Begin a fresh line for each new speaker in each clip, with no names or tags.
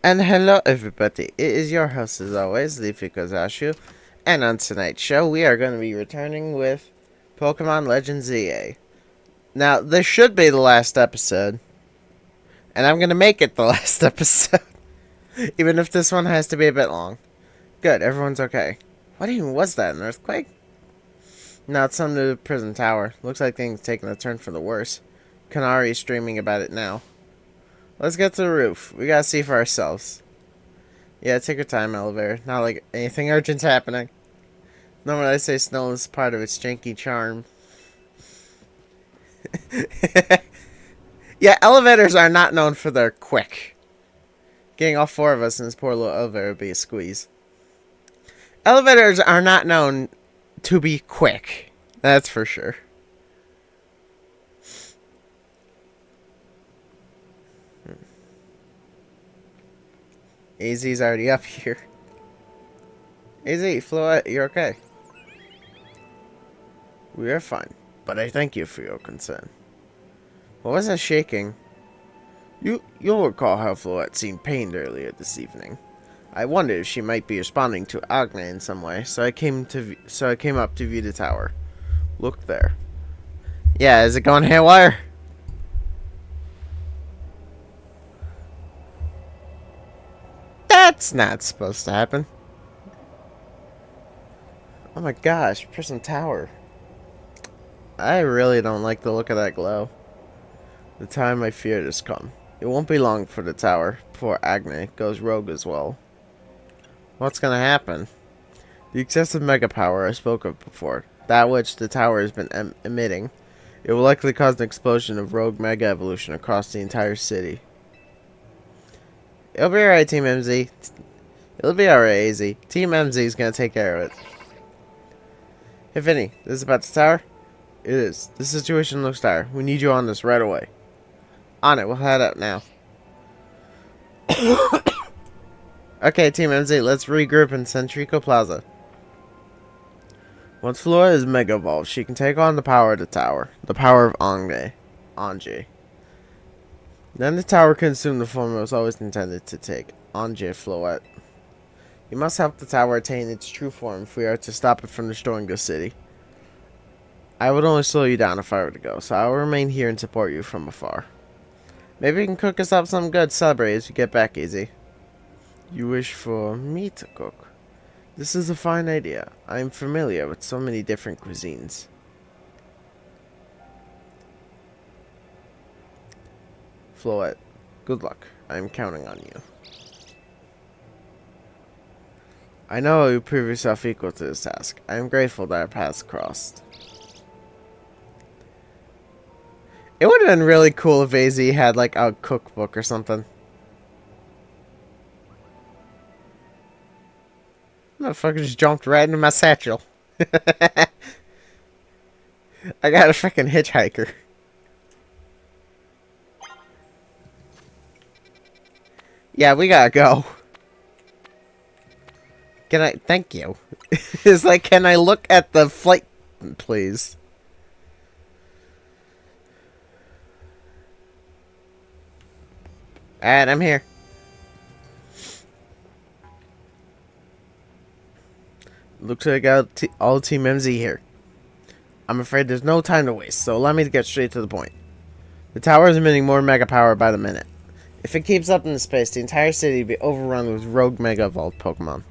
And hello everybody, it is your host as always, Leafy, and on tonight's show we are going to be returning with Pokemon Legends ZA. Now, this should be the last episode, and I'm going to make it the last episode, even if this one has to be a bit long. Good, everyone's okay. What even was that, an earthquake? No, it's something to the prison tower. Looks like things taking a turn for the worse. Kanari's streaming about it now. Let's get to the roof. We gotta see for ourselves. Yeah, take your time, elevator. Not like anything urgent's happening. Normally I say snow is part of its janky charm. Yeah, elevators are not known for their quick. Getting all four of us in this poor little elevator would be a squeeze. Elevators are not known to be quick. That's for sure. AZ's already up here. AZ, Floette, you're okay. We are fine, but I thank you for your concern. What was that shaking? You'll recall how Floette seemed pained earlier this evening. I wondered if she might be responding to Agne in some way, so I came up to view the tower. Look there. Yeah, is it going haywire? That's not supposed to happen. Oh my gosh, prison tower. I really don't like the look of that glow. The time I feared has come. It won't be long for the tower, before Agne goes rogue as well. What's gonna happen? The excessive mega power I spoke of before, that which the tower has been emitting, it will likely cause an explosion of rogue mega evolution across the entire city. It'll be alright, Team MZ. It'll be alright, AZ. Team MZ is gonna take care of it. Hey, Vinny, this is about the tower? It is. This situation looks dire. We need you on this right away. On it, we'll head up now. Okay, Team MZ, let's regroup in Centrico Plaza. Once Flora is Mega Evolved, she can take on the power of the tower. The power of Ange. Then the tower can assume the form it was always intended to take. Ange Floette. You must help the tower attain its true form if we are to stop it from destroying the city. I would only slow you down if I were to go, so I will remain here and support you from afar. Maybe you can cook us up something good to celebrate as we get back, Easy. You wish for me to cook? This is a fine idea. I am familiar with so many different cuisines. Floette, good luck. I am counting on you. I know you prove yourself equal to this task. I am grateful that our paths crossed. It would have been really cool if AZ had like a cookbook or something. Motherfucker just jumped right into my satchel. I got a freaking hitchhiker. Yeah, we gotta go. Can I? Thank you. It's like, can I look at the flight, please? Alright, I'm here. Looks like I got all Team MZ here. I'm afraid there's no time to waste, so allow me to get straight to the point. The tower is emitting more mega power by the minute. If it keeps up in the space, the entire city will be overrun with rogue mega evolved Pokemon.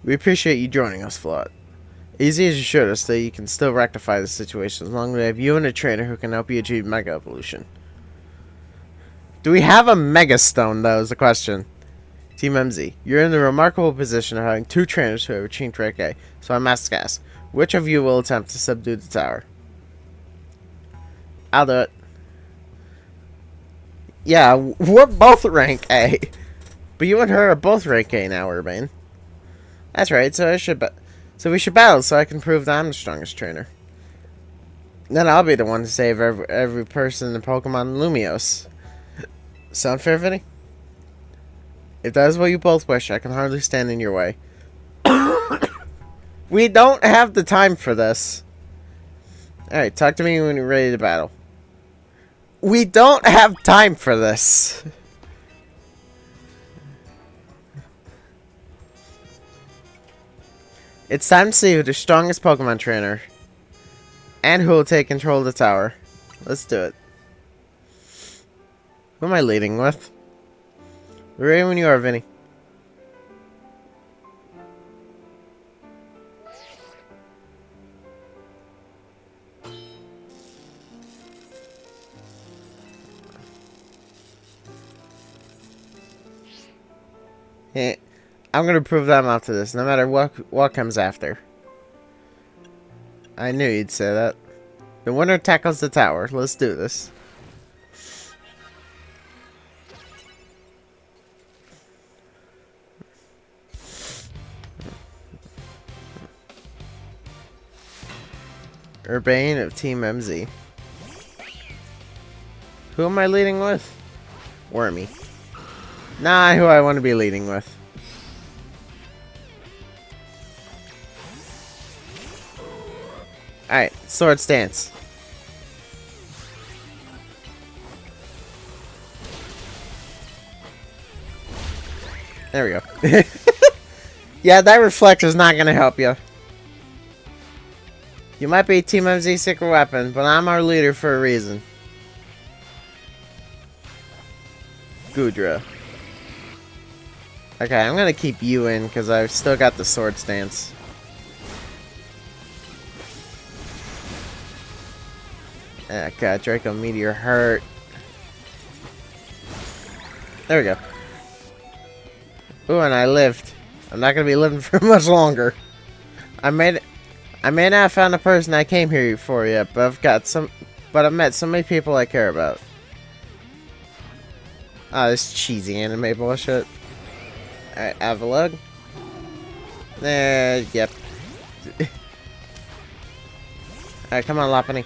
We appreciate you joining us, Flotte. Easy as you showed us that you can still rectify the situation as long as we have you and a trainer who can help you achieve mega evolution. Do we have a Mega Stone, though, is the question. Team MZ, you're in the remarkable position of having two trainers who have achieved rank A, so I must ask, which of you will attempt to subdue the tower? I'll do it. Yeah, we're both rank A. But you and her are both rank A now, Urbane. That's right, so we should battle so I can prove that I'm the strongest trainer. Then I'll be the one to save every person in Pokemon Lumios. Sound fair, Vinny? If that is what you both wish, I can hardly stand in your way. We don't have the time for this. Alright, talk to me when you're ready to battle. We don't have time for this. It's time to see who the strongest Pokemon trainer and who will take control of the tower. Let's do it. Who am I leading with? We're ready when you are, Vinny. Yeah, I'm gonna prove that I'm up to this, no matter what comes after. I knew you'd say that. The winner tackles the tower. Let's do this. Urbane of Team MZ. Who am I leading with? Wormy. Not who I want to be leading with. Alright, Sword Stance. There we go. Yeah, that Reflect is not going to help you. You might be Team MZ secret weapon, but I'm our leader for a reason. Goodra. Okay, I'm going to keep you in because I've still got the Sword Stance. God, Draco Meteor hurt. There we go. Ooh, and I lived. I'm not gonna be living for much longer. I may not have found the person I came here for yet, but I've met so many people I care about. Ah, this cheesy anime bullshit. Alright, Avalugg. Yep. Alright, come on, Lopunny.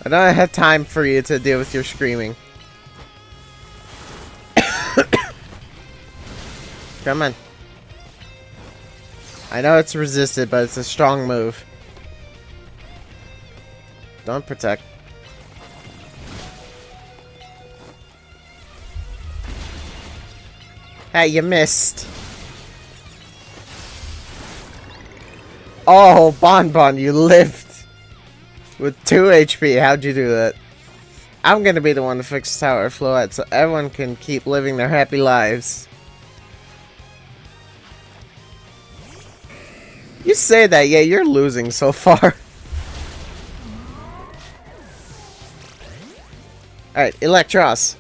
I don't have time for you to deal with your screaming. Come on. I know it's resisted, but it's a strong move. Don't protect. Hey, you missed. Oh, Bonbon, you lived. With 2 HP, how'd you do that? I'm gonna be the one to fix Tower Floette so everyone can keep living their happy lives. You say that, yeah, you're losing so far. Alright, Electros.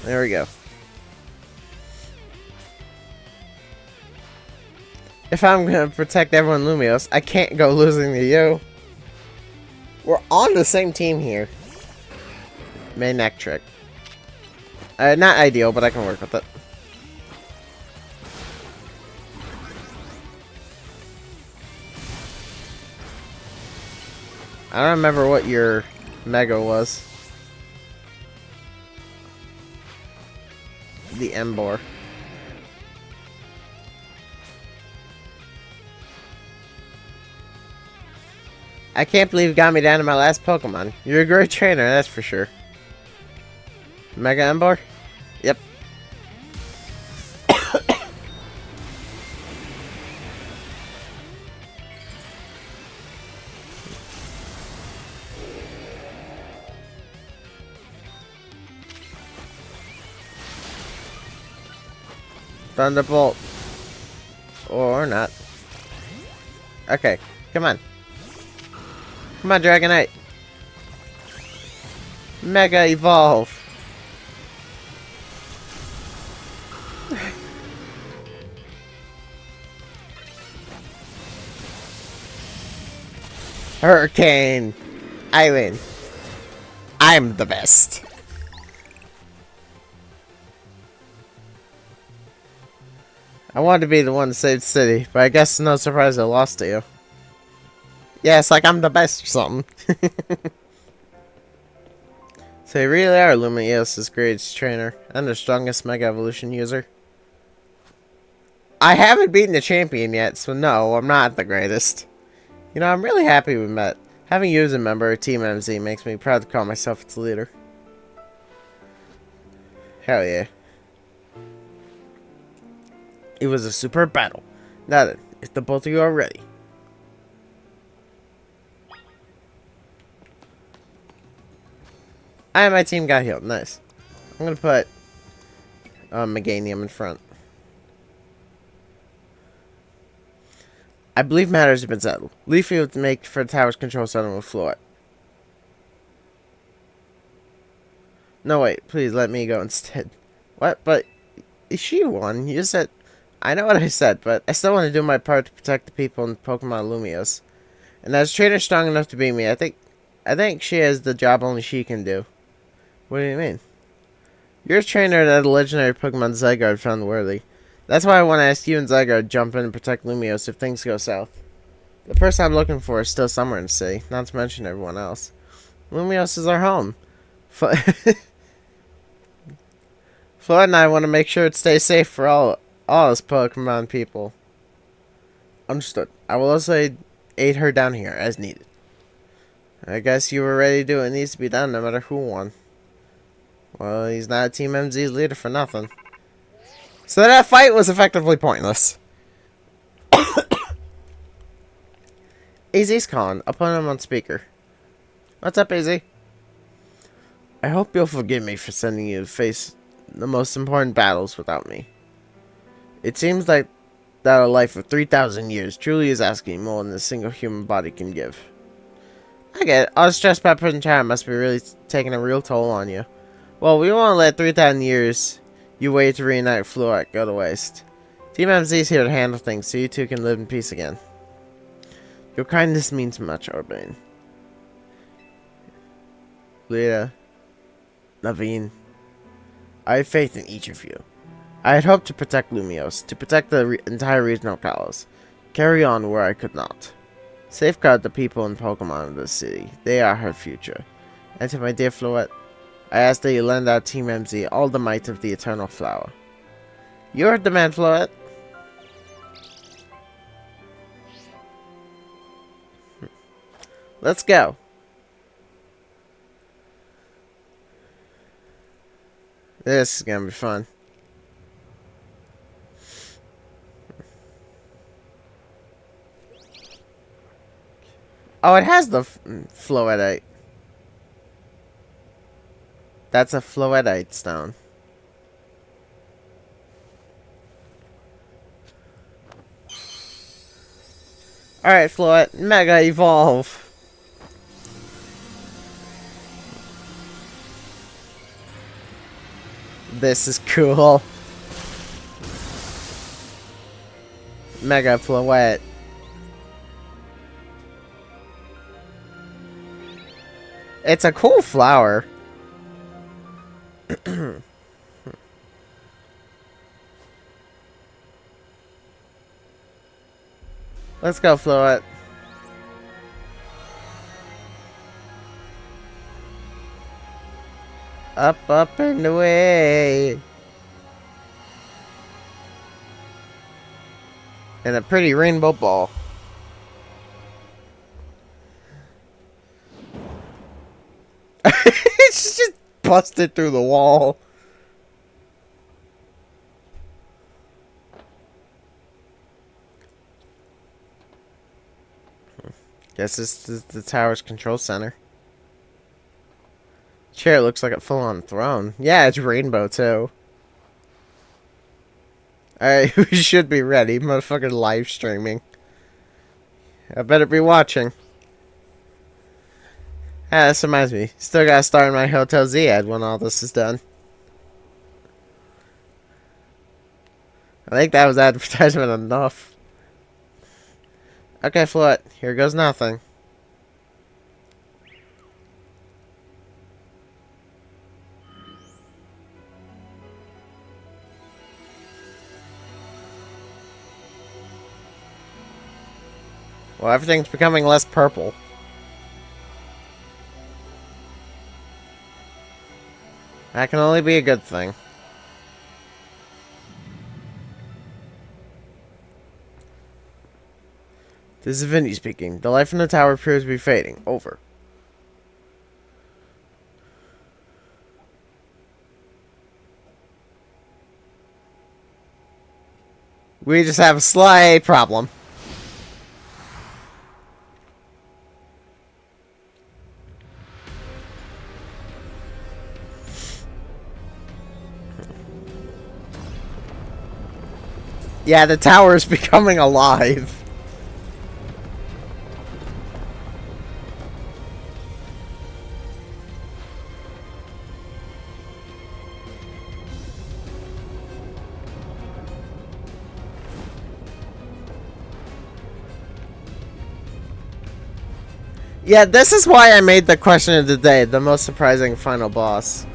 There we go. If I'm gonna protect everyone Lumios, I can't go losing to you. We're on the same team here. Main neck trick. Not ideal, but I can work with it. I don't remember what your Mega was. The Emboar. I can't believe you got me down to my last Pokemon. You're a great trainer, that's for sure. Mega Emboar? Yep. Thunderbolt. Or not. Okay, come on. Come on, Dragonite. Mega Evolve. Hurricane. I win. I'm the best. I wanted to be the one to save the city, but I guess it's no surprise I lost to you. Yeah, it's like I'm the best or something. So you really are Lumios' greatest trainer and the strongest Mega Evolution user. I haven't beaten the champion yet, so no, I'm not the greatest. You know, I'm really happy we met. Having you as a member of Team MZ makes me proud to call myself its leader. Hell yeah. It was a superb battle. Now then, if the both of you are ready. I and my team got healed. Nice. I'm gonna put Meganium in front. I believe matters have been settled. Leafy will make for the tower's control center with Floyd. No, wait. Please let me go instead. What? But she won. You said... I know what I said, but I still want to do my part to protect the people in Pokemon Lumios. And as a trainer strong enough to beat me, I think she has the job only she can do. What do you mean? You're a trainer that the legendary Pokemon Zygarde found worthy. That's why I want to ask you and Zygarde to jump in and protect Lumios if things go south. The person I'm looking for is still somewhere in the city, not to mention everyone else. Lumios is our home. Floyd and I want to make sure it stays safe for all us Pokemon people. Understood. I will also aid her down here as needed. I guess you were ready to do what needs to be done no matter who won. Well, he's not Team MZ's leader for nothing. So that fight was effectively pointless. AZ's calling. I'll put him on speaker. What's up, AZ? I hope you'll forgive me for sending you to face the most important battles without me. It seems like that a life of 3,000 years truly is asking more than a single human body can give. I get it. All the stress about putting time must be really taking a real toll on you. Well, we won't let 3,000 years you wait to reunite Fluorite go to waste. Team MZ is here to handle things so you two can live in peace again. Your kindness means much, Urbane. Lita, Naveen, I have faith in each of you. I had hoped to protect Lumios, to protect the entire regional Kalos. Carry on where I could not. Safeguard the people and Pokemon of this city. They are her future. And to my dear Floette, I ask that you lend our Team MZ all the might of the Eternal Flower. You heard the man, Floette. Let's go. This is gonna be fun. Oh, it has the Floetite. That's a Floetite stone. Alright, Floette. Mega Evolve. This is cool. Mega Floette. It's a cool flower. Let's go, Floette. Up, up, and away. And a pretty rainbow ball. It's just busted through the wall. Guess this is the tower's control center. Chair looks like a full-on throne. Yeah, it's rainbow too. Alright, we should be ready. Motherfucker live streaming. I better be watching. Ah, this reminds me. Still gotta start my Hotel Z ad when all this is done. I think that was advertisement enough. Okay, Floette. Here goes nothing. Well, everything's becoming less purple. That can only be a good thing. This is Vinny speaking. The life in the tower appears to be fading. Over. We just have a slight problem. Yeah, the tower is becoming alive. Yeah, this is why I made the question of the day the most surprising final boss.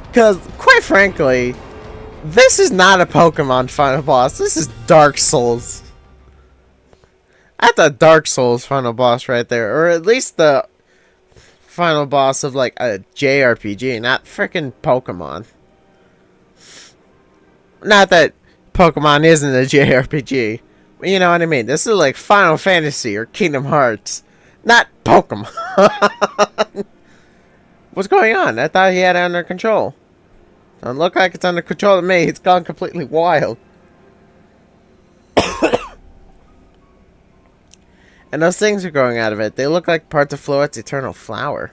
Because, quite frankly, this is not a Pokemon final boss. This is Dark Souls. That's a Dark Souls final boss right there. Or at least the final boss of, like, a JRPG, not freaking Pokemon. Not that Pokemon isn't a JRPG. But you know what I mean. This is like Final Fantasy or Kingdom Hearts. Not Pokemon. What's going on? I thought he had it under control. Doesn't look like it's under control to me. It's gone completely wild. And those things are growing out of it. They look like parts of Floette's eternal flower.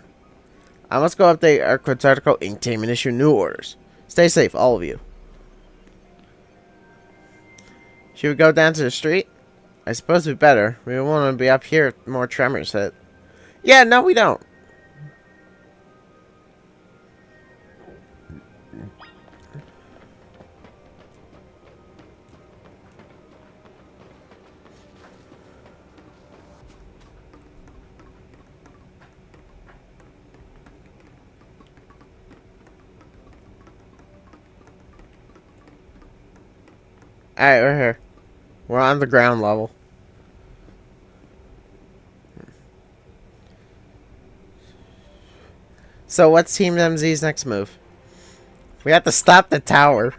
I must go update our Quotes article and team and issue new orders. Stay safe, all of you. Should we go down to the street? I suppose we better. We don't want to be up here if more tremors hit. Yeah, no we don't. Alright, we're here. We're on the ground level. So what's Team MZ's next move? We have to stop the tower.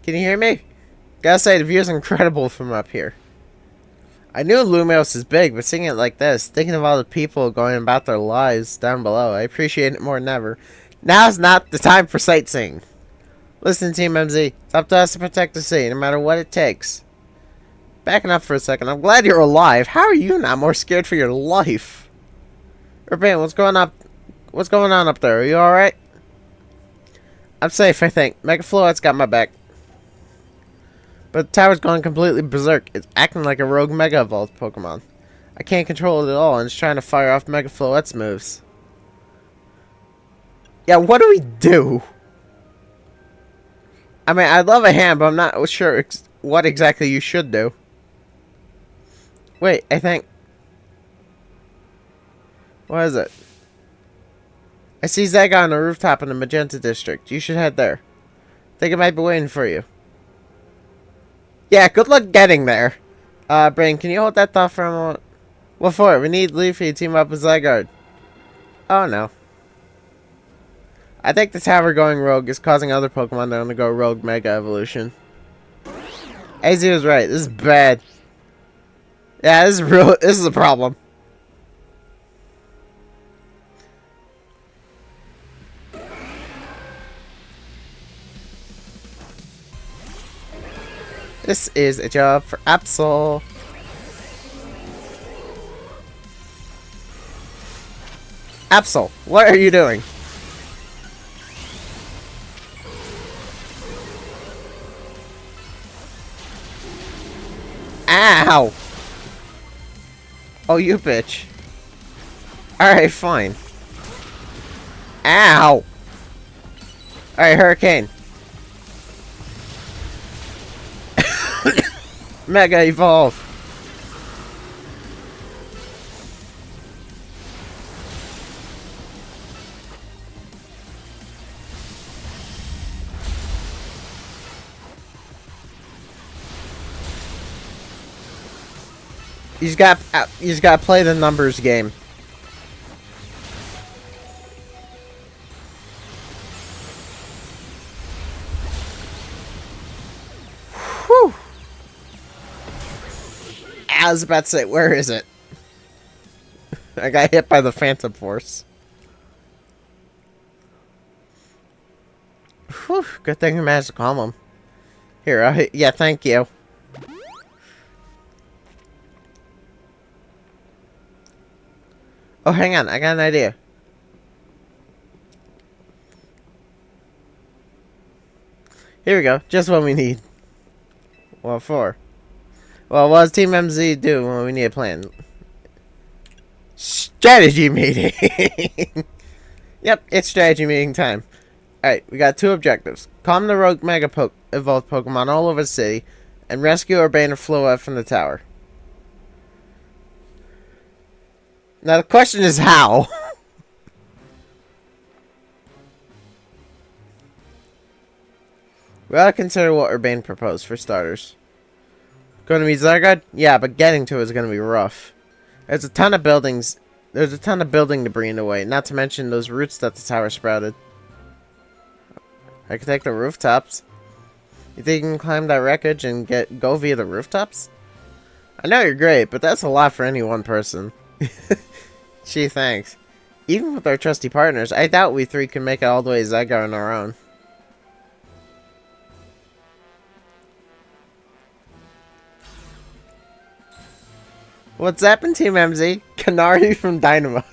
Can you hear me? Gotta say, the view is incredible from up here. I knew Lumios is big, but seeing it like this, thinking of all the people going about their lives down below, I appreciate it more than ever. Now's not the time for sightseeing. Listen, Team MZ, it's up to us to protect the city, no matter what it takes. Backing up for a second, I'm glad you're alive. How are you not more scared for your life? Urban, what's going on up there? Are you alright? I'm safe, I think. Mega Floette's got my back. But the tower's gone completely berserk. It's acting like a rogue Mega Evolved Pokemon. I can't control it at all, and it's trying to fire off Mega Floette's moves. Yeah, what do we do? I mean, I'd love a hand, but I'm not sure what exactly you should do. Wait, I think... What is it? I see Zygarde on the rooftop in the Magenta District. You should head there. Think it might be waiting for you. Yeah, good luck getting there. Brain, can you hold that thought for a moment? What for? We need Leafy to team up with Zygarde. Oh, no. I think the tower going rogue is causing other Pokemon to undergo rogue Mega Evolution. AZ was right. This is bad. Yeah, this is real. This is a problem. This is a job for Absol. Absol, what are you doing? Ow! Oh, you bitch. Alright, fine. Ow! Alright, Hurricane. Mega Evolve. You just got to play the numbers game. Whew. I was about to say, where is it? I got hit by the Phantom Force. Whew, good thing you managed to calm him. Here, yeah, thank you. Oh, hang on, I got an idea. Here we go, just what we need. What for? Well, what does Team MZ do when we need a plan? Strategy meeting! Yep, it's strategy meeting time. Alright, we got two objectives. Calm the rogue evolved Pokemon all over the city, and rescue Urbane and Floette from the tower. Now the question is how? We ought to consider what Urbane proposed, for starters. Going to be Zygarde? Yeah, but getting to it is going to be rough. There's a ton of building debris in the way, not to mention those roots that the tower sprouted. I could take the rooftops. You think you can climb that wreckage and go via the rooftops? I know you're great, but that's a lot for any one person. Gee, thanks. Even with our trusty partners, I doubt we three can make it all the way to Zygarde on our own. What's happened, Team MZ? Canary from Dynamo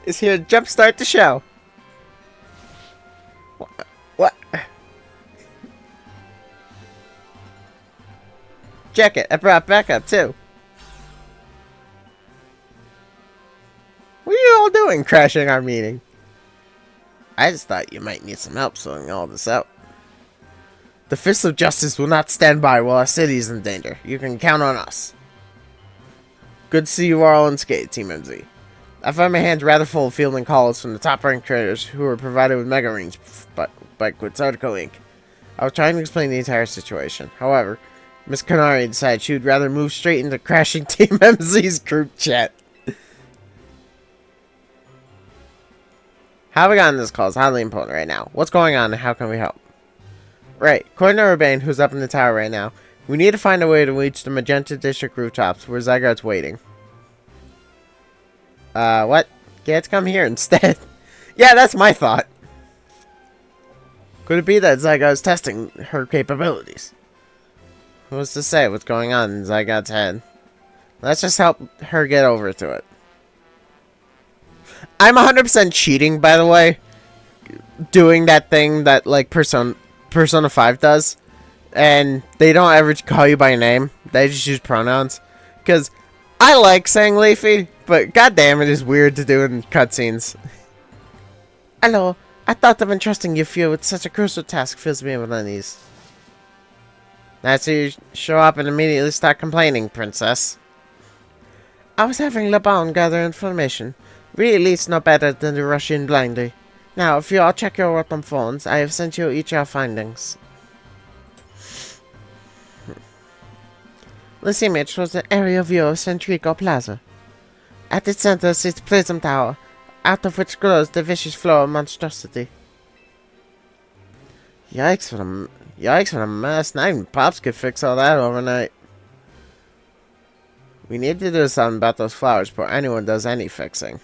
is here to jumpstart the show. What? Check it, I brought backup too. What are you all doing, crashing our meeting? I just thought you might need some help sorting all this out. The Fist of Justice will not stand by while our city is in danger. You can count on us. Good to see you all unscathed, Team MZ. I find my hands rather full of fielding calls from the top-ranked traders who were provided with Mega Rings by Quetzalcoatl Inc. I was trying to explain the entire situation. However, Miss Canary decided she would rather move straight into crashing Team MZ's group chat. How we got on this call is highly important right now. What's going on and how can we help? Right, according to Urbane, who's up in the tower right now, we need to find a way to reach the Magenta District rooftops where Zygarde's waiting. What? Let's come here instead. Yeah, that's my thought. Could it be that Zygarde's testing her capabilities? Who's to say what's going on in Zygarde's head? Let's just help her get over to it. I'm 100% cheating, by the way. Doing that thing that, like, Persona 5 does. And they don't ever call you by your name. They just use pronouns. Because I like saying Leafy, but goddamn, it is weird to do in cutscenes. Hello, I thought that entrusting you with such a crucial task fills me with unease. That's so you show up and immediately start complaining, princess. I was having Laban gather information. Really, it's no better than to rush in blindly. Now, if you all check your Rotom phones, I have sent you each our findings. This image shows an area view of Centrico Plaza. At its center sits Prism Tower, out of which glows the vicious flow of monstrosity. Yikes for the mess. Not even Pops could fix all that overnight. We need to do something about those flowers before anyone does any fixing.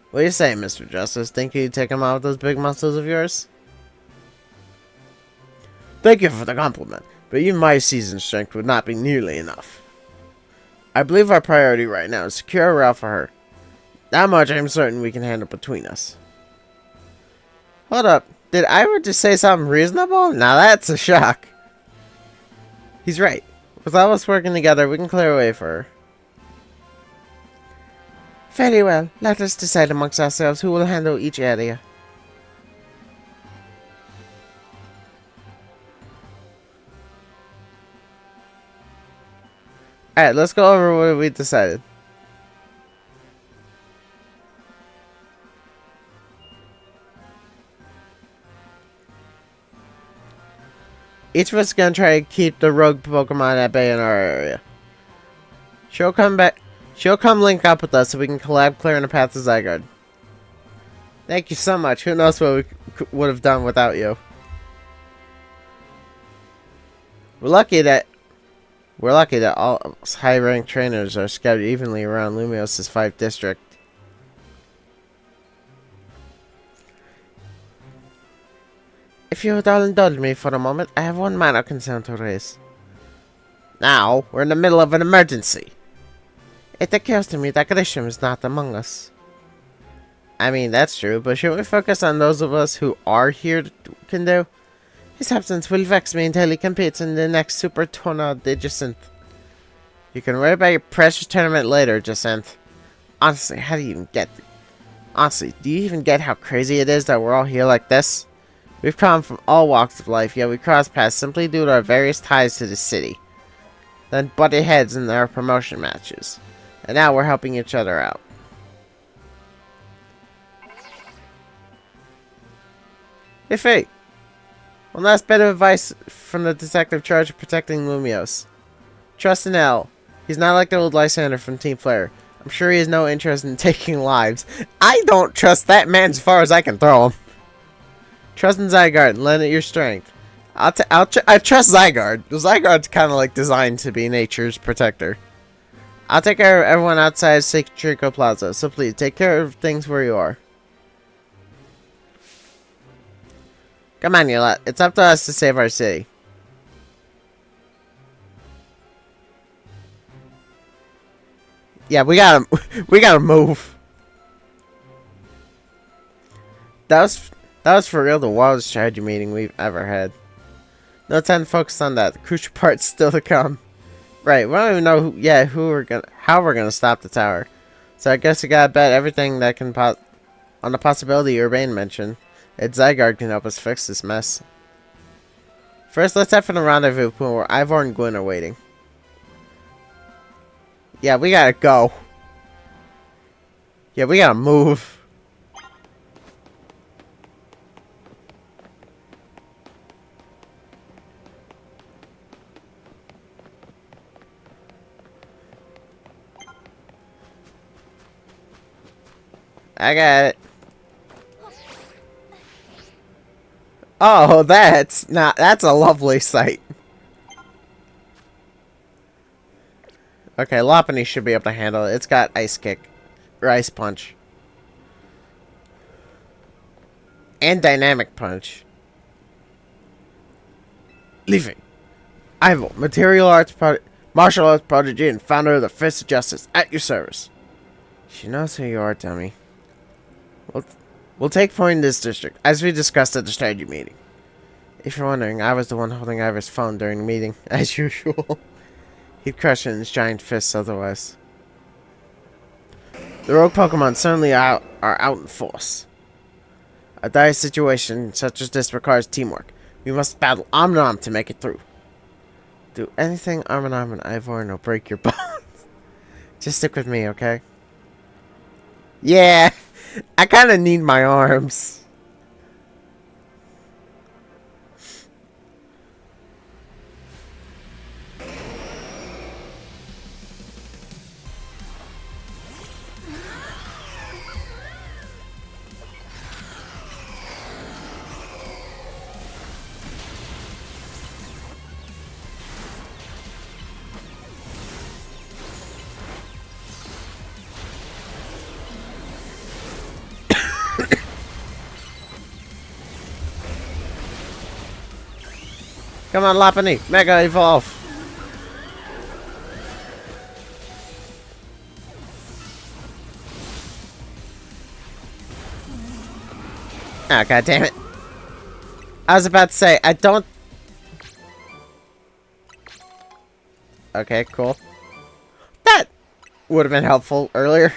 What do you say, Mr. Justice? Think you'd take him out with those big muscles of yours? Thank you for the compliment, but even my seasoned strength would not be nearly enough. I believe our priority right now is secure a route for her. That much I'm certain we can handle between us. Hold up, did Ira just say something reasonable? Now that's a shock. He's right. With all of us working together, we can clear a way for her. Very well, let us decide amongst ourselves who will handle each area. Alright, let's go over what we decided. Each of us is gonna try to keep the rogue Pokemon at bay in our area. She'll come link up with us so we can collab clearing the path to Zygarde. Thank you so much. Who knows what we would have done without you. We're lucky that all high-ranked trainers are scattered evenly around Lumios' 5 district. If you would all indulge me for a moment, I have one minor concern to raise. Now, we're in the middle of an emergency. It occurs to me that Grisham is not among us. I mean, that's true, but should we focus on those of us who are here can do? His absence will vex me until he competes in the next Super Tornado Digicent. You can worry about your precious tournament later, Jacint. Honestly, how do you even get... Honestly, do you even get how crazy it is that we're all here like this? We've come from all walks of life, yet we cross paths simply due to our various ties to the city. Then butted heads in our promotion matches. And now we're helping each other out. Leafy! One last bit of advice from the detective charged with protecting Lumios. Trust in L. He's not like the old Lysander from Team Flare. I'm sure he has no interest in taking lives. I don't trust that man as far as I can throw him. Trust in Zygarde and lend it your strength. I trust Zygarde. Zygarde's kind of like designed to be nature's protector. I'll take care of everyone outside Citrico Plaza, so please take care of things where you are. Come on, Yolette. It's up to us to save our city. Yeah, we gotta move. That was for real the wildest strategy meeting we've ever had. No time to focus on that. The crucial part's still to come. Right, we don't even know how we're gonna stop the tower. So I guess we gotta bet everything that can on the possibility Urbane mentioned. That Zygarde can help us fix this mess. First, let's head for the rendezvous point where Ivor and Gwyn are waiting. Yeah, we gotta go. Yeah, we gotta move. I got it. Oh, that's a lovely sight. Okay, Lopunny should be able to handle it. It's got Ice Kick. Or Ice Punch. And Dynamic Punch. Leafy. Ivo, martial arts prodigy and founder of the Fist of Justice. At your service. She knows who you are, dummy. We'll take point in this district, as we discussed at the strategy meeting. If you're wondering, I was the one holding Ivor's phone during the meeting, as usual. He'd crush it in his giant fists otherwise. The rogue Pokemon certainly are out in force. A dire situation such as this requires teamwork. We must battle arm in arm to make it through. Do anything arm in arm with Ivor and it'll break your bones. Just stick with me, okay? Yeah! I kinda need my arms. Come on, Lopunny, Mega Evolve! Oh, god damn it. I was about to say, I don't... Okay, cool. That would have been helpful earlier.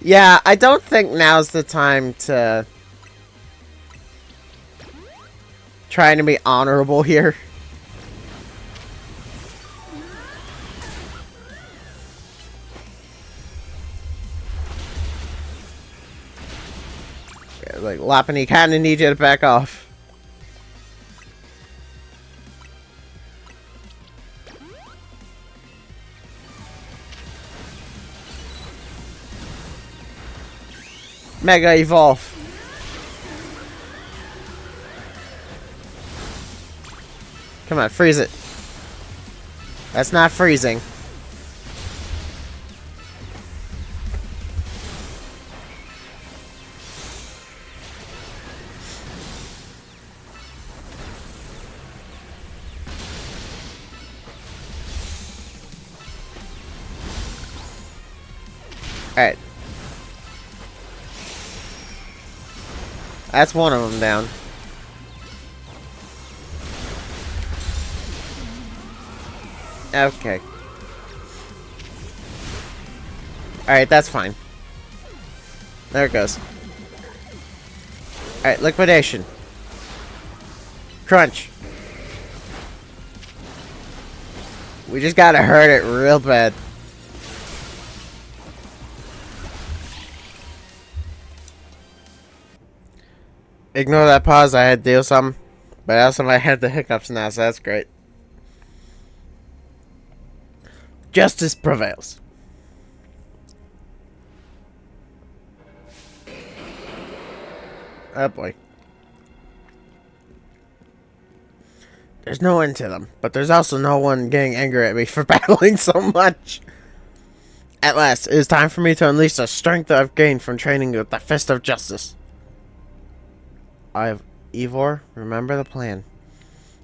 Yeah, I don't think now's the time to... trying to be honorable here. Yeah, like, Lopunny kinda need you to back off. Mega Evolve. Come on, freeze it. That's not freezing. Alright. That's one of them down. Okay. Alright, that's fine. There it goes. Alright, liquidation. Crunch. We just gotta hurt it real bad. Ignore that pause, I had to do something. But also I had the hiccups now, so that's great. Justice prevails. Oh boy. There's no end to them, but there's also no one getting angry at me for battling so much. At last, it is time for me to unleash the strength that I've gained from training with the Fist of Justice. Ivor, remember the plan.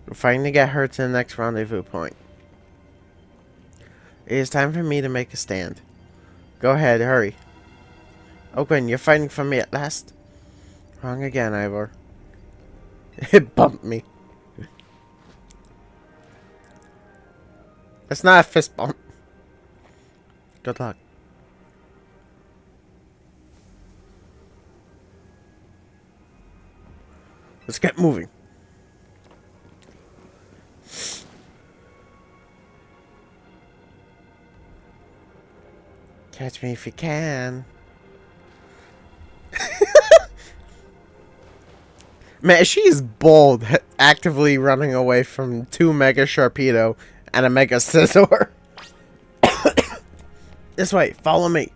We're fighting to get her to the next rendezvous point. It is time for me to make a stand. Go ahead, hurry. Oh, Gwen, you're fighting for me at last? Wrong again, Ivor. It bumped me. It's not a fist bump. Good luck. Let's get moving. Catch me if you can. Man, she is bold, actively running away from 2 Mega Sharpedo and a Mega Scizor. This way, follow me.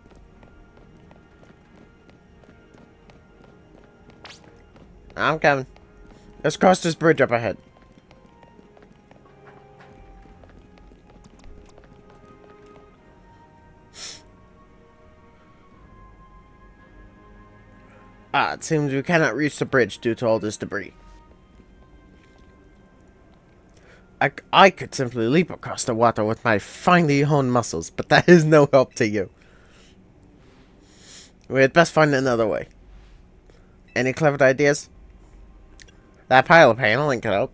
I'm coming. Let's cross this bridge up ahead. It seems we cannot reach the bridge due to all this debris. I could simply leap across the water with my finely honed muscles, but that is no help to you. We had best find another way. Any clever ideas? That pile of paneling can help.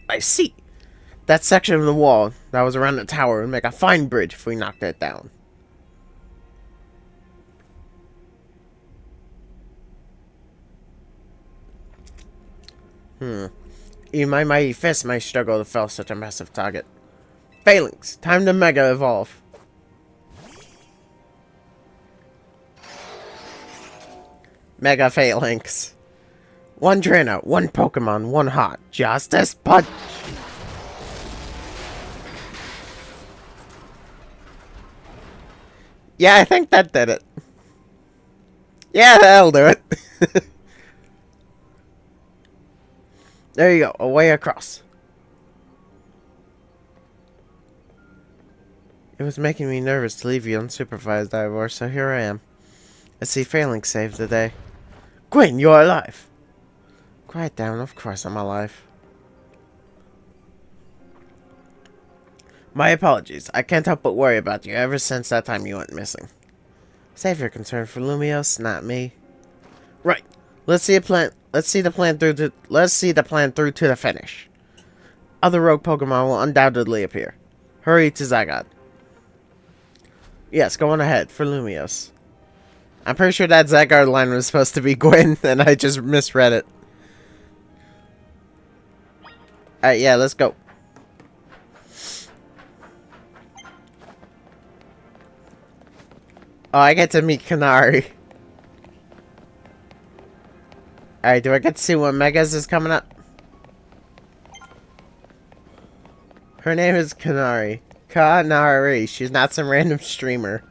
I see. That section of the wall that was around the tower would make a fine bridge if we knocked it down. Even my mighty fist might struggle to fell such a massive target. Phalanx, time to Mega Evolve. Mega Phalanx. 1 trainer, 1 Pokemon, 1 heart. Justice Punch! Yeah, I think that did it. Yeah, that'll do it. There you go, a way across. It was making me nervous to leave you unsupervised, Ivor, so here I am. I see Phalanx saved the day. Gwen, you're alive! Quiet down, of course I'm alive. My apologies, I can't help but worry about you ever since that time you went missing. Save your concern for Lumios, not me. Right, let's see the plan through to the finish. Other rogue Pokemon will undoubtedly appear. Hurry to Zygarde. Yes, go on ahead for Lumios. I'm pretty sure that Zygarde line was supposed to be Gwen, and I just misread it. Alright, yeah, let's go. Oh, I get to meet Kanari. Alright, do I get to see what Megas is coming up? Her name is Kanari. Kanari. She's not some random streamer.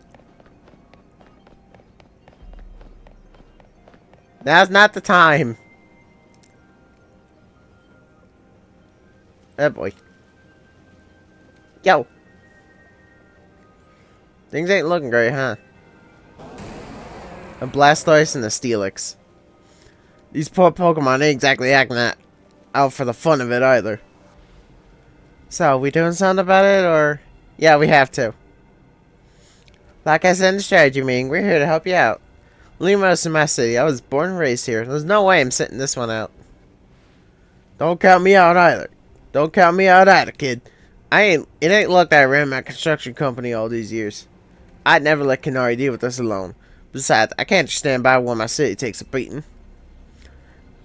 Now's not the time. Oh boy. Yo! Things ain't looking great, huh? A Blastoise and a Steelix. These poor Pokemon ain't exactly acting out for the fun of it either. So, we doing something about it, or... Yeah, we have to. Like I said in the strategy meeting, we're here to help you out. Lumios in my city. I was born and raised here. There's no way I'm sitting this one out. Don't count me out either. Don't count me out either, kid. It ain't luck that I ran my construction company all these years. I'd never let Canary deal with us alone. Besides, I can't just stand by while my city takes a beating.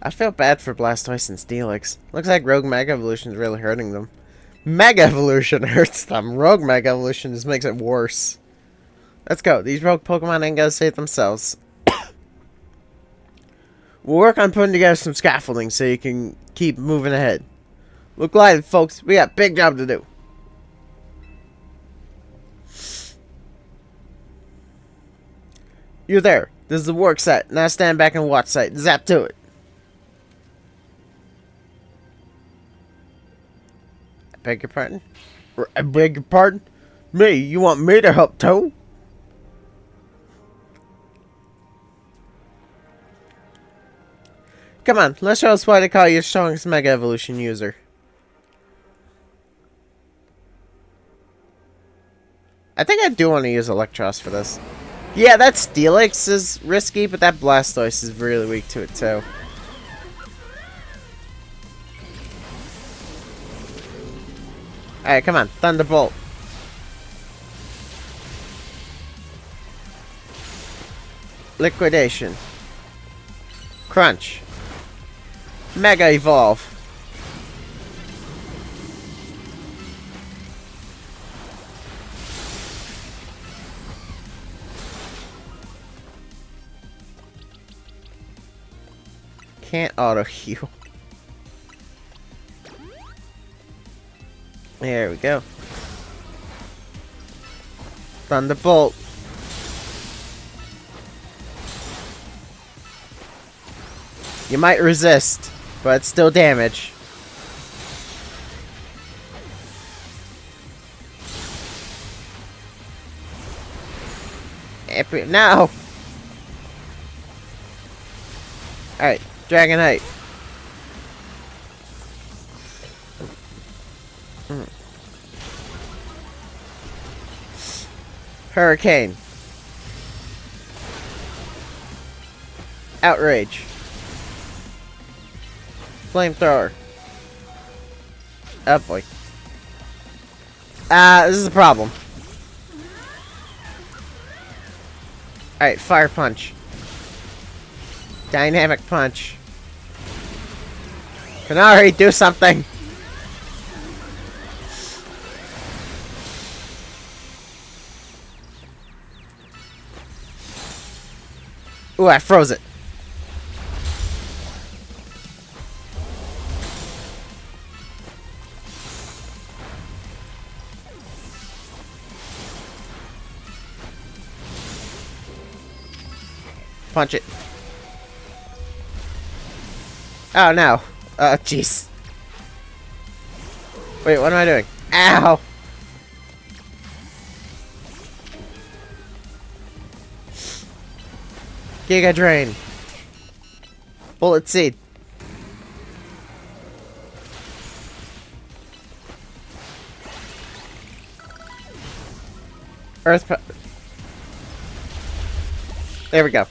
I feel bad for Blastoise and Steelix. Looks like Rogue Mega Evolution is really hurting them. Mega Evolution hurts them. Rogue Mega Evolution just makes it worse. Let's go. These rogue Pokemon ain't gonna save themselves. We'll work on putting together some scaffolding so you can keep moving ahead. Look lively, folks. We got a big job to do. You're there. This is the work site. Now stand back and watch site. Zap to it. I beg your pardon? I beg your pardon? Me? You want me to help too? Come on, let's show us why they call you the strongest Mega Evolution user. I think I do want to use Electros for this. Yeah, that Steelix is risky, but that Blastoise is really weak to it too. Alright, come on, Thunderbolt. Liquidation. Crunch. Mega Evolve. Can't auto heal. There we go. Thunderbolt. You might resist, but it's still damage. No! Alright, Dragonite. Hurricane. Outrage. Flamethrower. Oh boy. This is a problem. Alright, Fire Punch. Dynamic Punch. Canary, do something! Ooh, I froze it. Punch it. Oh no. Oh jeez. Wait, what am I doing? Ow! Giga Drain. Bullet Seed. Earth. There we go.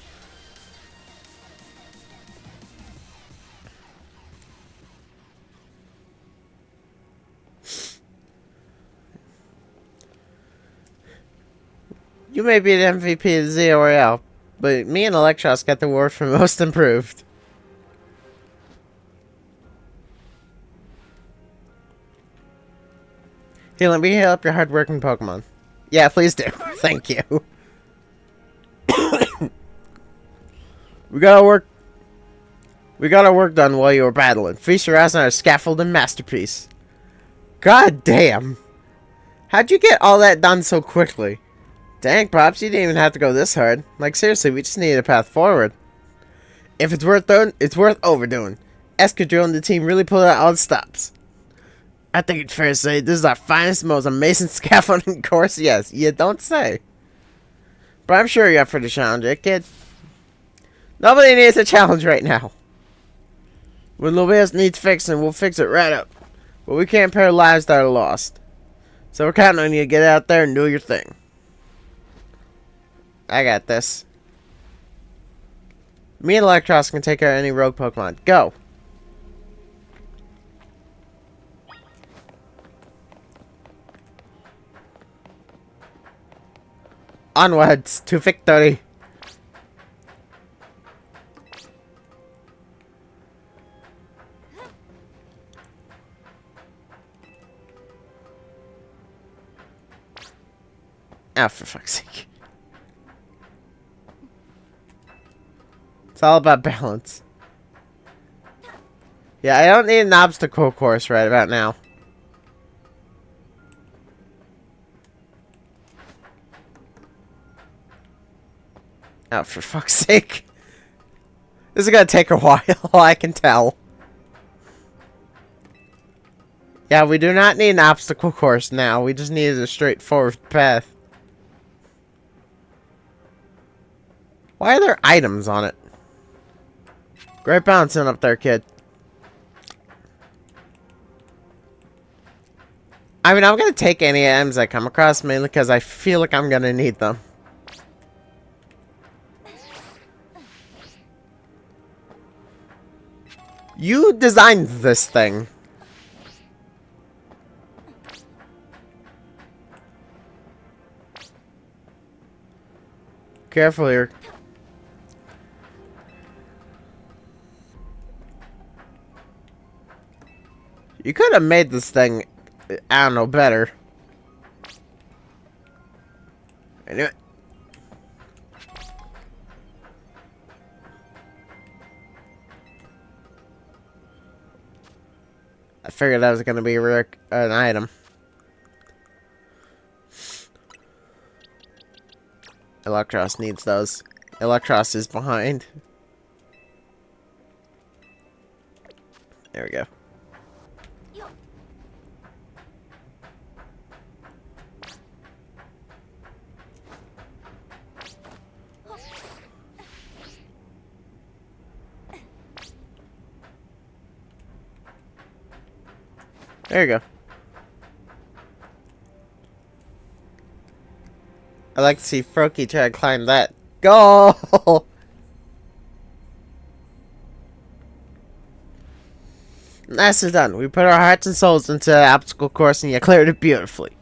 You may be the MVP of Zeo Royale, but me and Electros got the award for most improved. Here, let me heal up your hard-working Pokemon. Yeah, please do. Thank you. We got our work done while you were battling. Feast your eyes on our scaffolding masterpiece. God damn. How'd you get all that done so quickly? Dang, Pops, you didn't even have to go this hard. Like, seriously, we just needed a path forward. If it's worth doing, it's worth overdoing. Escadrille and the team really pulled out all the stops. I think it's fair to say this is our finest, most amazing scaffolding course. Yes, you don't say. But I'm sure you're up for the challenge, eh, kid? Nobody needs a challenge right now. When Lumios needs fixing, we'll fix it right up. But we can't pair lives that are lost. So we're counting on you to get out there and do your thing. I got this. Me and Electros can take care of any rogue Pokemon. Go! Onwards to victory! Oh, for fuck's sake. It's all about balance. Yeah, I don't need an obstacle course right about now. Oh, for fuck's sake. This is gonna take a while, I can tell. Yeah, we do not need an obstacle course now. We just need a straightforward path. Why are there items on it? Great bouncing up there, kid. I mean, I'm gonna take any items I come across, mainly because I feel like I'm gonna need them. You designed this thing. Careful here. You could have made this thing, I don't know, better. I knew it. I figured that was going to be an item. Electros needs those. Electros is behind. There we go. There you go. I'd like to see Froakie try to climb that. Go! Nicely done. We put our hearts and souls into the obstacle course and you cleared it beautifully.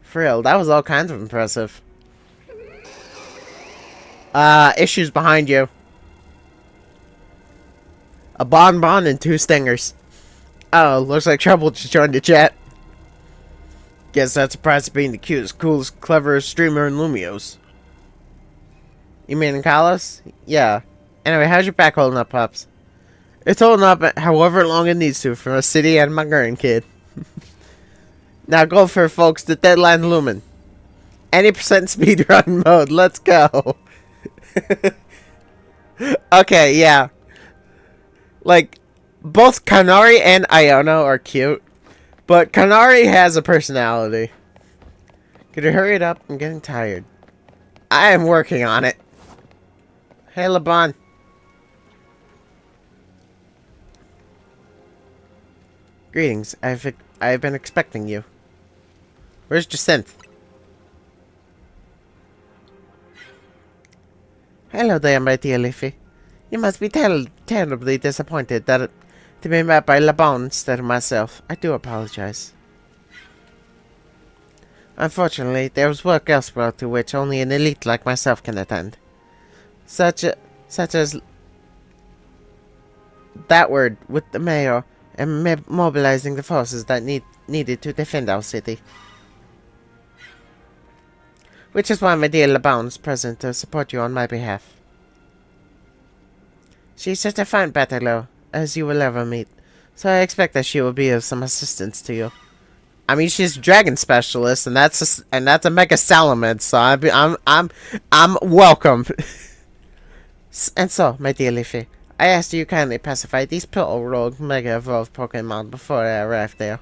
For real, that was all kinds of impressive. Issues behind you. A bonbon and 2 stingers. Oh, looks like Trouble just joined the chat. Guess that's a prize of being the cutest, coolest, cleverest streamer in Lumios. You mean in Kalos? Yeah. Anyway, how's your back holding up, Pops? It's holding up however long it needs to from a city and my grandkid. Now go for it, folks, the deadline looming. Any percent speedrun mode, let's go. Okay, yeah. Like, both Kanari and Iono are cute, but Kanari has a personality. Could you hurry it up? I'm getting tired. I am working on it. Hey, Laban. Greetings. I've been expecting you. Where's Jacinth? Hello there, my dear Leafy. You must be terribly disappointed that to be met by Laban instead of myself. I do apologize. Unfortunately, there was work elsewhere to which only an elite like myself can attend. Such as that word with the mayor and mobilizing the forces that needed to defend our city. Which is why my dear Laban is present to support you on my behalf. She's such a fine battler as you will ever meet, so I expect that she will be of some assistance to you. I mean, she's a dragon specialist, and that's a mega salamence, so I'm welcome. And so, my dear Leafy, I asked you kindly pacify these poor rogue mega evolved Pokemon before I arrived there.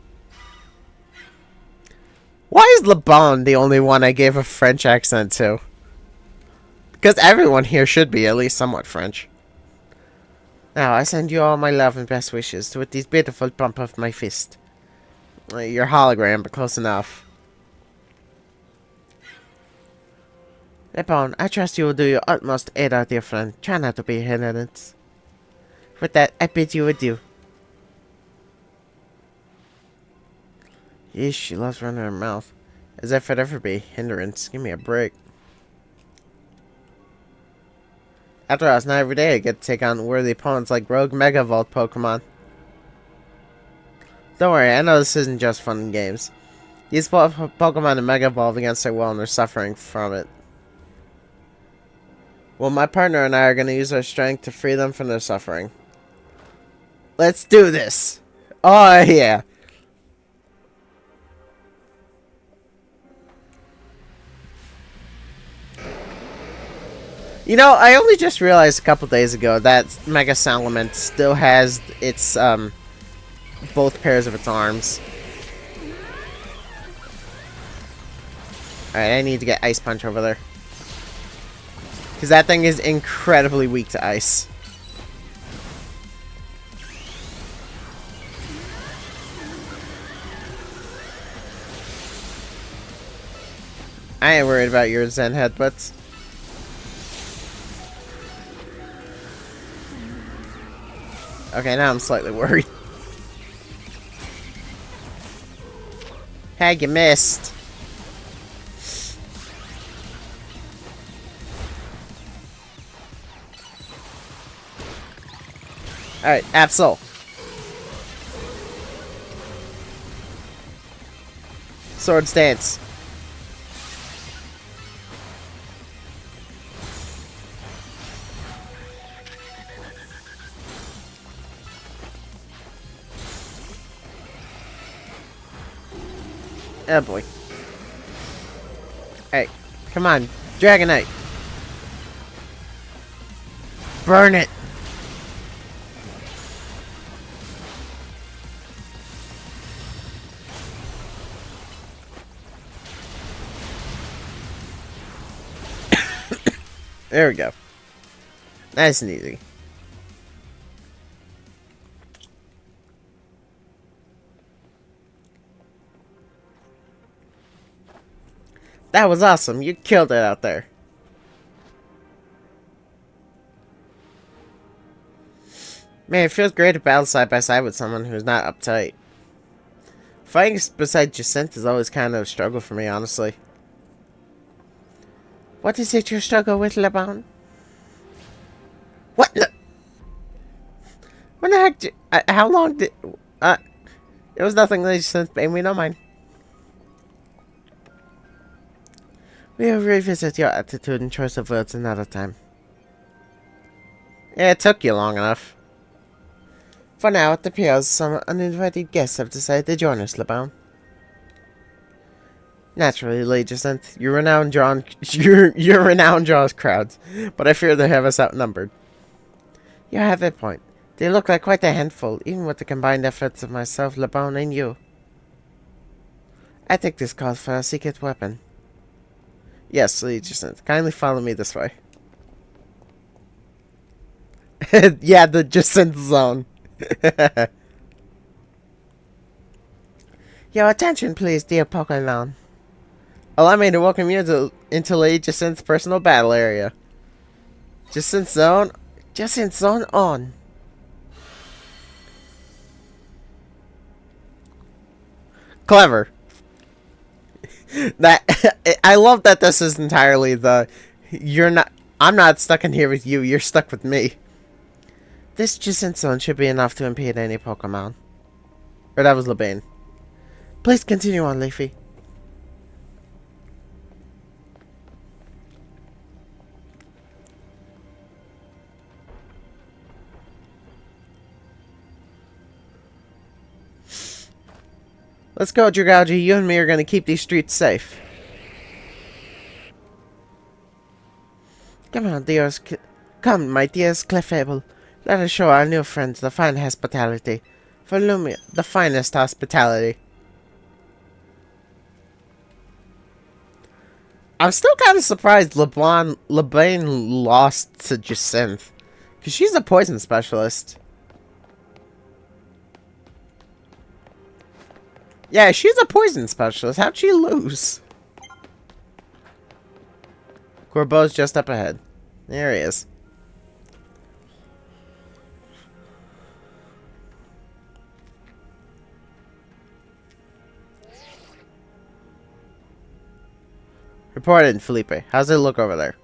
Why is Le Bon the only one I gave a French accent to? Because everyone here should be at least somewhat French. Now, I send you all my love and best wishes with these beautiful bump of my fist. Your hologram, but close enough. Le Bon, I trust you will do your utmost to aid our dear friend. Try not to be a hindrance. With that, I bid you adieu. Yeesh, she loves running her mouth. As if it'd ever be a hindrance. Give me a break. After all, it's not every day I get to take on worthy opponents like Rogue Mega Vault Pokemon. Don't worry, I know this isn't just fun and games. These Pokemon Mega Evolve against their will and they're suffering from it. Well, my partner and I are going to use our strength to free them from their suffering. Let's do this! Oh, yeah! You know, I only just realized a couple days ago that Mega Salamence still has its, both pairs of its arms. Alright, I need to get Ice Punch over there. Because that thing is incredibly weak to ice. I ain't worried about your Zen headbutts. Okay, now I'm slightly worried. Hey, you missed. Alright, Absol. Swords Dance. Oh boy. Alright, come on. Dragonite. Burn it. There we go. Nice and easy. That was awesome. You killed it out there. Man, it feels great to battle side by side with someone who's not uptight. Fighting beside Jacinth is always kind of a struggle for me, honestly. What is it you struggle with, Le Bon? What the? When the heck did... how long did... it was nothing that Jacinth paid me no mind. We'll revisit your attitude and choice of words another time. Yeah, it took you long enough. For now, it appears some uninvited guests have decided to join us, Le Bon. Naturally, Lady Jacinth, your renown draws crowds, but I fear they have us outnumbered. You have a point. They look like quite a handful, even with the combined efforts of myself, Le Bon, and you. I think this calls for a secret weapon. Yes, Lady Jacinth, kindly follow me this way. Yeah, the Jacinth zone. Your attention, please, dear Pokemon. Allow me to welcome you into Lady Jacinth's personal battle area. Jacinth zone on. Clever. I love that this is entirely the I'm not stuck in here with you, you're stuck with me. This Jacinth zone should be enough to impede any Pokemon. Or that was Lebane. Please continue on, Leafy. Let's go, Zygarde. You and me are going to keep these streets safe. Come on, dears. Come, my dears Clefable. Let us show our new friends the fine hospitality. For Lumios, the finest hospitality. I'm still kind of surprised LeBlanc lost to Jacinth. Because she's a poison specialist. Yeah, she's a poison specialist. How'd she lose? Corbeau's just up ahead. There he is. Reported, Felipe. How's it look over there?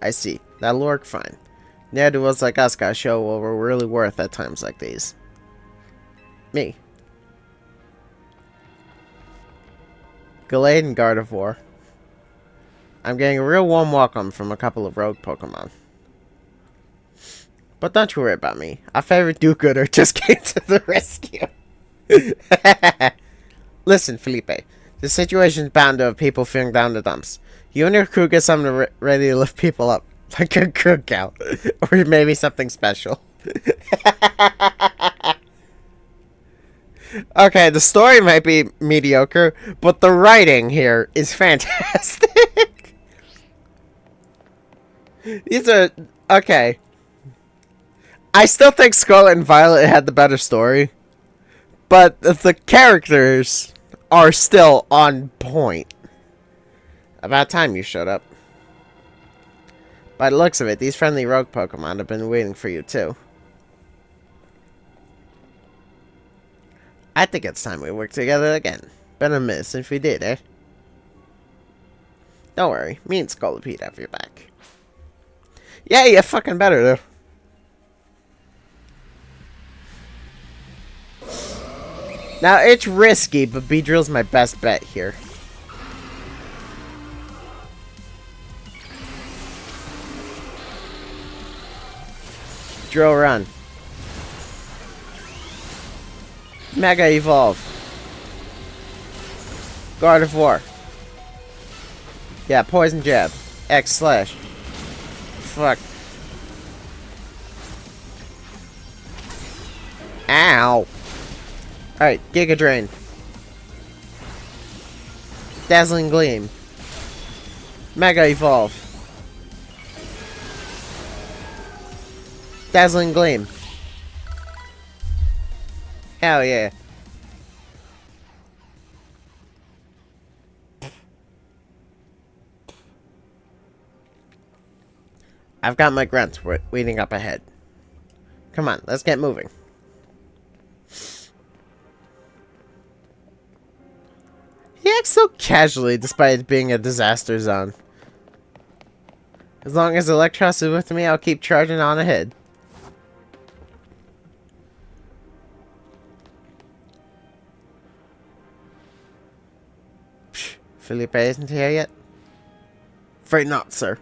I see. That'll work fine. Ne'er-do-wells like us gotta show what we're really worth at times like these. Me. Gallade and Gardevoir. I'm getting a real warm welcome from a couple of rogue Pokemon. But don't you worry about me. Our favorite do-gooder just came to the rescue. Listen, Felipe. The situation's bound to have people feeling down the dumps. You and your crew get something ready to lift people up. Like a cookout. Or maybe something special. Okay, the story might be mediocre, but the writing here is fantastic. These are... Okay. I still think Scarlet and Violet had the better story. But the characters are still on point. About time you showed up. By the looks of it, these friendly rogue Pokemon have been waiting for you too. I think it's time we work together again. Been a minute since we did, eh? Don't worry, me and Scolipede have your back. Yeah, you fucking better though. Now, it's risky, but Beedrill's my best bet here. Drill run. Mega Evolve. Gardevoir. Yeah, Poison Jab. X Slash. Fuck. Ow. Alright, Giga Drain. Dazzling Gleam. Mega Evolve. Dazzling Gleam. Hell yeah. I've got my grunts waiting up ahead. Come on, let's get moving. He acts so casually despite it being a disaster zone. As long as Electros is with me, I'll keep charging on ahead. Psh, Felipe isn't here yet? Afraid not, sir.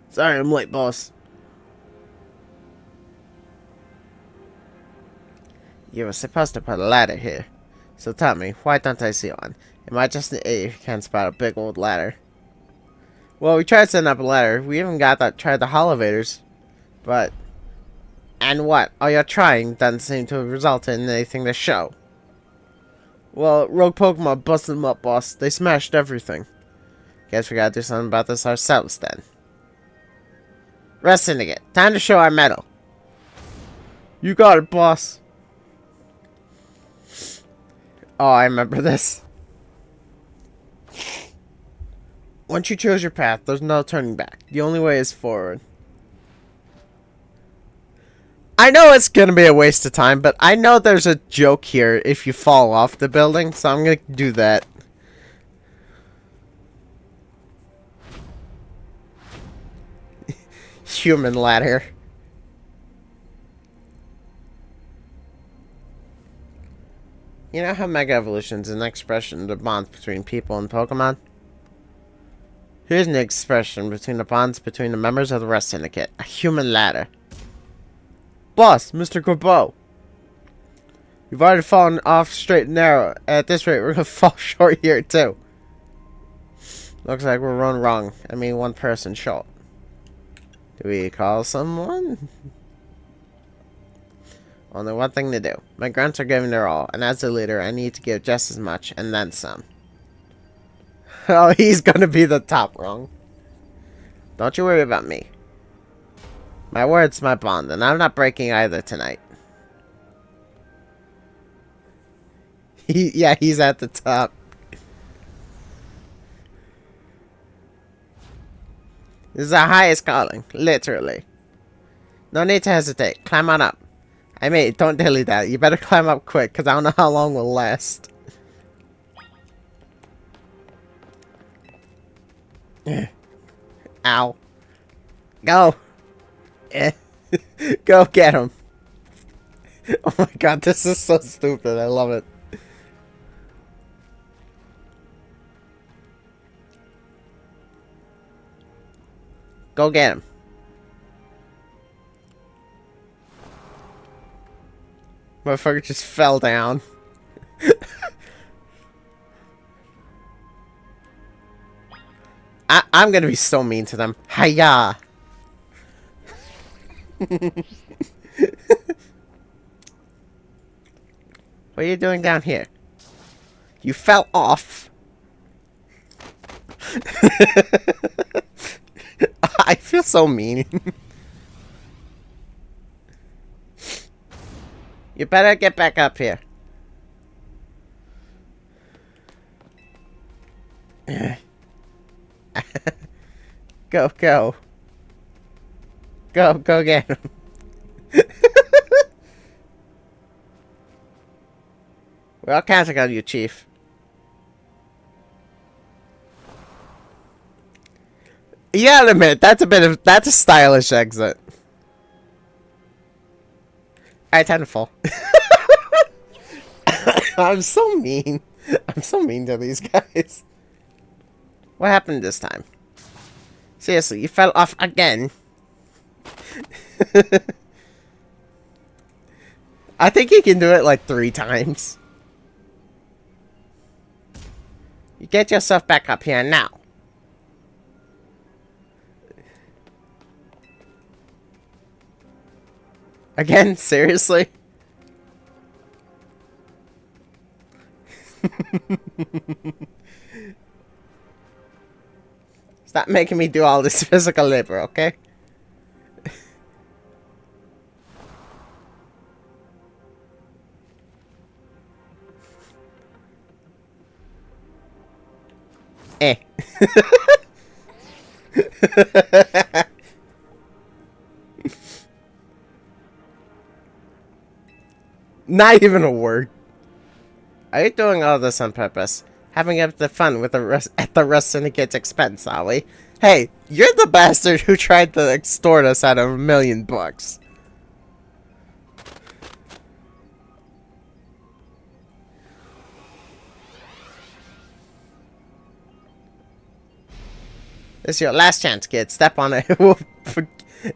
Sorry, I'm late, boss. You were supposed to put a ladder here. So tell me, why don't I see one? Am I just an idiot who can't spot a big old ladder? Well, we tried setting up a ladder. We even tried the elevators. But... And what? All your trying doesn't seem to have resulted in anything to show. Well, rogue Pokemon busted them up, boss. They smashed everything. Guess we gotta do something about this ourselves, then. Rest Syndicate. Time to show our mettle. You got it, boss. Oh, I remember this. Once you choose your path, there's no turning back. The only way is forward. I know it's gonna be a waste of time, but I know there's a joke here if you fall off the building, so I'm gonna do that. Human ladder. You know how Mega Evolution is an expression of the bonds between people and Pokemon? Here's an expression between the bonds between the members of the Rest Syndicate. A human ladder. Boss, Mr. Corbeau. You've already fallen off straight and narrow. At this rate, we're gonna fall short here, too. Looks like we're run wrong. I mean, one person short. Do we call someone? Only one thing to do. My grunts are giving their all, and as the leader, I need to give just as much, and then some. Oh, he's gonna be the top rung. Don't you worry about me. My word's my bond, and I'm not breaking either tonight. Yeah, he's at the top. This is our highest calling, literally. No need to hesitate. Climb on up. I mean, don't dilly that. You better climb up quick, because I don't know how long we'll last. Ow. Go. Go get him. Oh my god, this is so stupid. I love it. Go get him. Motherfucker just fell down. I'm gonna be so mean to them. Hiya! What are you doing down here? You fell off. I feel so mean. You better get back up here. Go, go. Go get him. We're all counting on you, Chief. You gotta admit, that's a stylish exit. Alright, time to fall. I'm so mean. I'm so mean to these guys. What happened this time? Seriously, you fell off again. I think he can do it like 3 times. You get yourself back up here now. Again? Seriously? Stop making me do all this physical labor, okay? Eh. Not even a word. Are you doing all this on purpose? Having up the fun with the rest at the rest syndicate's expense, are we? Hey, you're the bastard who tried to extort us out of $1 million. This is your last chance, kid. Step on it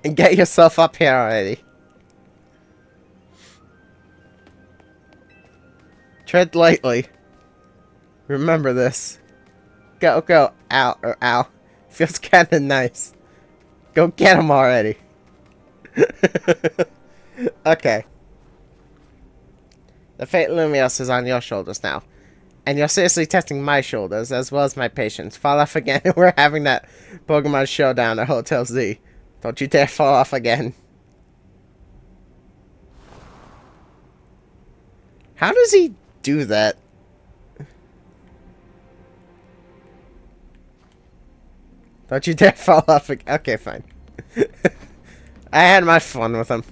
and get yourself up here already. Tread lightly. Remember this. Go, go. Ow, or ow. Feels kinda nice. Go get him already. Okay. The fate Lumios is on your shoulders now. And you're seriously testing my shoulders, as well as my patience. Fall off again, and we're having that Pokemon showdown at Hotel Z. Don't you dare fall off again. How does he do that? Don't you dare fall off again. Okay, fine. I had my fun with him.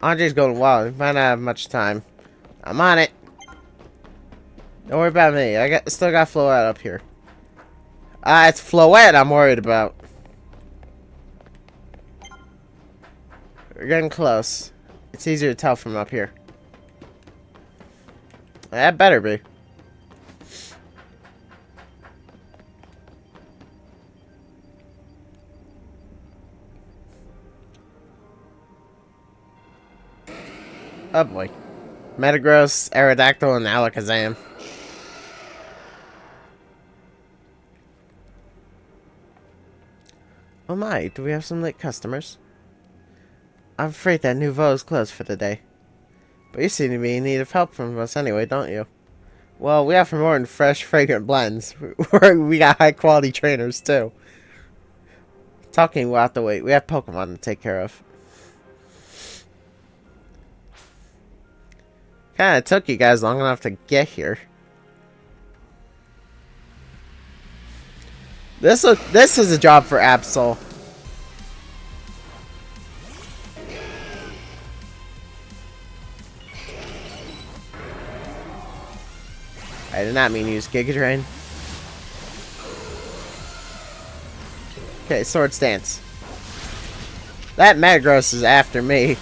Andre's going wild. We might not have much time. I'm on it. Don't worry about me. Still got Floette up here. It's Floette I'm worried about. We're getting close. It's easier to tell from up here. That better be. Oh boy. Metagross, Aerodactyl, and Alakazam. Oh my, do we have some late customers? I'm afraid that Nouveau is closed for the day. But you seem to be in need of help from us anyway, don't you? Well, we offer more than fresh, fragrant blends. We got high-quality trainers, too. Talking, we'll have to wait. We have Pokemon to take care of. Kinda took you guys long enough to get here. This is a job for Absol. I did not mean to use Giga Drain. Okay, Sword Stance. That Metagross is after me.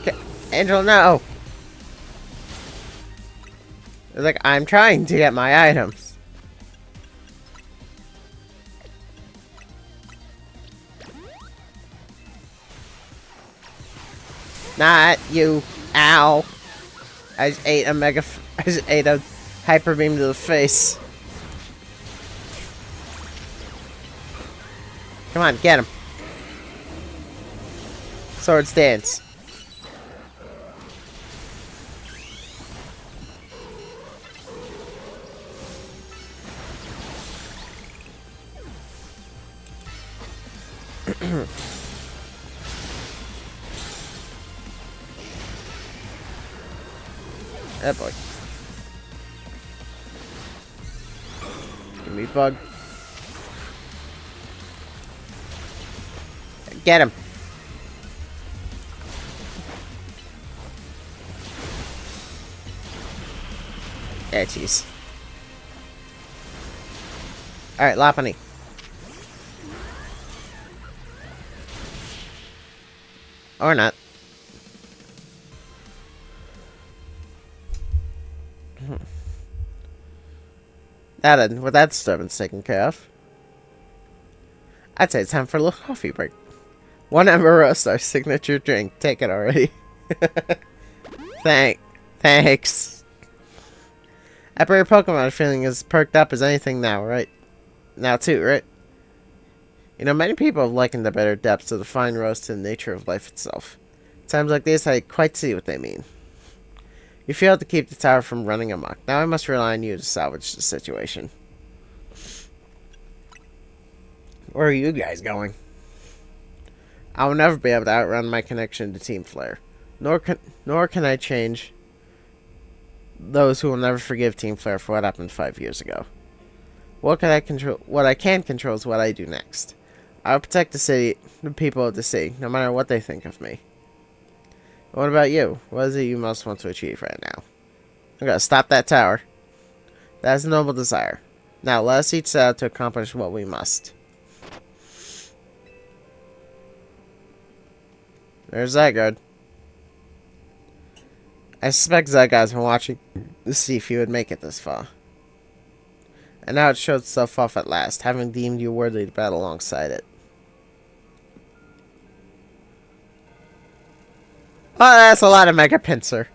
Okay, Angel, no! It's like, I'm trying to get my items. Not you. Ow. I just ate a Hyper Beam to the face. Come on, get him. Sword Stance. Oh boy. Give me bug. Get him. Yeah, jeez. Alright, Lopunny. Or not. Now then, with that disturbance taken care of, I'd say it's time for a little coffee break. One Ember Roast, our signature drink. Take it already. Thanks. I bet your Pokemon feeling as perked up as anything now, right? Now too, right? You know, many people have likened the better depths of the fine roast to the nature of life itself. Times like this, I quite see what they mean. You failed to keep the tower from running amok. Now I must rely on you to salvage the situation. Where are you guys going? I will never be able to outrun my connection to Team Flare. Nor can I change those who will never forgive Team Flare for what happened 5 years ago. What I can control is what I do next. I will protect the city, the people of the city, no matter what they think of me. What about you? What is it you most want to achieve right now? I'm gonna stop that tower. That is a noble desire. Now let us each set out to accomplish what we must. There's Zygarde. I suspect Zygarde's been watching to see if you would make it this far. And now it showed itself off at last, having deemed you worthy to battle alongside it. Oh, that's a lot of Mega Pinsir.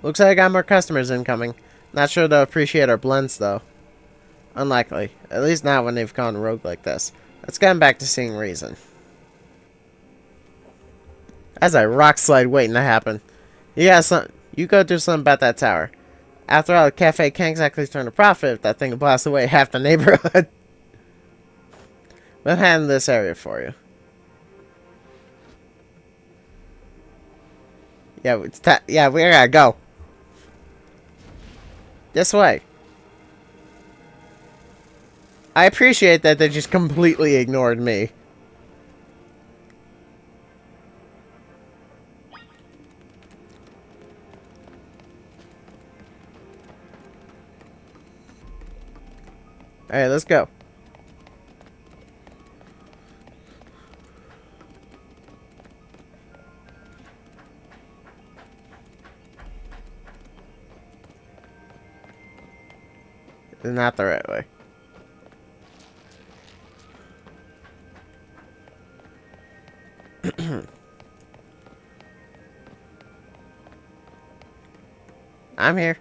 Looks like I got more customers incoming. Not sure they'll appreciate our blends, though. Unlikely. At least not when they've gone rogue like this. Let's get back to seeing reason. That's a rock slide waiting to happen. You go do something about that tower. After all, the cafe can't exactly turn a profit if that thing blasts away half the neighborhood. We'll handle this area for you. Yeah, we gotta go. This way. I appreciate that they just completely ignored me. Alright, let's go. It's not the right way. I'm here.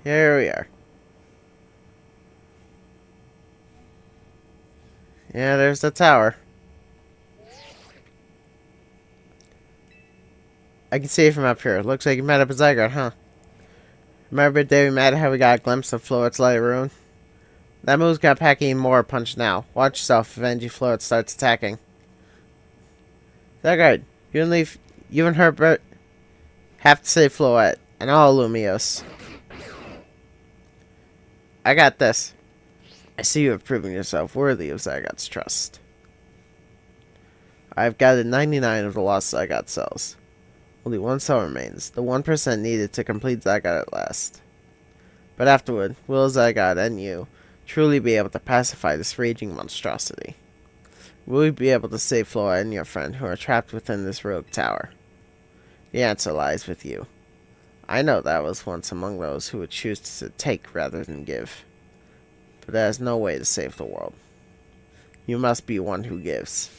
Here we are. Yeah, there's the tower. I can see it from up here. Looks like you met up with Zygarde, huh? Remember the day we met, how we got a glimpse of Floet's light rune? That move's got packing more punch now. Watch yourself if NG Floet starts attacking. Zygarde, you and Leaf, you and Herbert have to save Floet and all Lumios. I got this. I see you have proven yourself worthy of Zygarde's trust. I've gathered 99 of the lost Zygarde cells. Only one cell remains, the 1% needed to complete Zygarde at last. But afterward, will Zygarde and you truly be able to pacify this raging monstrosity? Will you be able to save Flora and your friend who are trapped within this rogue tower? The answer lies with you. I know that I was once among those who would choose to take rather than give. But there is no way to save the world. You must be one who gives.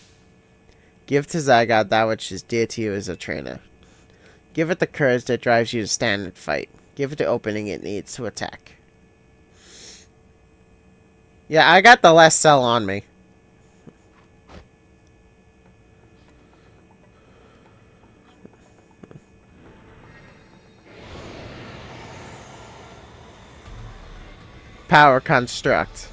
Give to Zygarde that which is dear to you as a trainer. Give it the courage that drives you to stand and fight. Give it the opening it needs to attack. Yeah, I got the last cell on me. Power construct.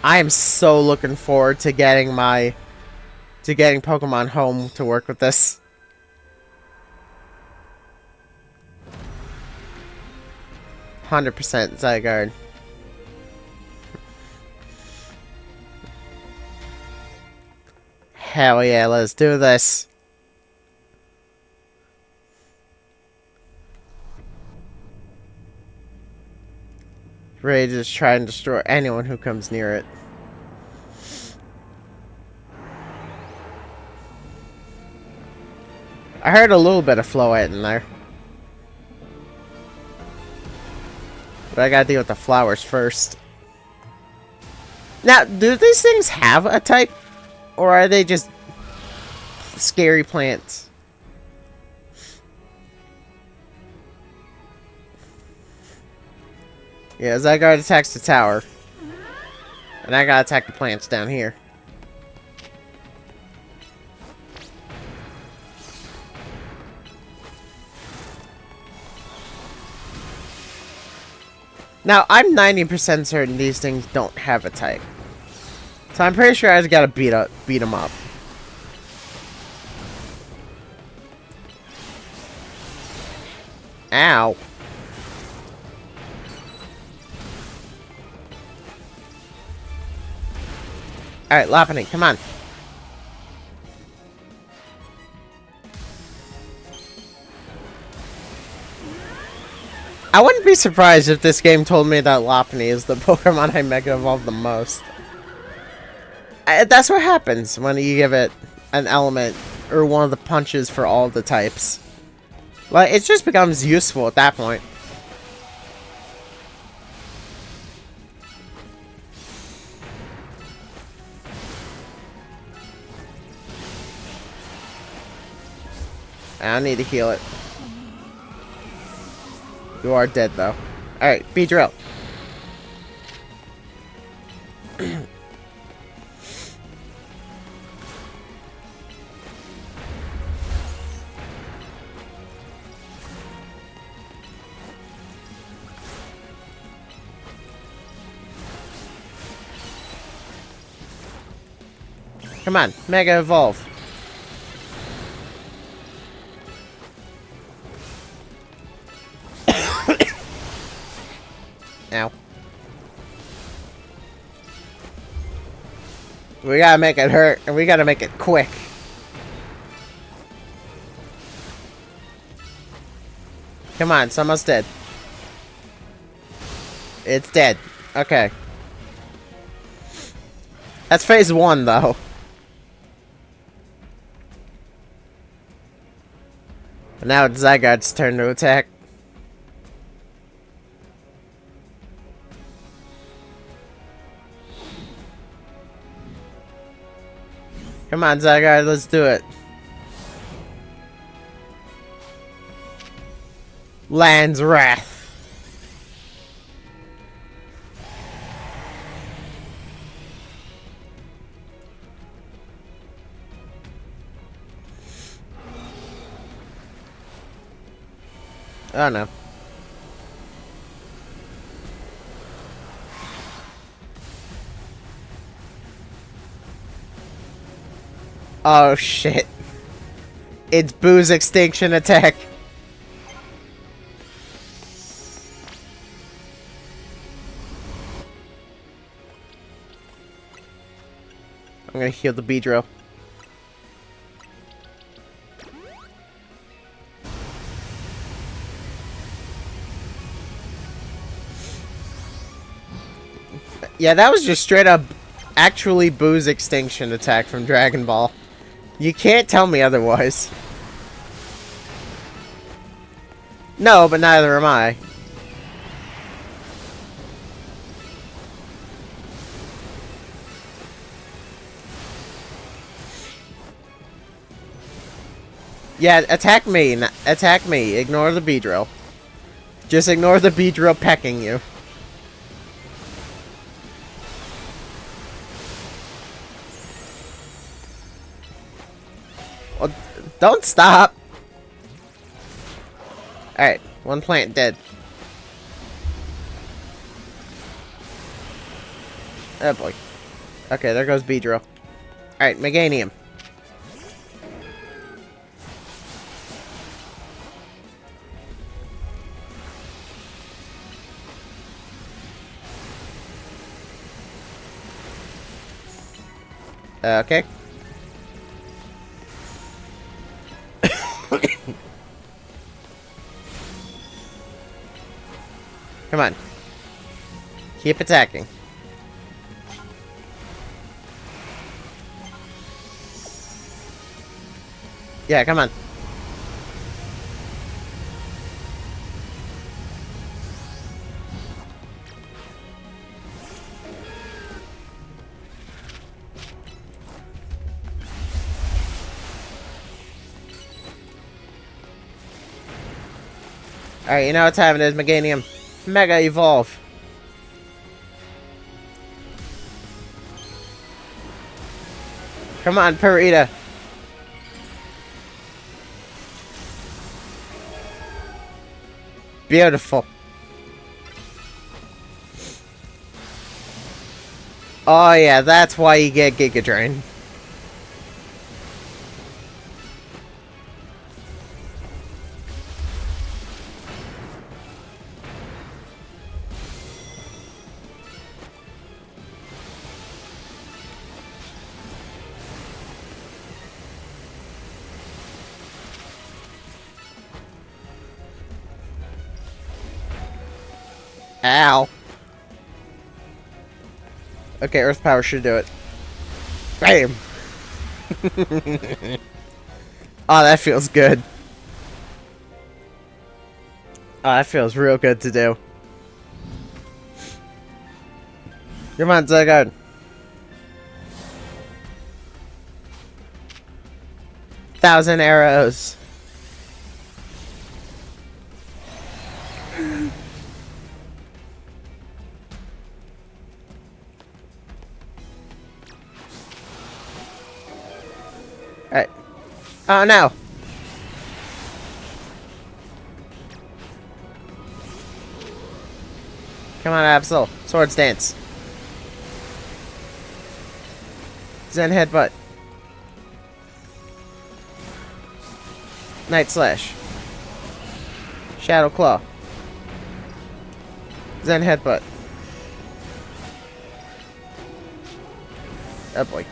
I am so looking forward to getting Pokemon Home to work with this. $100% Zygarde. Hell yeah, let's do this. Ready to just try and destroy anyone who comes near it. I heard a little bit of Floette in there. But I gotta deal with the flowers first. Now, do these things have a type? Or are they just scary plants? Yeah, Zygarde attacks the tower. And I gotta attack the plants down here. Now, I'm 90% certain these things don't have a type. So I'm pretty sure I just gotta beat them up. Ow. Alright, Lopunny, come on. I wouldn't be surprised if this game told me that Lopunny is the Pokemon I Mega Evolved the most. That's what happens when you give it an element or one of the punches for all the types. Like, it just becomes useful at that point. I need to heal it. You are dead, though. Alright, Beedrill. Come on, Mega Evolve. Ow. We gotta make it hurt, and we gotta make it quick. Come on, it's almost dead. It's dead. Okay. That's phase 1, though. But now it's Zygarde's turn to attack. Come on, Zygarde, let's do it. Land's Wrath. Oh no. Oh shit. It's Boo's extinction attack. I'm gonna heal the Beedrill. Yeah, that was just straight up actually Boo's extinction attack from Dragon Ball. You can't tell me otherwise. No, but neither am I. Yeah, attack me. Attack me. Ignore the Beedrill. Just ignore the Beedrill pecking you. Well, don't stop. Alright, one plant dead. Oh boy. Okay, there goes Beedrill. Alright, Meganium. Okay. Come on. Keep attacking. Yeah, come on. Alright, you know what time it is, Meganium. Mega Evolve. Come on, Purita. Beautiful. Oh yeah, that's why you get Giga Drain. Ow. Okay, Earth Power should do it. Bam! Oh, that feels good. Oh, that feels real good to do. Come on, Zygarde. Thousand arrows. Alright. Oh no! Come on, Absol. Swords dance. Zen headbutt. Night slash. Shadow claw. Zen headbutt. Oh boy.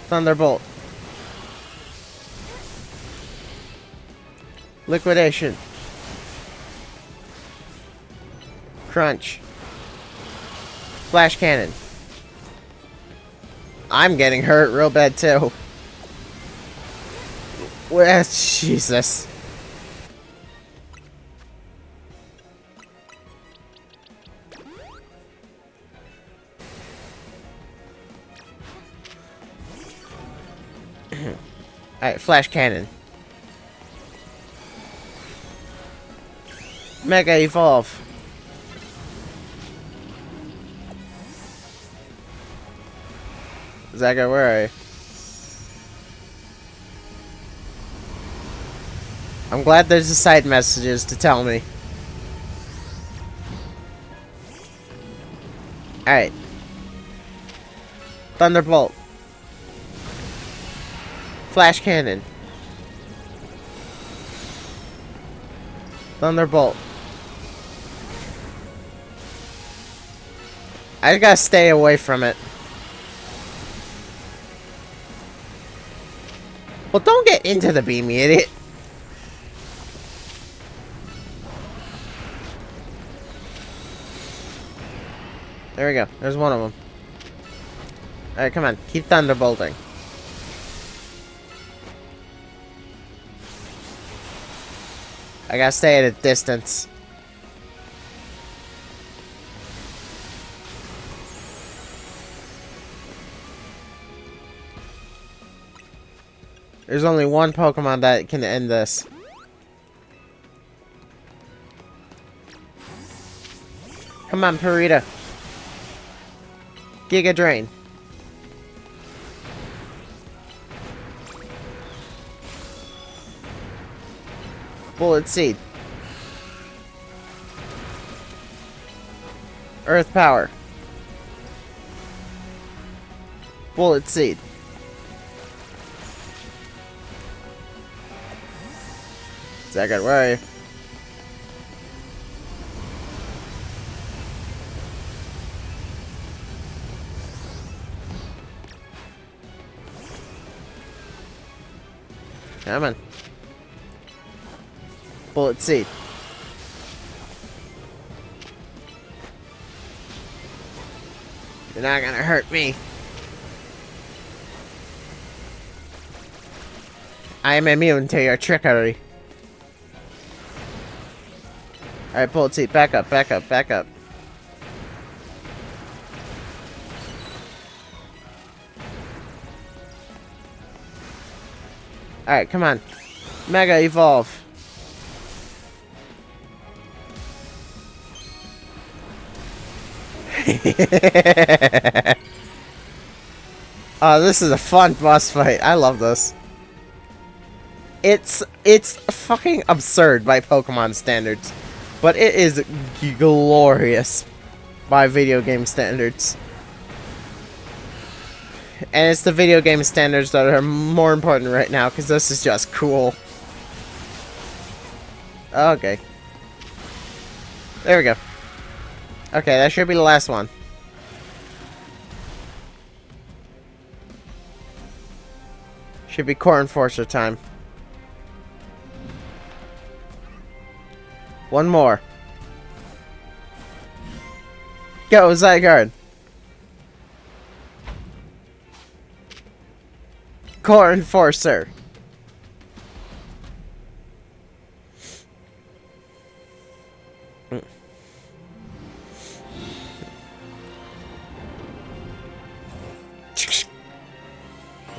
Thunderbolt. Liquidation. Crunch. Flash cannon. I'm getting hurt real bad too. Well, Jesus. Alright, flash cannon. Mega evolve. Zygarde, where are you? I'm glad there's a side messages to tell me. Alright. Thunderbolt. Flash cannon. Thunderbolt. I gotta stay away from it. Well, don't get into the beam, you idiot. There we go. There's one of them. Alright, come on. Keep thunderbolting. I gotta stay at a distance. There's only one Pokemon that can end this. Come on, Purita. Giga Drain. Bullet Seed. Earth Power. Bullet Seed. Zygarde, where are you? Come on. Bullet Seed. You're not gonna hurt me. I am immune to your trickery. Alright, Bullet Seed, back up, back up, back up. Alright, come on. Mega Evolve. Oh, this is a fun boss fight. I love this. It's fucking absurd by Pokemon standards, but it is glorious by video game standards. And it's the video game standards that are more important right now, because this is just cool. Okay. There we go. Okay, that should be the last one. Should be Core Enforcer time. One more. Go, Zygarde. Core Enforcer.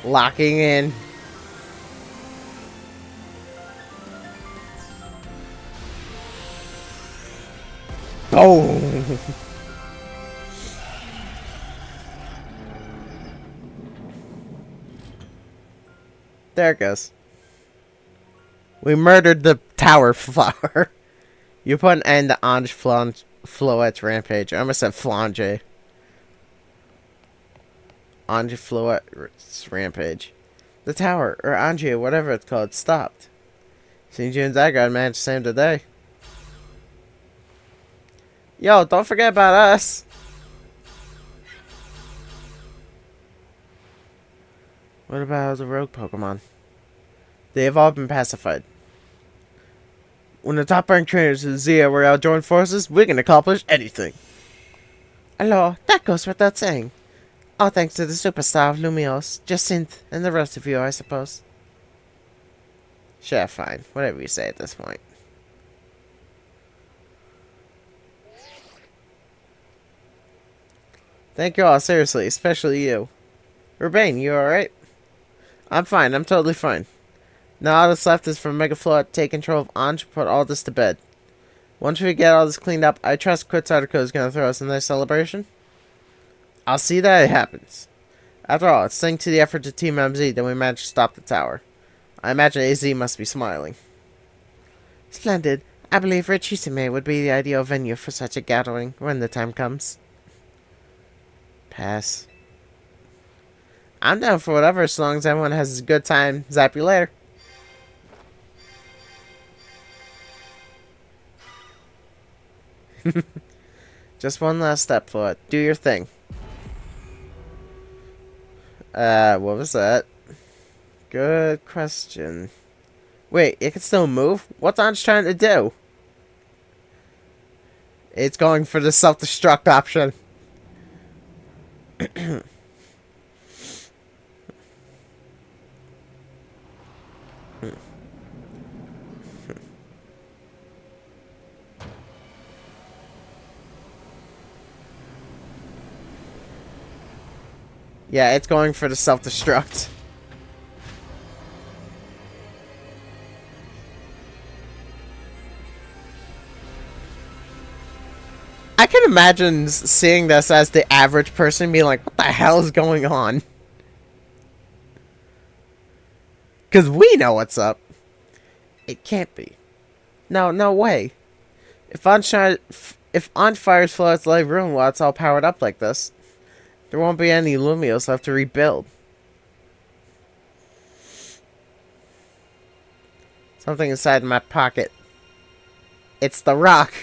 Locking in. Boom. There it goes. We murdered the tower flower. You put an end to Ange Floette's rampage. I almost said Flange. Ange Floette's rampage. The tower, or Ange, whatever it's called, stopped. Seems you and Zygarde managed to save the day. Yo, don't forget about us. What about the rogue Pokemon? They have all been pacified. When the top-ranked trainers in Zia were out join forces, we can accomplish anything. Hello, that goes without saying. All thanks to the superstar of Lumios, Jacinth, and the rest of you, I suppose. Sure, fine. Whatever you say at this point. Thank you all, seriously, especially you. Urbane, you alright? I'm fine. I'm totally fine. Now all that's left is for Megaflow to take control of Anj and put all this to bed. Once we get all this cleaned up, I trust Quetzalcoatl is going to throw us a nice celebration. I'll see that it happens. After all, it's thanks to the efforts of Team MZ that we managed to stop the tower. I imagine AZ must be smiling. Splendid. I believe Richisime would be the ideal venue for such a gathering when the time comes. Pass. I'm down for whatever as long as everyone has a good time. Zap you later. Just one last step for it. Do your thing. What was that? Good question. Wait, it can still move? What's Anj trying to do? It's going for the self-destruct option. Yeah, it's going for the self-destruct. I can imagine seeing this as the average person being like, what the hell is going on? Because we know what's up. It can't be. No, no way. If Anj fires Flood's live room while it's all powered up like this, there won't be any Lumios left to rebuild. Something inside my pocket. It's the rock.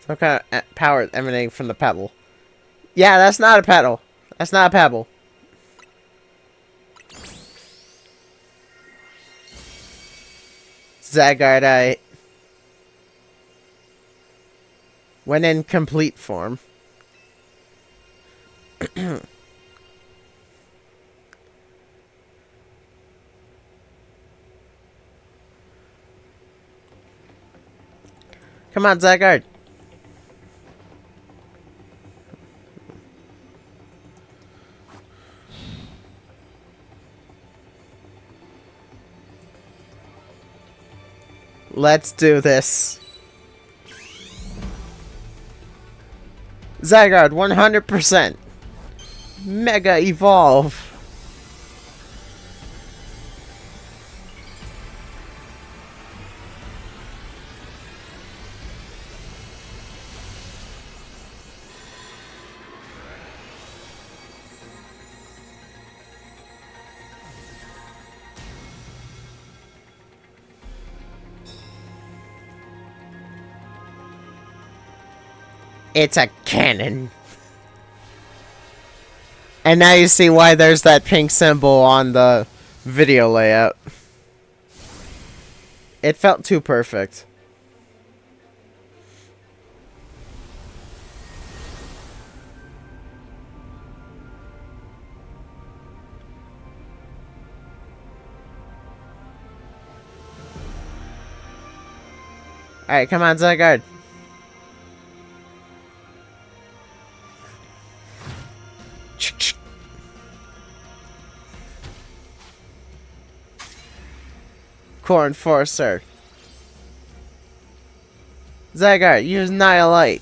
Some kind of power emanating from the pebble. Yeah, that's not a pebble. That's not a pebble. Zygarde. When in complete form. Come on, Zygarde. Let's do this. Zygarde, 100%. Mega Evolve. It's a cannon. And now you see why there's that pink symbol on the video layout. It felt too perfect. Alright, come on, Zygarde. Core Enforcer. Zygarde, use Nihilite.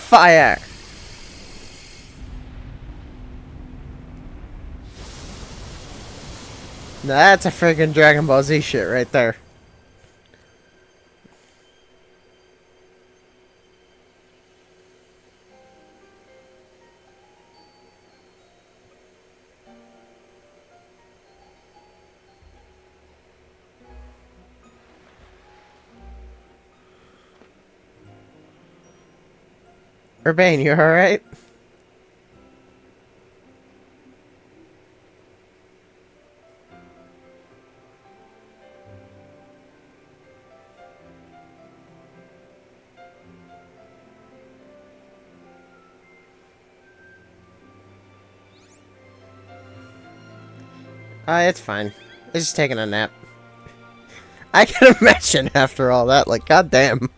Fire. Now that's a friggin' Dragon Ball Z shit right there. Urbane, you alright? It's fine. It's just taking a nap. I can imagine after all that, like, goddamn.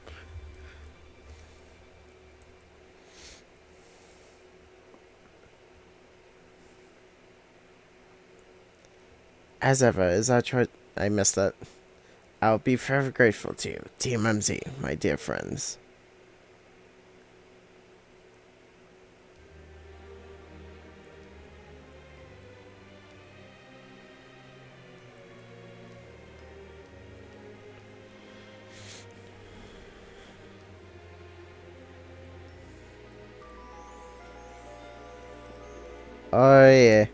As ever, as I try, I missed that. I'll be forever grateful to you, Team MZ, my dear friends. Oh yeah.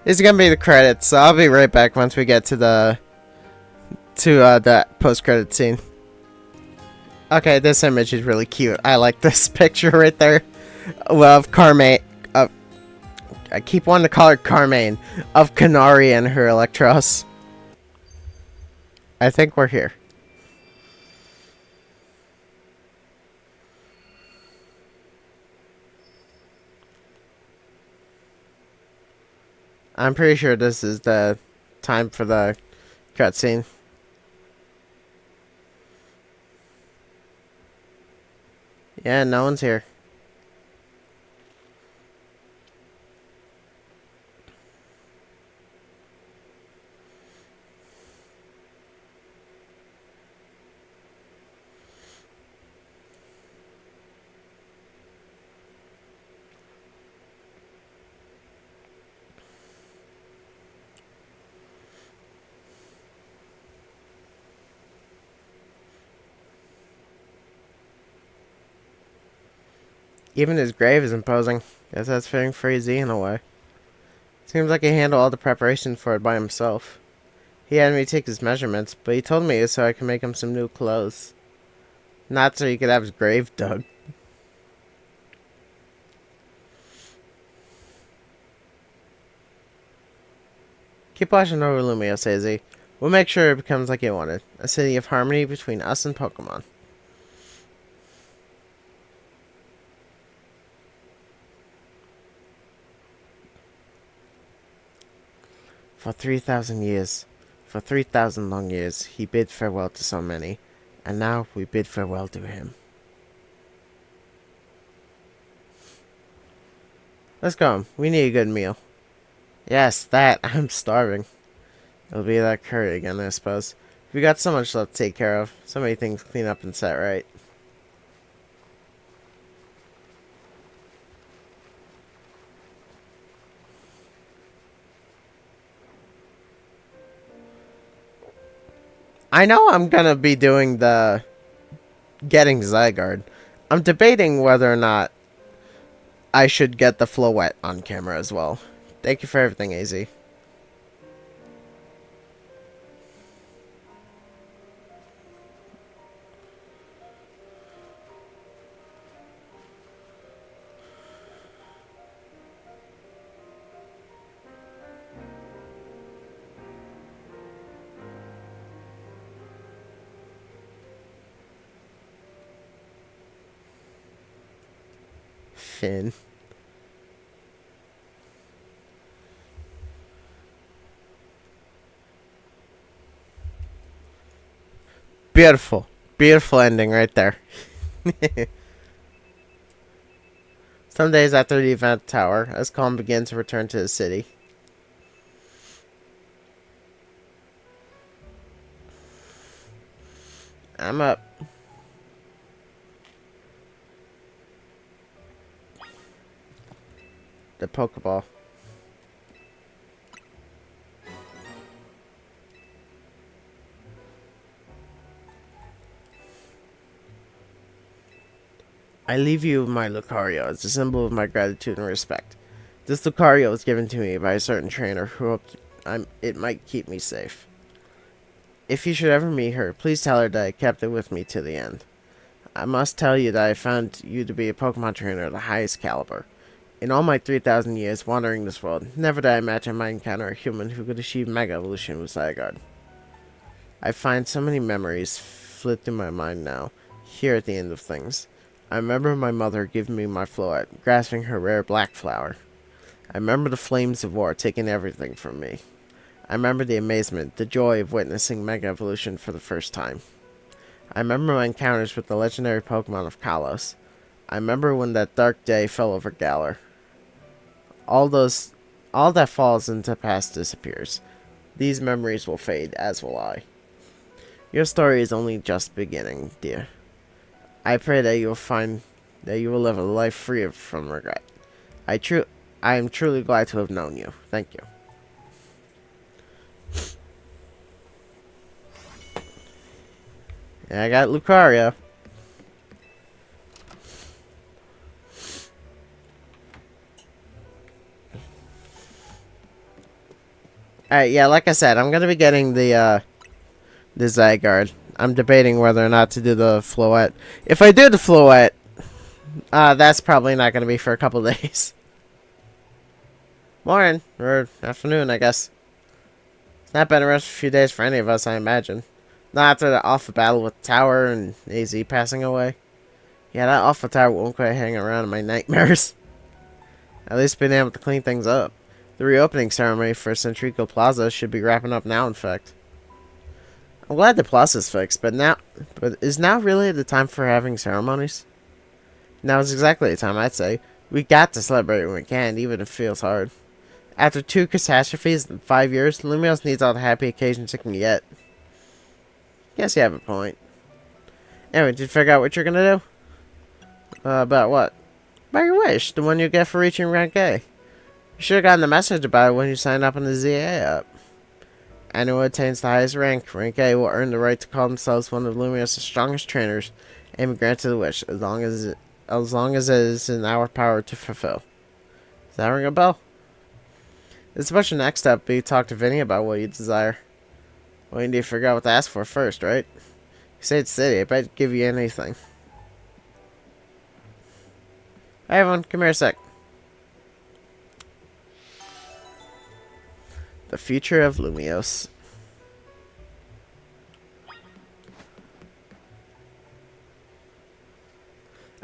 This is gonna be the credits, so I'll be right back once we get to that post-credit scene. Okay, this image is really cute. I like this picture right there. Well, of Carmaine. I keep wanting to call her Carmaine. Of Canary and her Electros. I think we're here. I'm pretty sure this is the time for the cutscene. Yeah, no one's here. Even his grave is imposing. Guess that's fitting for Z in a way. Seems like he handled all the preparation for it by himself. He had me take his measurements, but he told me so I could make him some new clothes. Not so he could have his grave dug. Keep watching over Lumios, AZ. We'll make sure it becomes like you wanted. A city of harmony between us and Pokemon. For 3,000 years, for 3,000 long years, he bid farewell to so many, and now we bid farewell to him. Let's go. We need a good meal. Yes, that. I'm starving. It'll be that curry again, I suppose. We got so much left to take care of. So many things to clean up and set right. I know I'm gonna be doing the getting Zygarde. I'm debating whether or not I should get the Floette on camera as well. Thank you for everything, AZ. Finn. Beautiful. Beautiful ending right there. Some days after the event tower, as Calm begins to return to the city. I'm up. The Pokeball. I leave you with my Lucario as a symbol of my gratitude and respect. This Lucario was given to me by a certain trainer who hoped it might keep me safe. If you should ever meet her, please tell her that I kept it with me to the end. I must tell you that I found you to be a Pokemon trainer of the highest caliber. In all my 3,000 years wandering this world, never did I imagine I might encounter a human who could achieve Mega Evolution with Zygarde. I find so many memories flit through my mind now, here at the end of things. I remember my mother giving me my floet, grasping her rare black flower. I remember the flames of war taking everything from me. I remember the amazement, the joy of witnessing Mega Evolution for the first time. I remember my encounters with the legendary Pokemon of Kalos. I remember when that dark day fell over Galar. All that falls into the past disappears. These memories will fade, as will I. Your story is only just beginning, dear. I pray that you will live a life free from regret. I am truly glad to have known you. Thank you. And I got Lucario. Alright, yeah, like I said, I'm gonna be getting the Zygarde. I'm debating whether or not to do the Floette. If I do the Floette, that's probably not gonna be for a couple days. Morning, or afternoon, I guess. It's not been a rest for a few days for any of us, I imagine. Not after the Alpha battle with Tower and AZ passing away. Yeah, that Alpha Tower won't quite hang around in my nightmares. At least being able to clean things up. The reopening ceremony for Centrico Plaza should be wrapping up now, in fact. I'm glad the plaza's fixed, but is now really the time for having ceremonies? Now is exactly the time, I'd say. We got to celebrate when we can, even if it feels hard. After 2 catastrophes in 5 years, Lumios needs all the happy occasions it can get. Guess you have a point. Anyway, did you figure out what you're gonna do? About what? About your wish, the one you get for reaching rank A. You should have gotten the message about it when you signed up on the ZA app. Anyone who attains the highest rank, rank A, will earn the right to call themselves one of Lumios' strongest trainers and be granted the wish, as long as it is in our power to fulfill. Does that ring a bell? It's about your next step, but you talk to Vinny about what you desire. Well, you need to figure out what to ask for first, right? You say it's city, I bet it'd give you anything. Hey everyone, come here a sec. The future of Lumios.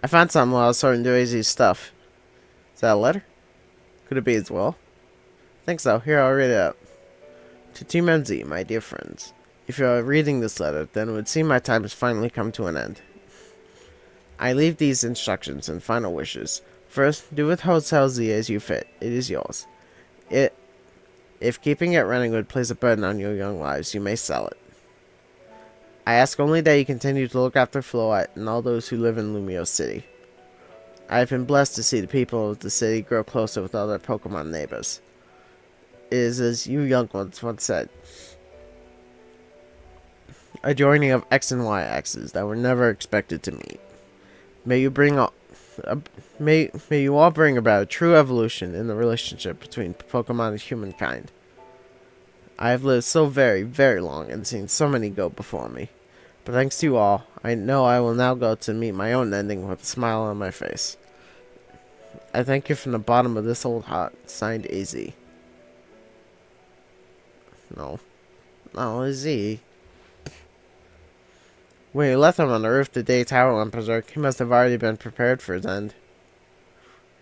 I found something while I was sorting through AZ's stuff. Is that a letter? Could it be as well? I think so. Here, I'll read it out. To Team MZ, my dear friends. If you are reading this letter, then it would seem my time has finally come to an end. I leave these instructions and final wishes. First, do with Hotel Z as you fit. It is yours. If keeping it running would place a burden on your young lives, you may sell it. I ask only that you continue to look after Floette and all those who live in Lumios City. I have been blessed to see the people of the city grow closer with other Pokemon neighbors. It is as you young ones once said, a joining of X and Y axes that were never expected to meet. May you all bring about a true evolution in the relationship between Pokemon and humankind. I have lived so very, very long and seen so many go before me. But thanks to you all, I know I will now go to meet my own ending with a smile on my face. I thank you from the bottom of this old heart. Signed, AZ. No, AZ. When you left him on the roof the day Tower went berserk, he must have already been prepared for his end.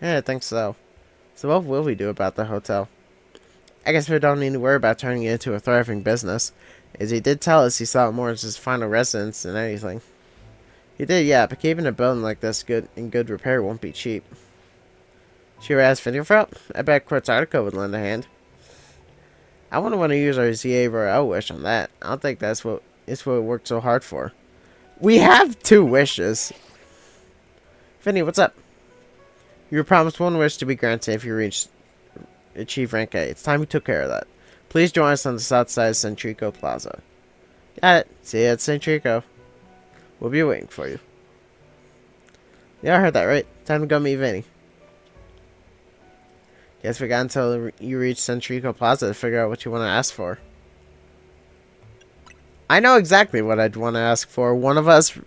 Yeah, I think so. So what will we do about the hotel? I guess we don't need to worry about turning it into a thriving business, as he did tell us he saw it more as his final residence than anything. He did, yeah, but keeping a building like this in good repair won't be cheap. Should we ask Vinny for help? I bet Quartzartico would lend a hand. I wouldn't want to use our ZA Royale wish on that. I don't think it's what we worked so hard for. We have 2 wishes. Vinny, what's up? You were promised 1 wish to be granted if you achieve rank A. It's time you took care of that. Please join us on the south side of Centrico Plaza. Got it. See you at Centrico. We'll be waiting for you. Yeah, I heard that right. Time to go meet Vinny. Guess we got until you reach Centrico Plaza to figure out what you want to ask for. I know exactly what I'd want to ask for. One of us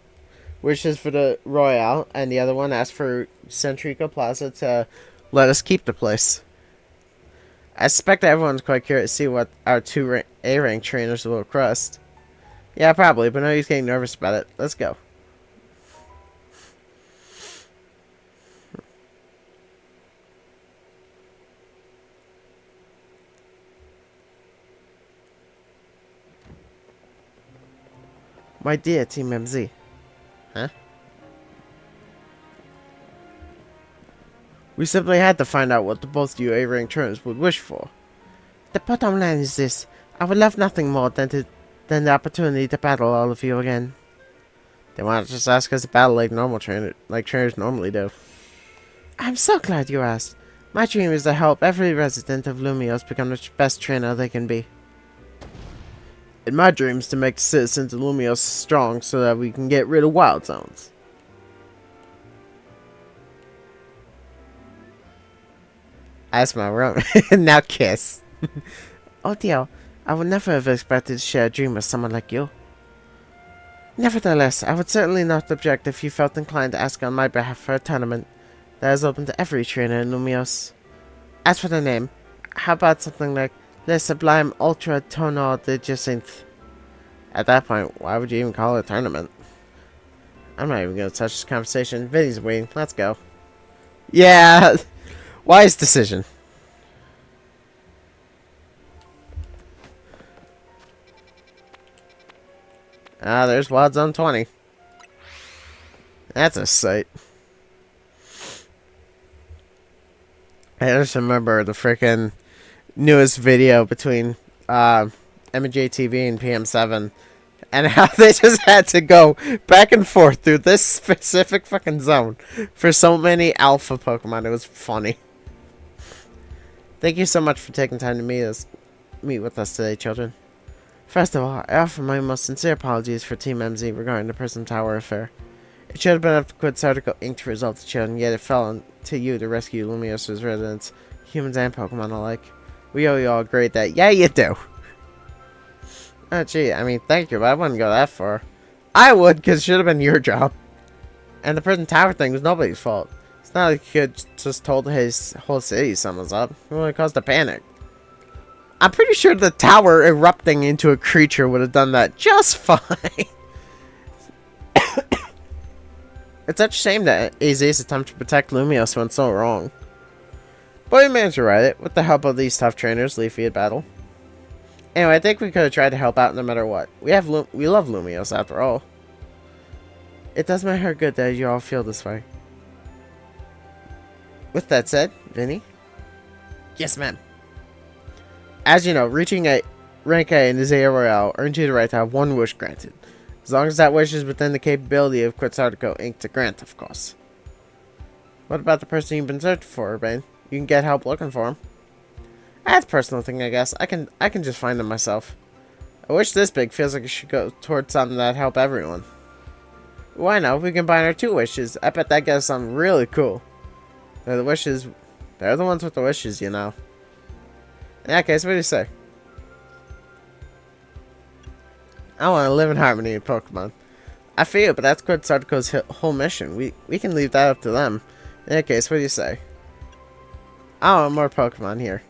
wishes for the Royale, and the other one asks for Centrico Plaza to let us keep the place. I suspect everyone's quite curious to see what our 2 A-rank trainers will request. Yeah, probably, but no use getting nervous about it. Let's go. My dear Team MZ. Huh? We simply had to find out what the both you A-rank trainers would wish for. The bottom line is this. I would love nothing more than the opportunity to battle all of you again. They want to just ask us to battle like trainers normally do. I'm so glad you asked. My dream is to help every resident of Lumios become the best trainer they can be. And my dream is to make the citizens of Lumios strong so that we can get rid of wild zones. That's my room. Now kiss. Oh dear, I would never have expected to share a dream with someone like you. Nevertheless, I would certainly not object if you felt inclined to ask on my behalf for a tournament that is open to every trainer in Lumios. As for the name, how about something like Le Sublime Ultra Tournoi de Jacinthe? At that point, why would you even call it a tournament? I'm not even going to touch this conversation. Vinny's waiting. Let's go. Yeah, wise decision. Ah, there's Wild Zone 20. That's a sight. I just remember the freaking newest video between MJTV and PM7 and how they just had to go back and forth through this specific fucking zone for so many alpha Pokemon. It was funny. Thank you so much for taking time to meet with us today, children. First of all, I offer my most sincere apologies for Team MZ regarding the Prism Tower affair. It should have been up to Quixotic Inc. to resolve the children, yet it fell on to you to rescue Lumios' residents, humans and Pokemon alike. We owe you all a great day. Yeah, you do. Oh, gee, I mean, thank you, but I wouldn't go that far. I would, because it should have been your job. And the Prism Tower thing was nobody's fault. It's not like he had just told his whole city something's up. It only caused a panic. I'm pretty sure the tower erupting into a creature would have done that just fine. It's such a shame that AZ's attempt to protect Lumios went so wrong. But we managed to ride it, with the help of these tough trainers Leafy had battled. Anyway, I think we could have tried to help out no matter what. We love Lumios after all. It does my heart good that you all feel this way. With that said, Vinny? Yes, ma'am. As you know, reaching a rank A in the Zaya Royale earns you the right to have one wish granted. As long as that wish is within the capability of Quixotic Inc. to grant, of course. What about the person you've been searching for, Urbane? You can get help looking for him. That's a personal thing, I guess. I can just find him myself. A wish this big feels like it should go towards something that'd help everyone. Why not? We combine our two wishes. I bet that gets something really cool. They're the ones with the wishes, you know. In that case, what do you say? I want to live in harmony with Pokemon. I feel, but that's Quixotic's whole mission. We can leave that up to them. In that case, what do you say? I want more Pokemon here.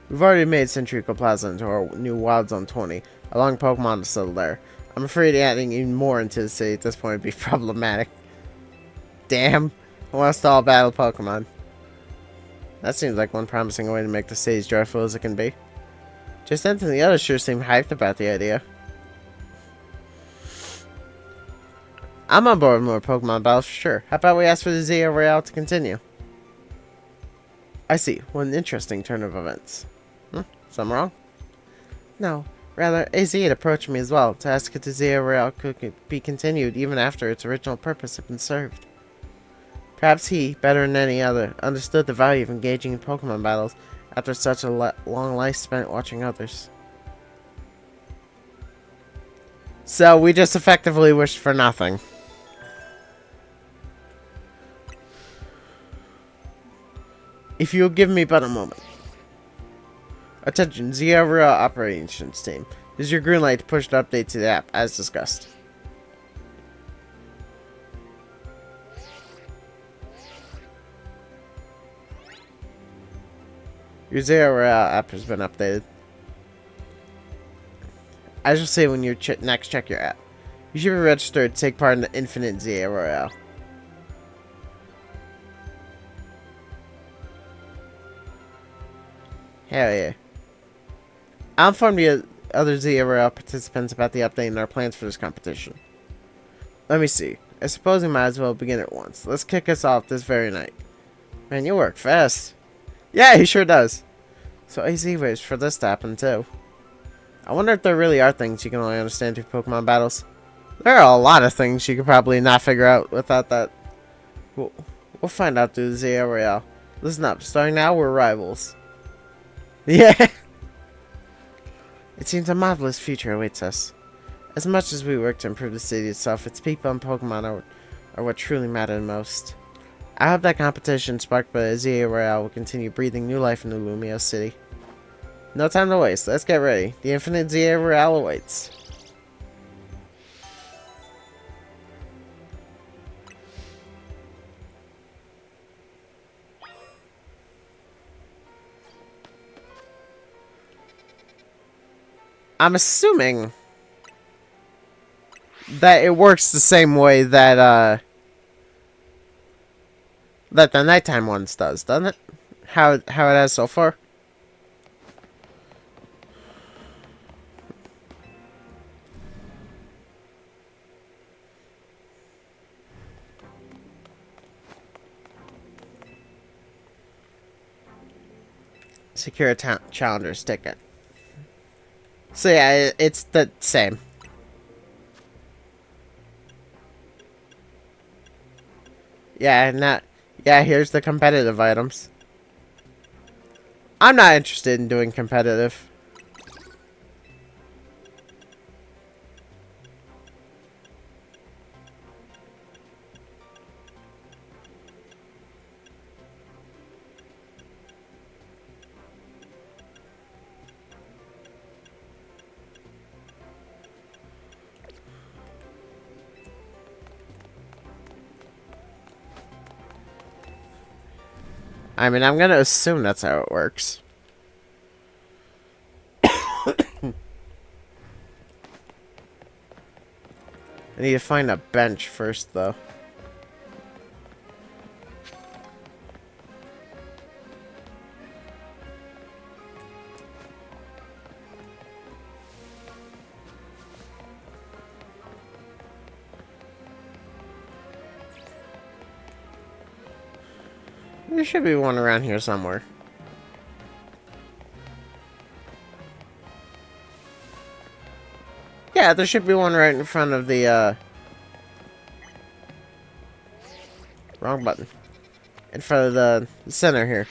We've already made Centrico Plaza into our new Wild Zone 20. Allowing Pokemon to settle there. I'm afraid adding even more into the city at this point would be problematic. Damn. I want us to all battle Pokemon. That seems like one promising way to make the city as joyful as it can be. Just then, the others sure seem hyped about the idea. I'm on board with more Pokemon battles for sure. How about we ask for the Zaya Royale to continue? I see. What an interesting turn of events. Something wrong? No. Rather, AZ had approached me as well to ask if the Zaya Royale could be continued even after its original purpose had been served. Perhaps he, better than any other, understood the value of engaging in Pokemon battles after such a long life spent watching others. So we just effectively wished for nothing. If you'll give me but a moment. Attention, Zaya Royale Operations Team. This is your green light to push the update to the app, as discussed. Your Zaya Royale app has been updated. As you'll see when you next check your app, you should be registered to take part in the Infinite Zaya Royale. Hell yeah. I'll inform you other ZRL participants about the update and our plans for this competition. Let me see. I suppose we might as well begin at once. Let's kick us off this very night. Man, you work fast. Yeah, he sure does. So AZ waits for this to happen too. I wonder if there really are things you can only understand through Pokemon battles. There are a lot of things you could probably not figure out without that. We'll find out through the ZRL. Listen up, starting now we're rivals. Yeah. It seems a marvelous future awaits us. As much as we work to improve the city itself, its people and Pokemon are what truly matter most. I hope that competition sparked by the ZRL will continue breathing new life into Lumios City. No time to waste, let's get ready. The infinite ZRL awaits. I'm assuming that it works the same way that that the nighttime ones does, doesn't it? How it has so far. Secure a challenger's ticket. So yeah, it's the same. Yeah, here's the competitive items. I'm not interested in doing competitive. I mean, I'm gonna assume that's how it works. I need to find a bench first, though. There should be one around here somewhere. Yeah, there should be one right in front of the, wrong button. In front of the center here.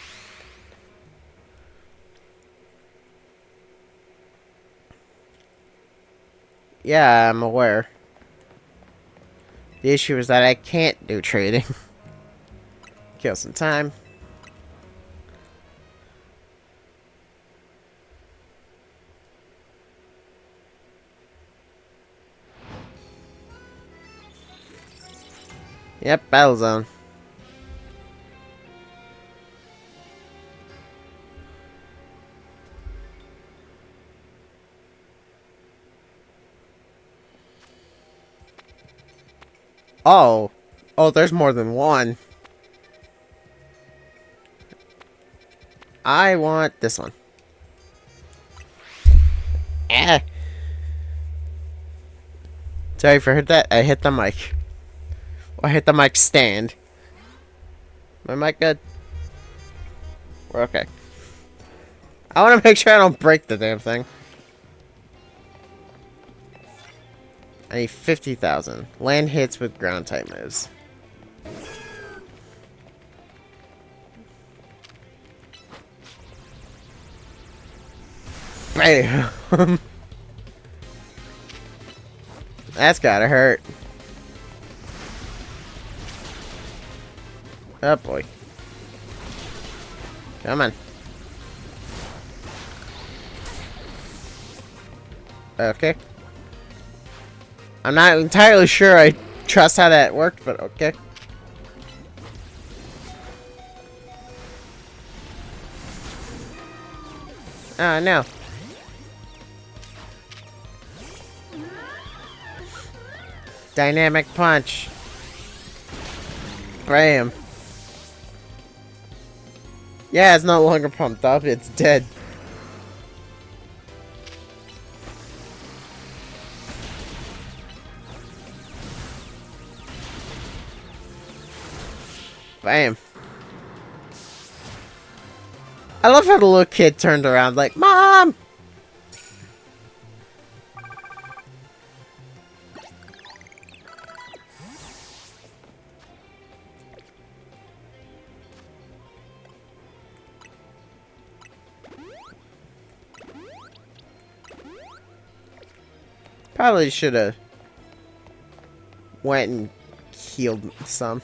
Yeah, I'm aware. The issue is that I can't do trading. Kill some time. Yep, battle zone. Oh. Oh, there's more than one. I want this one. Ah. Sorry if I heard that. I hit the mic. I hit the mic stand. My mic good? We're okay. I want to make sure I don't break the damn thing. I need 50,000. Land hits with ground type moves. Bam! That's gotta hurt. Oh boy. Come on. Okay. I'm not entirely sure I trust how that worked, but okay. Oh no. Dynamic punch. Bam. Yeah, it's no longer pumped up, it's dead. Bam. I love how the little kid turned around like, Mom! Probably should have went and healed some.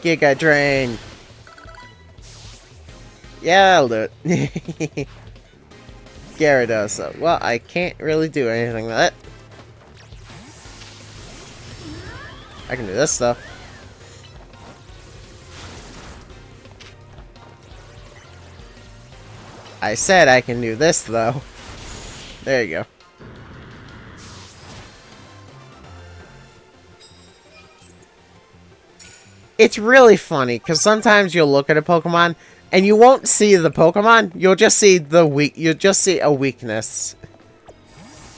Giga Drain. Yeah, I'll do it. Gyarados. Well, I can't really do anything with it. I can do this though. I said I can do this though. There you go. It's really funny because sometimes you'll look at a Pokemon and you won't see the Pokemon. You'll just see you'll just see a weakness.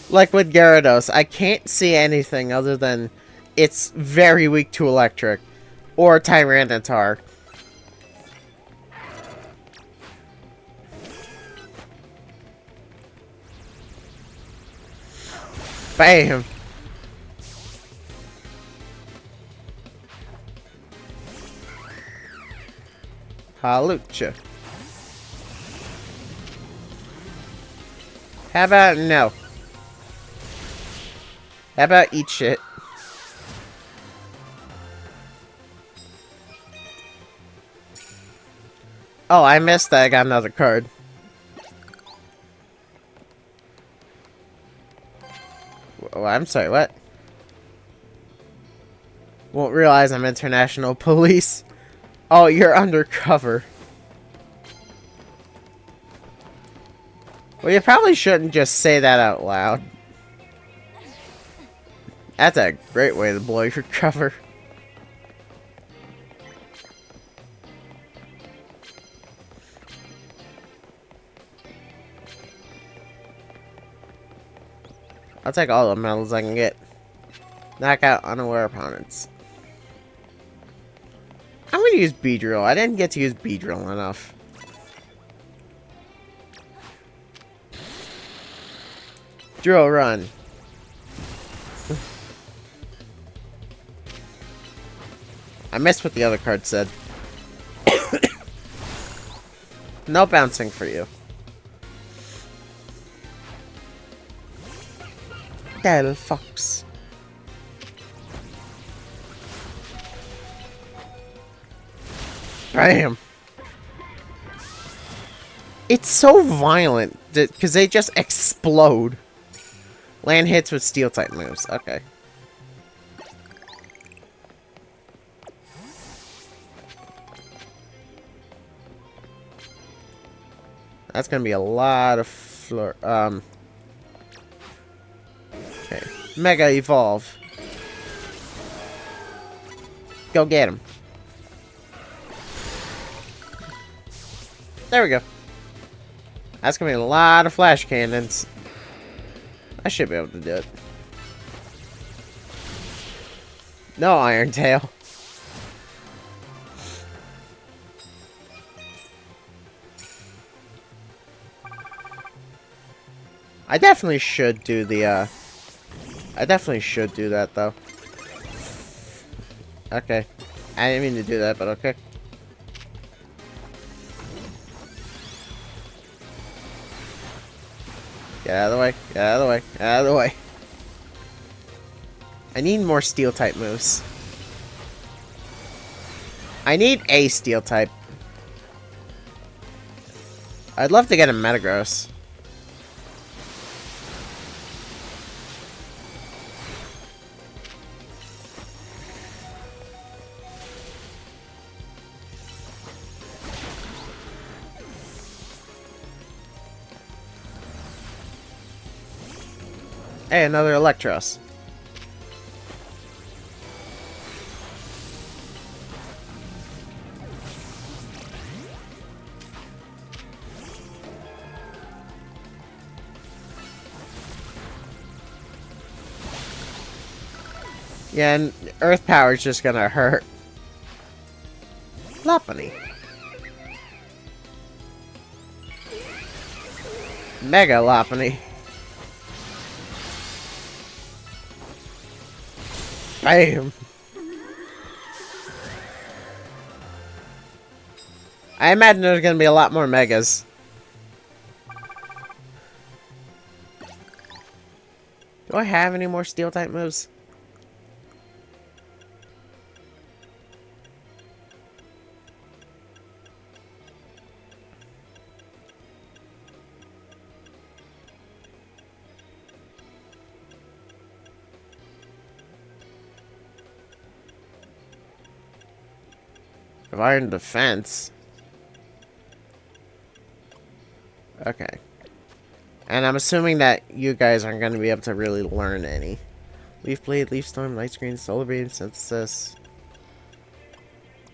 Like with Gyarados, I can't see anything other than it's very weak to electric or Tyranitar. Bam! Halucha. How about no? How about eat shit? Oh, I missed that. I got another card. Oh, I'm sorry, what? Won't realize I'm international police. Oh, you're undercover. Well, you probably shouldn't just say that out loud. That's a great way to blow your cover. I'll take all the medals I can get. Knock out unaware opponents. I'm gonna use Beedrill. I didn't get to use Beedrill enough. Drill run. I missed what the other card said. No bouncing for you. Del Fox. Bam. It's so violent because they just explode. Land hits with steel type moves. Okay. That's gonna be a lot of floor. Okay. Mega Evolve. Go get him. There we go. That's gonna be a lot of flash cannons. I should be able to do it. No, Iron Tail. I definitely should do the, I definitely should do that, though. Okay. I didn't mean to do that, but okay. Get out of the way. Get out of the way. Get out of the way. I need more steel type moves. I need a steel type. I'd love to get a Metagross. Hey, another Electros. Yeah, and Earth power is just gonna hurt. Lopunny. Mega Lopunny. Bam! I imagine there's gonna be a lot more Megas. Do I have any more Steel type moves? Of Iron Defense. Okay. And I'm assuming that you guys aren't going to be able to really learn any. Leaf Blade, Leaf Storm, Light Screen, Solar Beam, Synthesis.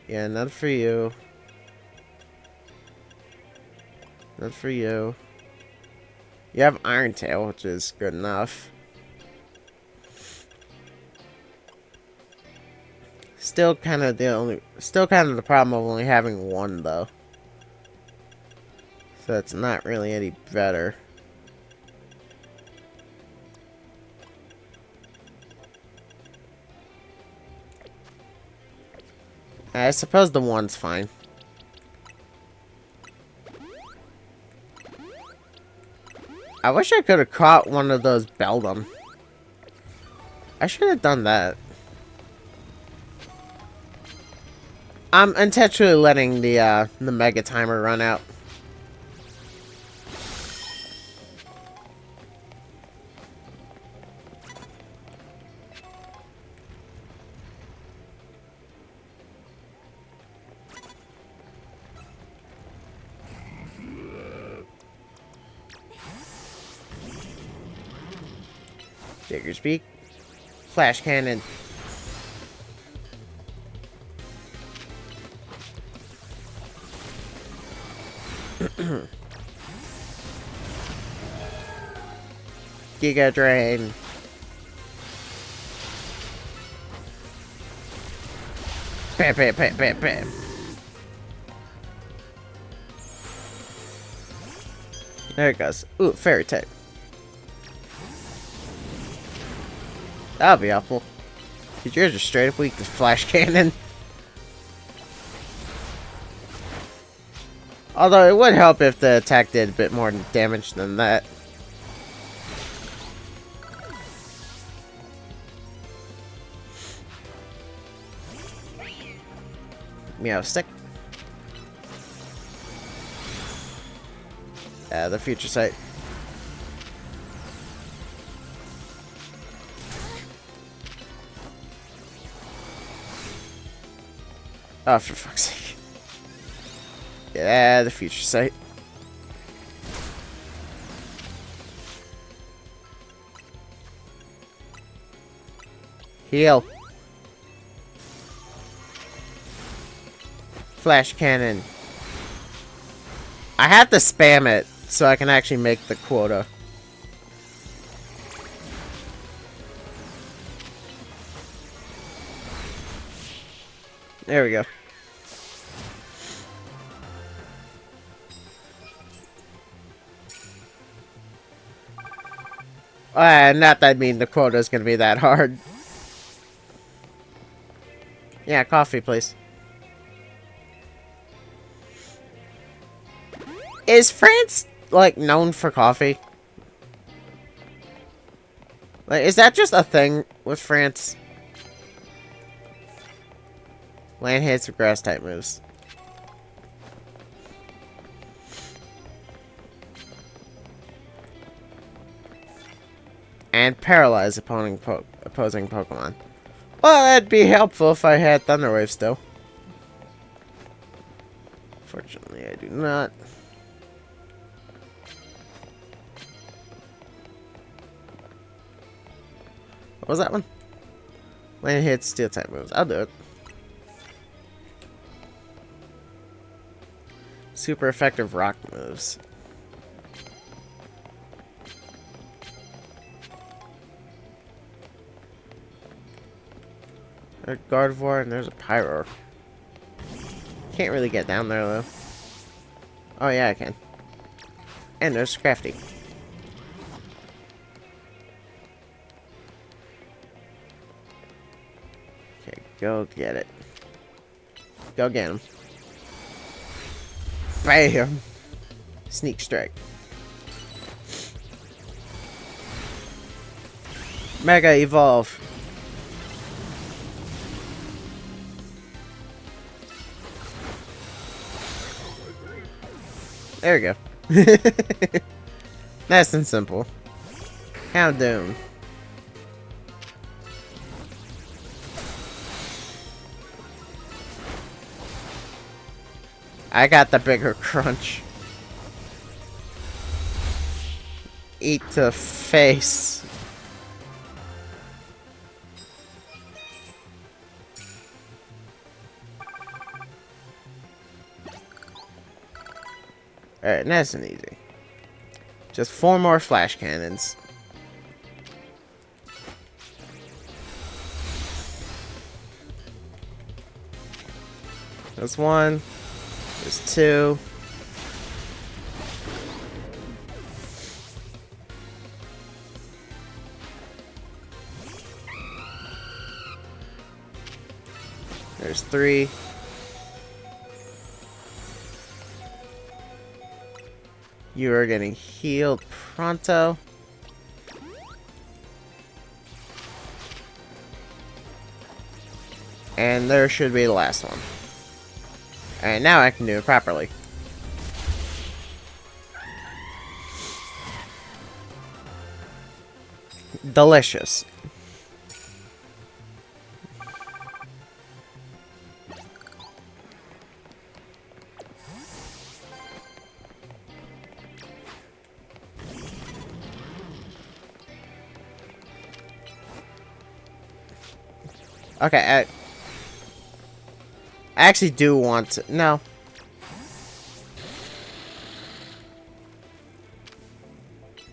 Yeah, none for you. None for you. You have Iron Tail, which is good enough. Still kind of the problem of only having one, though. So it's not really any better. I suppose the one's fine. I wish I could have caught one of those Beldum. I should have done that. I'm intentionally letting the Mega Timer run out. Digger's Beak. Flash Cannon. Giga Drain. Bam, bam, bam, bam, bam. There it goes. Ooh, Fairy type. That'll be helpful. Because you're just straight up weak to Flash Cannon. Although it would help if the attack did a bit more damage than that. Meow Stick. The Future Sight. Oh, for fuck's sake. Yeah, the Future Sight. Heal. Flash Cannon. I have to spam it so I can actually make the quota. There we go. Not that I mean the quota is going to be that hard. Yeah, coffee, please. Is France, like, known for coffee? Like, is that just a thing with France? Land hits with grass type moves. And paralyze opposing Pokemon. Well, that'd be helpful if I had Thunder Wave still. Fortunately, I do not. What was that one? Land hits steel type moves. I'll do it. Super effective rock moves. There's a Gardevoir and there's a Pyro. Can't really get down there though. Oh yeah, I can. And there's Crafty. Okay, go get it. Go get him. Bam! Sneak strike. Mega Evolve. There we go. Nice and simple. Houndoom. I got the bigger crunch. Eat the face. Alright, nice and easy. Just 4 more flash cannons. There's 1. There's 2. There's 3. You are getting healed pronto. And there should be the last one. Alright, now I can do it properly. Delicious. Okay, I actually do want to... No.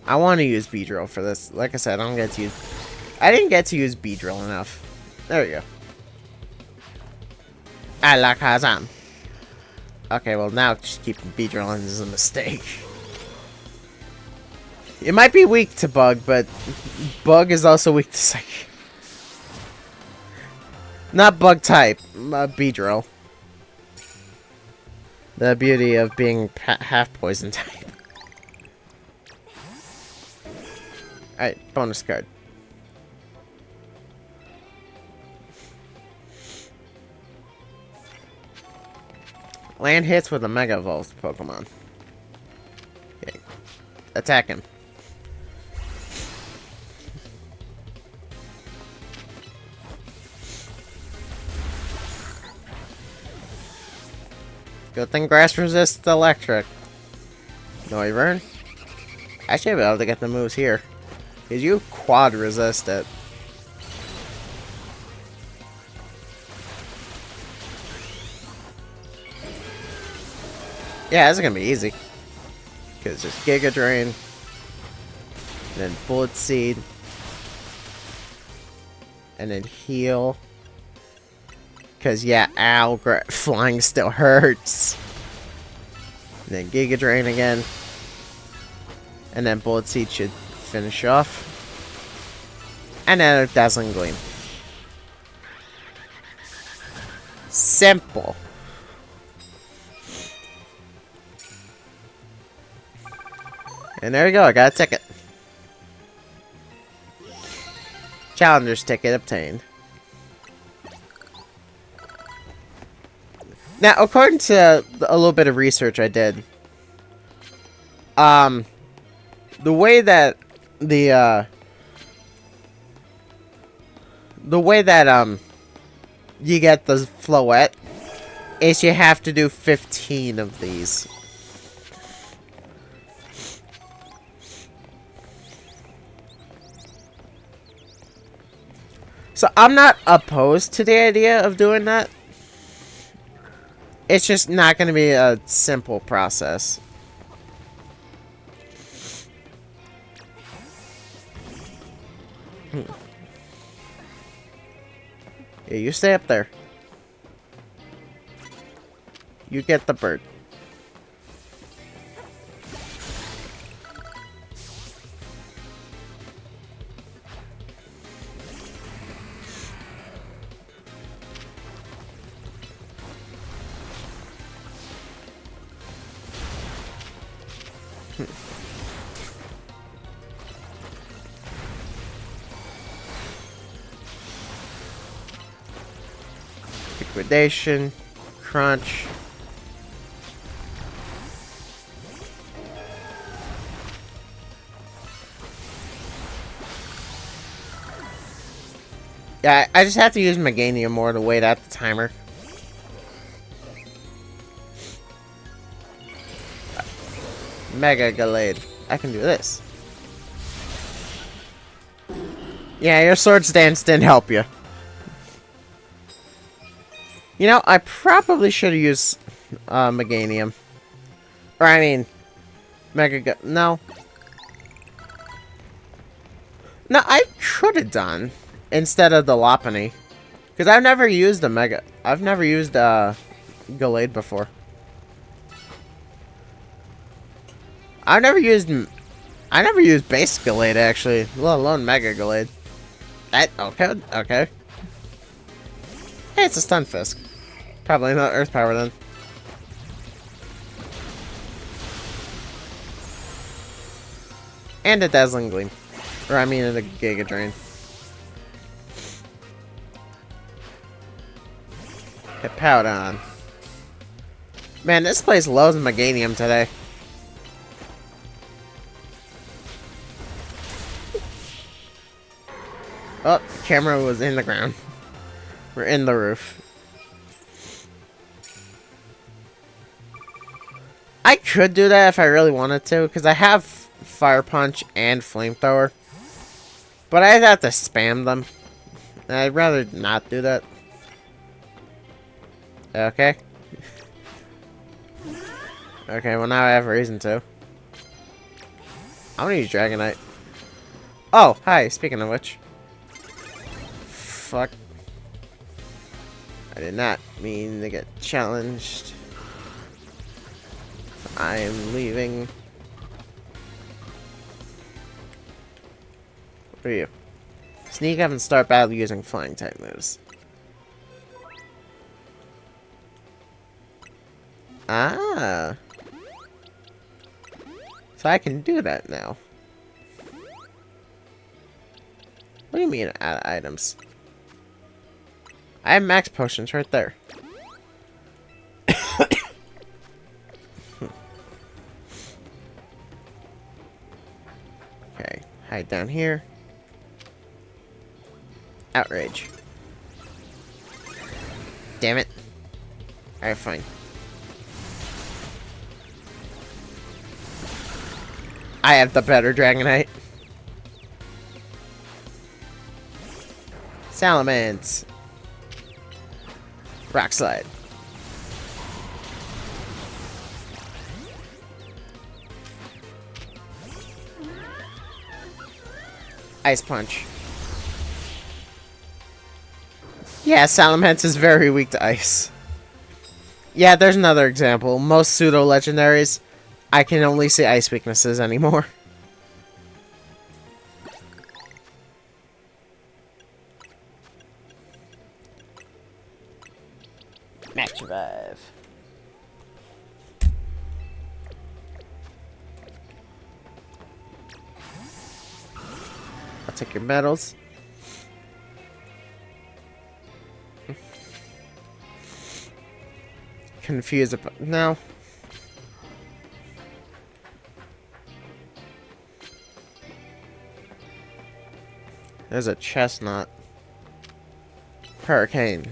I want to use Beedrill for this. Like I said, I didn't get to use Beedrill enough. There we go. Alakazam. Okay, well now just keeping Beedrill in is a mistake. It might be weak to Bug, but Bug is also weak to Psychic. Not Bug type, Beedrill. The beauty of being half poison type. Alright, bonus card. Land hits with a Mega Evolved Pokemon. Okay. Attack him. Good thing grass resists electric. Noivern. I should be able to get the moves here. Because you quad resist it. Yeah, this is gonna be easy. Because just Giga Drain. And then Bullet Seed. And then heal. Because, yeah, ow, flying still hurts. And then Giga Drain again. And then Bullet Seed should finish off. And then a Dazzling Gleam. Simple. And there we go, I got a ticket. Challenger's ticket obtained. Now, according to a little bit of research I did, the way that you get the Floette is you have to do 15 of these. So I'm not opposed to the idea of doing that. It's just not going to be a simple process. Yeah, you stay up there. You get the bird. Liquidation. Crunch. Yeah, I just have to use Meganium more to wait out the timer. Mega Gallade. I can do this. Yeah, your Swords Dance didn't help you. You know, I probably should have used Meganium. Or, I mean, no. No, I could have done instead of the Lopunny. Because I've never used I've never used Gallade before. I never used base Gallade, actually, let alone Mega Gallade. Okay. Hey, it's a Stunfisk. Probably not Earth Power then. And a Dazzling Gleam. Or I mean a Giga Drain. Hit Powdon. Man, this place loves Meganium today. Oh, the camera was in the ground. We're in the roof. I could do that if I really wanted to, because I have Fire Punch and Flamethrower. But I'd have to spam them. And I'd rather not do that. Okay. Okay, well now I have a reason to. I'm gonna use Dragonite. Oh, hi, speaking of which. Fuck. I did not mean to get challenged. I'm leaving. What are you? Sneak up and start battle using flying type moves. Ah. So I can do that now. What do you mean add items? I have max potions right there. Okay, hide down here. Outrage. Damn it. Alright, fine. I have the better Dragonite. Salamence. Rock Slide. Ice Punch. Yeah, Salamence is very weak to ice. Yeah, there's another example. Most pseudo-legendaries, I can only see ice weaknesses anymore. Max Revive. I'll take your medals. Confuse no. There's a chestnut. Hurricane.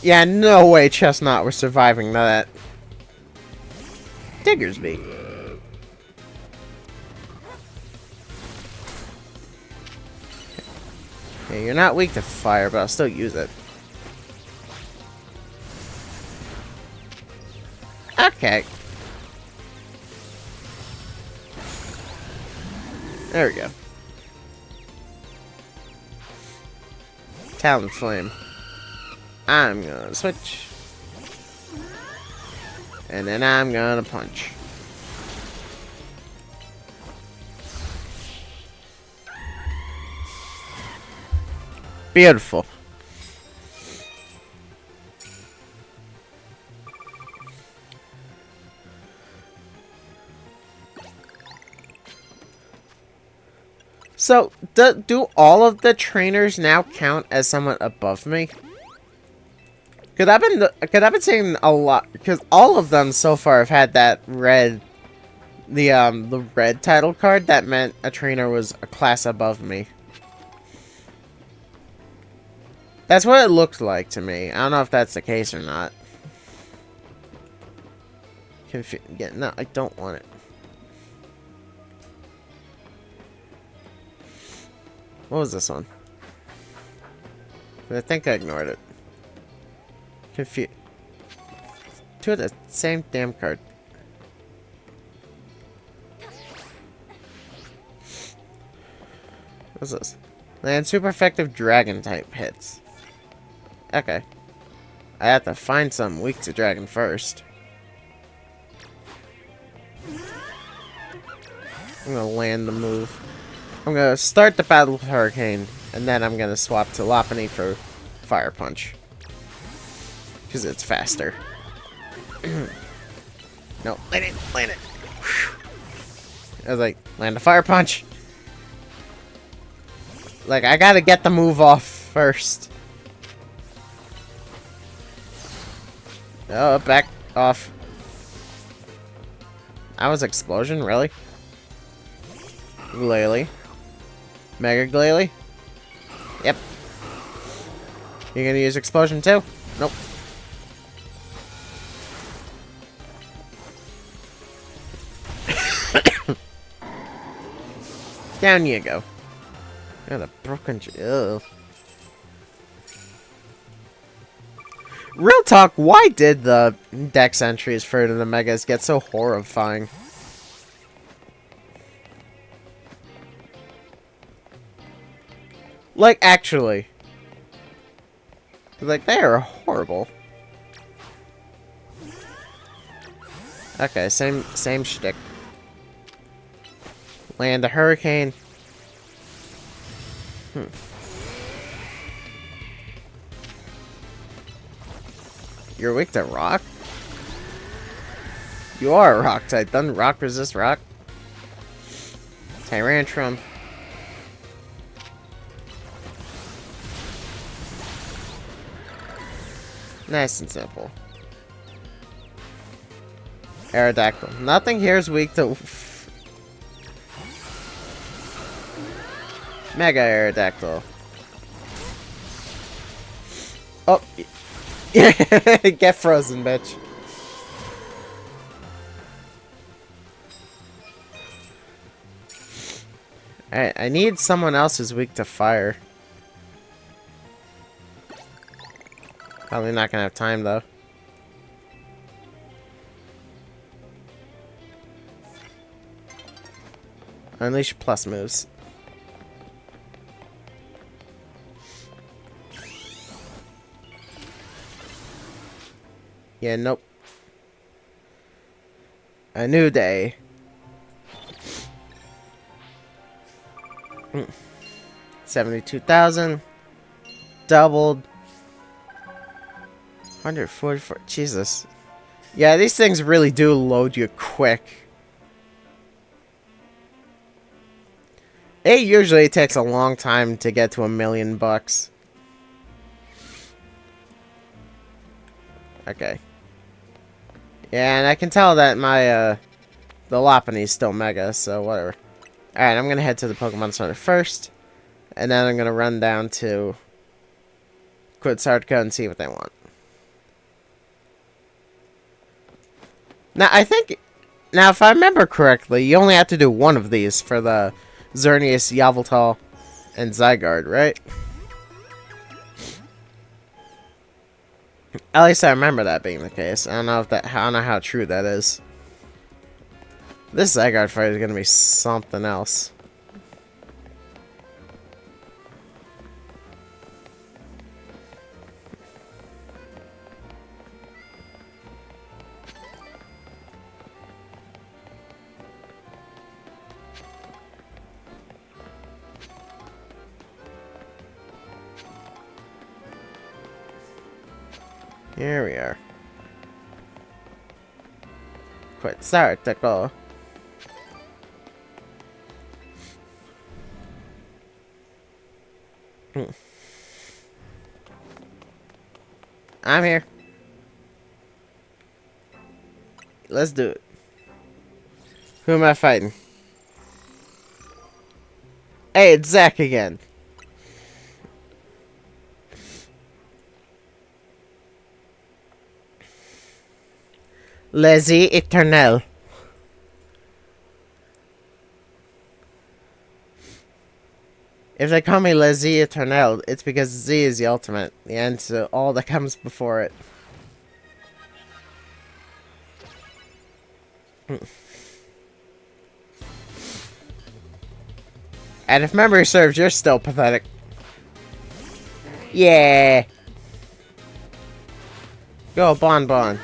Yeah, no way Chestnut was surviving that. Diggersby. Okay, you're not weak to fire, but I'll still use it. Okay. There we go. Talon Flame. I'm gonna switch. And then I'm gonna punch. Beautiful. So, do all of the trainers now count as someone above me? Cause I've been seeing a lot, because all of them so far have had that red, the red title card that meant a trainer was a class above me. That's what it looked like to me. I don't know if that's the case or not. Yeah, no, I don't want it. What was this one? I think I ignored it. Confused. Two of the same damn card. What's this? Land super effective dragon type hits. Okay. I have to find something weak to dragon first. I'm gonna land the move. I'm gonna start the battle with Hurricane, and then I'm gonna swap to Lopunny for Fire Punch. Because it's faster. No, land it, land it. I was like, land a Fire Punch. Like, I gotta get the move off first. Oh, back off. That was Explosion, really? Glalie. Mega Glalie? Yep. You gonna use Explosion too? Nope. Down you go. Oh, the broken... Ugh. Real talk, why did the Dex entries for the Megas get so horrifying? Like, actually. Like, they are horrible. Okay, same shtick. Land a Hurricane. You're weak to rock? You are a rock type. Doesn't rock resist rock? Tyrantrum. Nice and simple. Aerodactyl. Nothing here is weak to... Mega Aerodactyl. Oh. Get frozen, bitch. Alright, I need someone else who's weak to fire. Probably not gonna have time, though. Unleash plus moves. Yeah, nope. A new day. 72,000. Doubled. 144. Jesus. Yeah, these things really do load you quick. It usually takes a long time to get to $1,000,000. Okay. Yeah, and I can tell that my, the Lopunny's still Mega, so whatever. Alright, I'm gonna head to the Pokemon Center first. And then I'm gonna run down to Quixartica and see what they want. Now, I think... Now, if I remember correctly, you only have to do one of these for the Xerneas, Yveltal, and Zygarde, right? At least I remember that being the case. I don't know how true that is. This Zygarde fight is gonna be something else. Here we are. Quit start to go. I'm here. Let's do it. Who am I fighting? Hey, it's Zach again. Lazy Eternal. If they call me Lazy Eternal, it's because Z is the ultimate. The end to all that comes before it. And if memory serves, you're still pathetic. Yeah. Go, Bon Bon.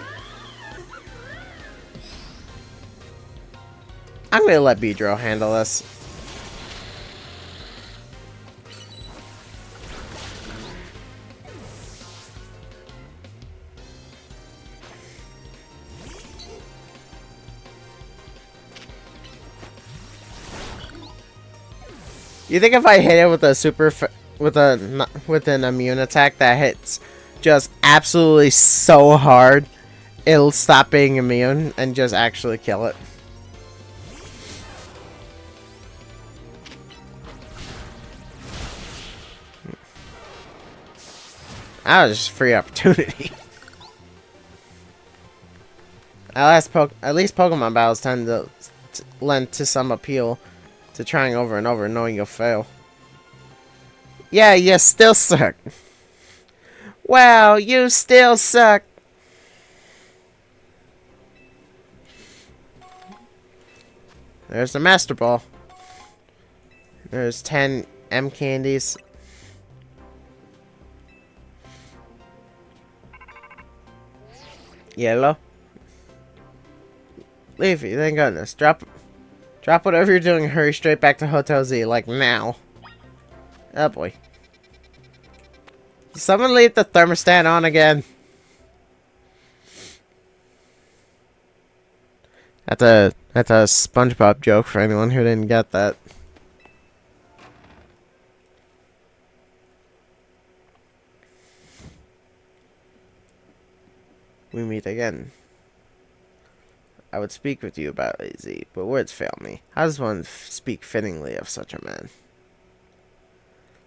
I'm gonna let Beedrill handle this. You think if I hit it with a with an immune attack that hits just absolutely so hard, it'll stop being immune and just actually kill it? That was just free opportunity. At least Pokemon battles tend to lend to some appeal to trying over and over, knowing you'll fail. Yeah, you still suck. Wow, you still suck. There's the Master Ball. There's 10 M candies. Yellow. Leafy, thank goodness. Drop whatever you're doing and hurry straight back to Hotel Z, like now. Oh boy. Did someone leave the thermostat on again? That's a SpongeBob joke for anyone who didn't get that. We meet again. I would speak with you about AZ, but words fail me. How does one speak fittingly of such a man?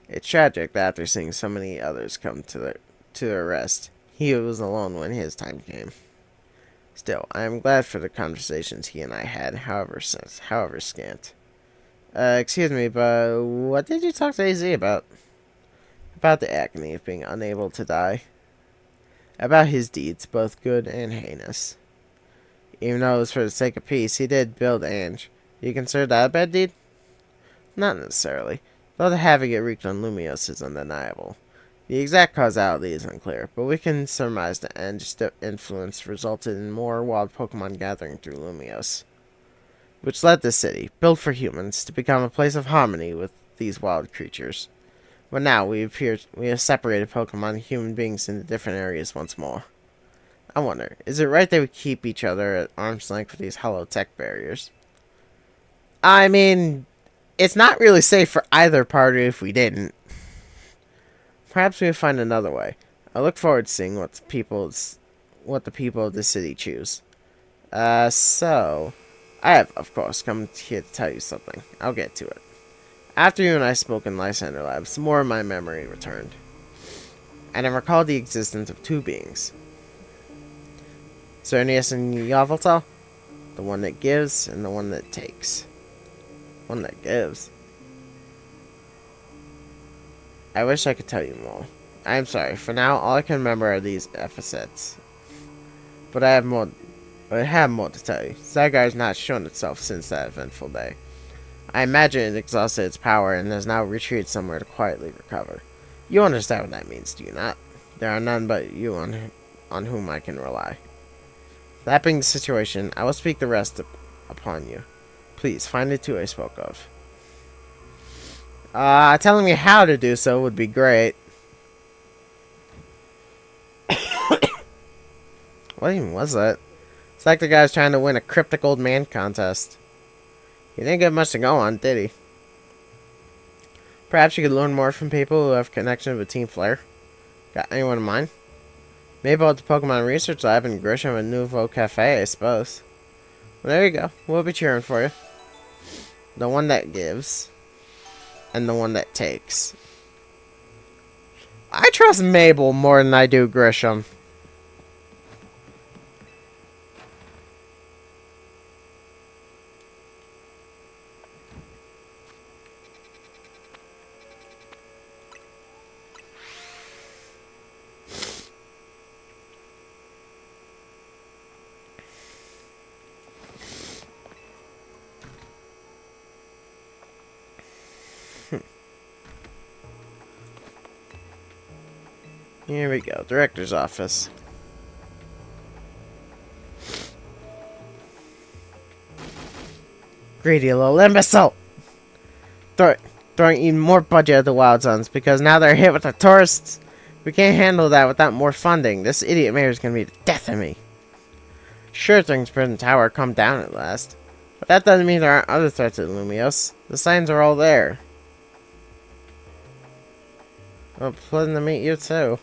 It's tragic that after seeing so many others come to their rest, he was alone when his time came. Still, I am glad for the conversations he and I had, however scant. Excuse me, but what did you talk to AZ about? About the agony of being unable to die. About his deeds, both good and heinous. Even though it was for the sake of peace, he did build Ange. Do you consider that a bad deed? Not necessarily, though the havoc it wreaked on Lumios is undeniable. The exact causality is unclear, but we can surmise that Ange's influence resulted in more wild Pokemon gathering through Lumios, which led the city, built for humans, to become a place of harmony with these wild creatures. But now we have separated Pokemon and human beings into different areas once more. I wonder, is it right that we keep each other at arm's length with these hollow tech barriers? I mean, it's not really safe for either party if we didn't. Perhaps we'll find another way. I look forward to seeing what the people of the city choose. So, I have, of course, come here to tell you something. I'll get to it. After you and I spoke in Lysander Labs, more of my memory returned. And I recalled the existence of two beings. Cernius and Yveltal, the one that gives and the one that takes. One that gives. I wish I could tell you more. I'm sorry, for now all I can remember are these epithets. But I have more to tell you. Zygarde has not shown itself since that eventful day. I imagine it exhausted its power and has now retreated somewhere to quietly recover. You understand what that means, do you not? There are none but you on whom I can rely. That being the situation, I will speak the rest upon you. Please, find the two I spoke of. Telling me how to do so would be great. What even was that? It's like the guy was trying to win a cryptic old man contest. He didn't get much to go on, did he? Perhaps you could learn more from people who have connection with Team Flare. Got anyone in mind? Maybe at the Pokemon Research Lab in Grisham and Nouveau Cafe, I suppose. Well, there you go. We'll be cheering for you. The one that gives. And the one that takes. I trust Mabel more than I do Grisham. Here we go. Director's office. Greedy little imbecile! Throwing even more budget at the Wild Zones because now they're hit with the tourists. We can't handle that without more funding. This idiot mayor's gonna be the death of me. Sure, things Prison Tower come down at last. But that doesn't mean there aren't other threats at Lumios. The signs are all there. Well, pleasant to meet you too.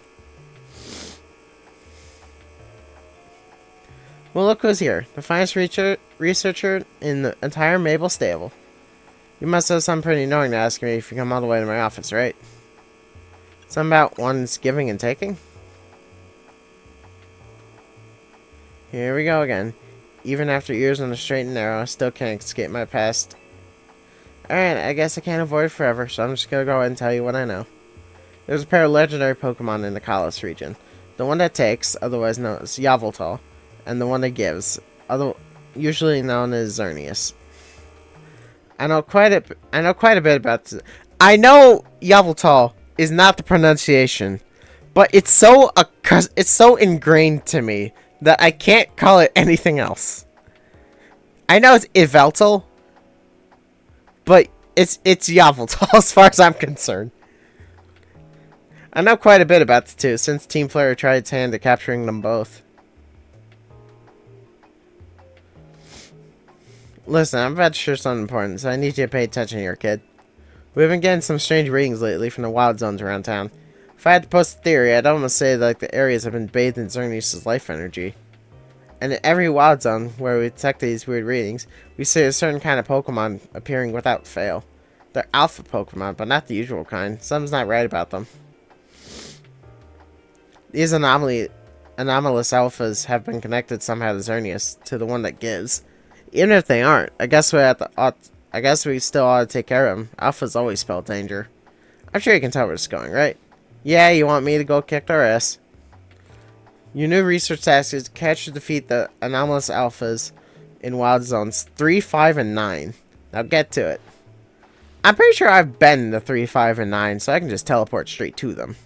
Well, look who's here. The finest researcher in the entire Mabel stable. You must have something pretty knowing to ask me if you come all the way to my office, right? Something about one's giving and taking? Here we go again. Even after years on the straight and narrow, I still can't escape my past. Alright, I guess I can't avoid it forever, so I'm just gonna go ahead and tell you what I know. There's a pair of legendary Pokemon in the Kalos region. The one that takes, otherwise known as Yveltal, and the one that gives, usually known as Xerneas. I know quite a bit about this. I know Yveltal is not the pronunciation, but it's so ingrained to me that I can't call it anything else. I know it's Yveltal, but it's Yveltal as far as I'm concerned. I know quite a bit about the two, since Team Flare tried its hand at capturing them both. Listen, I'm about to share something important, so I need you to pay attention here, kid. We've been getting some strange readings lately from the wild zones around town. If I had to post a theory, I'd almost say that the areas have been bathed in Xerneas' life energy. And in every wild zone where we detect these weird readings, we see a certain kind of Pokemon appearing without fail. They're alpha Pokemon, but not the usual kind. Something's not right about them. These anomalous alphas have been connected somehow to Xerneas, to the one that gives. Even if they aren't, I guess we still ought to take care of them. Alphas always spell danger. I'm sure you can tell where it's going, right? Yeah, you want me to go kick their ass. Your new research task is to catch and defeat the anomalous alphas in wild zones 3, 5, and 9. Now get to it. I'm pretty sure I've been to 3, 5, and 9, so I can just teleport straight to them.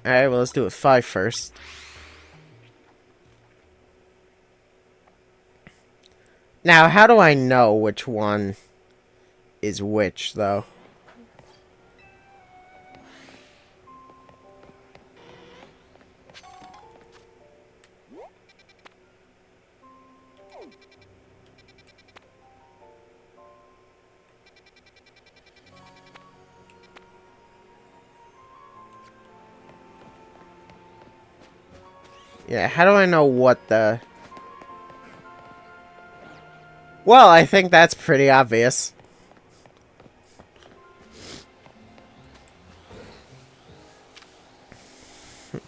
Alright, well, let's do it 5 first. Now, how do I know which one is which, though? Yeah, how do I know what the... Well, I think that's pretty obvious. I'm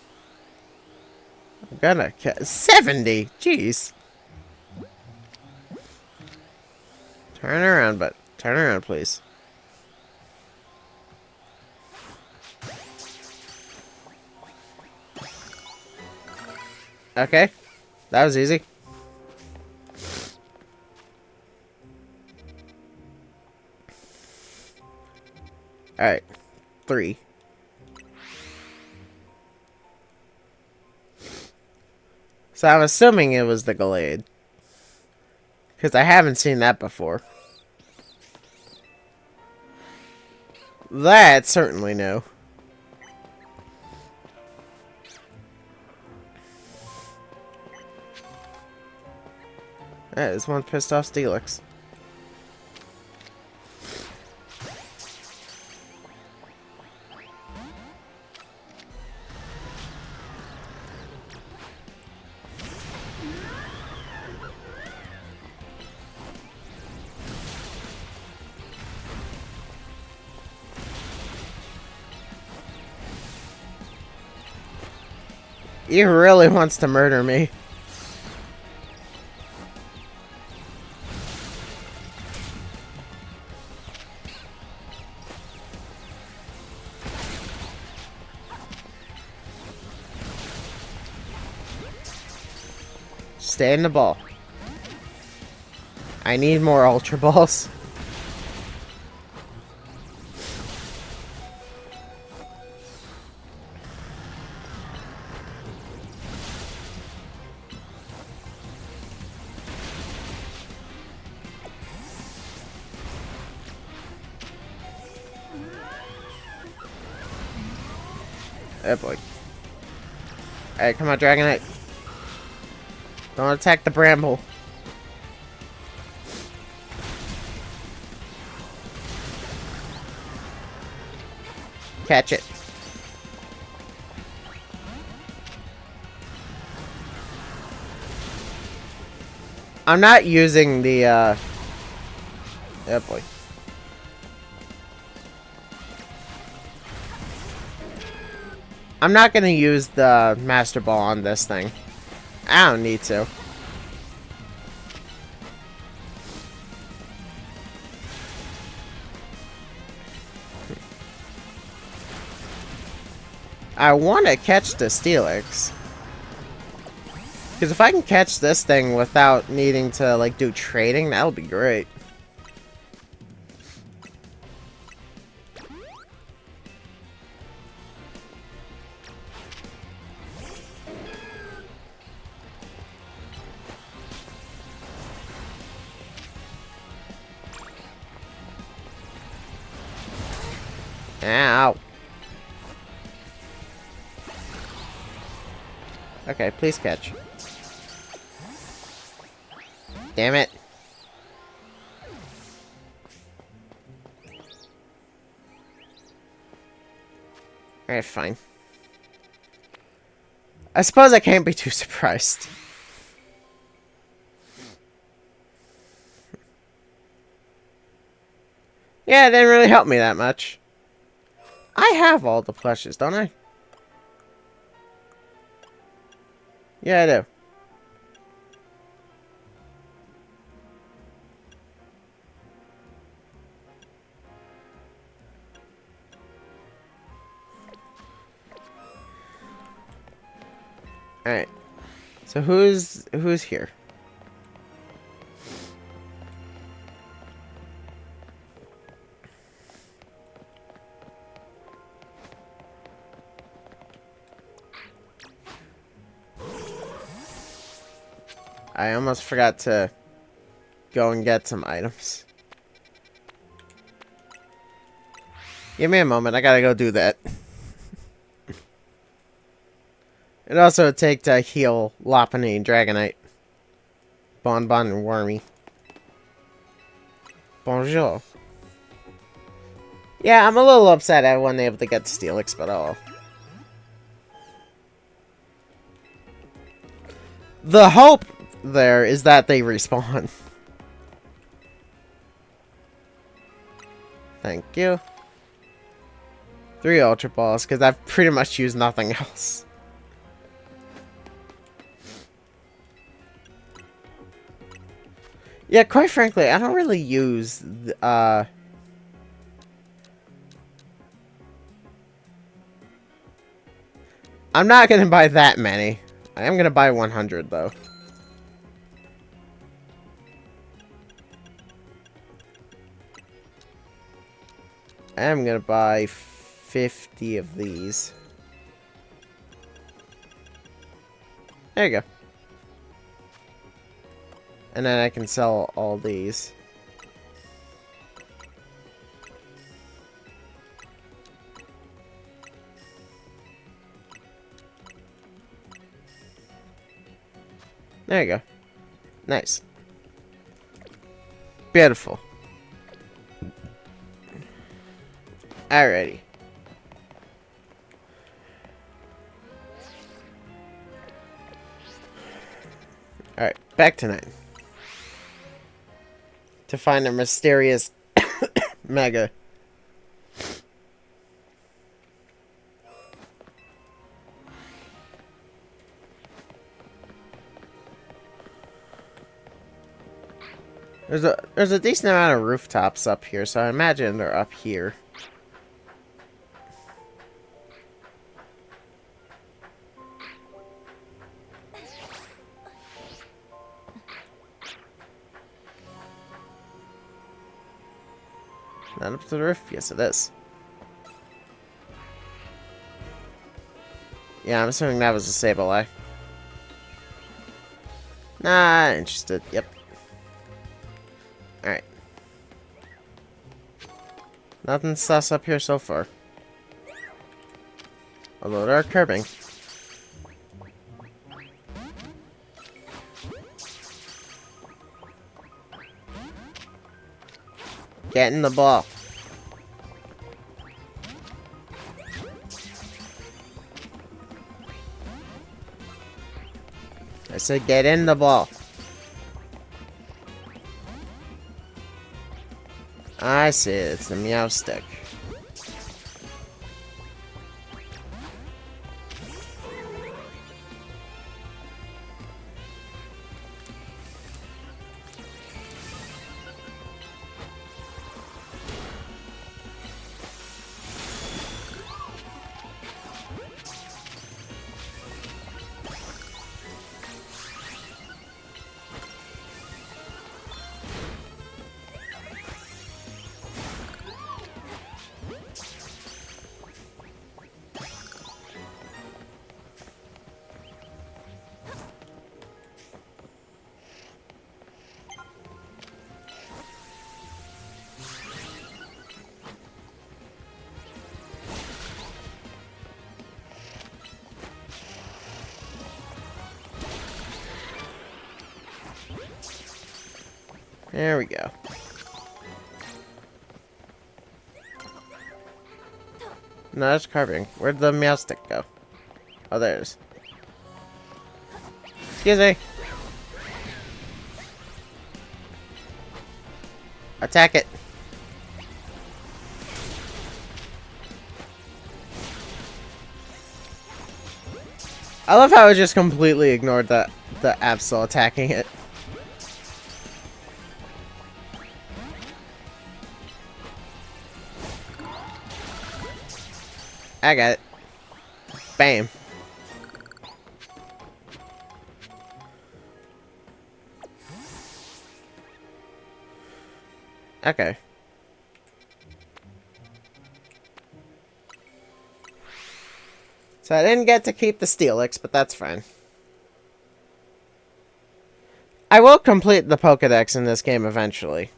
gonna... 70! Jeez. Turn around, but... Turn around, please. Okay. That was easy. Alright. 3. So I'm assuming it was the Gallade. Because I haven't seen that before. That's certainly new. This one pissed off Steelix. He really wants to murder me. Stay in the ball. I need more Ultra Balls. Oh boy. Alright, come on, Dragonite. Don't attack the bramble. Catch it. I'm not using the, oh boy. I'm not gonna use the Master Ball on this thing. I don't need to. I want to catch the Steelix. Because if I can catch this thing without needing to, like, do trading, that'll be great. Ow. Okay, please catch. Damn it. Alright, fine. I suppose I can't be too surprised. Yeah, it didn't really help me that much. I have all the plushes, don't I? Yeah, I do. Alright. So who's here? I almost forgot to go and get some items. Give me a moment, I gotta go do that. It also would take to heal Lopunny and Dragonite. Bonbon and Wormy. Bonjour. Yeah, I'm a little upset I wasn't able to get Steelix, but oh. The hope there is that they respawn. Thank you. 3 Ultra Balls, because I've pretty much used nothing else. Yeah, quite frankly, I don't really use, I'm not gonna buy that many. I am gonna buy 100, though. I am gonna buy 50 of these. There you go. And then I can sell all these. There you go. Nice. Beautiful. Alrighty. Alright, back to 9. To find a mysterious Mega. There's a decent amount of rooftops up here, so I imagine they're up here. Not up to the roof? Yes, it is. Yeah, I'm assuming that was a Sableye. Not interested. Yep. Alright. Nothing sus up here so far. Although there are curbing. Get in the ball. I said get in the ball. I see it. It's the meow stick. There we go. No, that's carving. Where'd the meow stick go? Oh, there it is. Excuse me. Attack it. I love how I just completely ignored the Absol attacking it. I got it. Bam. Okay. So I didn't get to keep the Steelix, but that's fine. I will complete the Pokedex in this game eventually.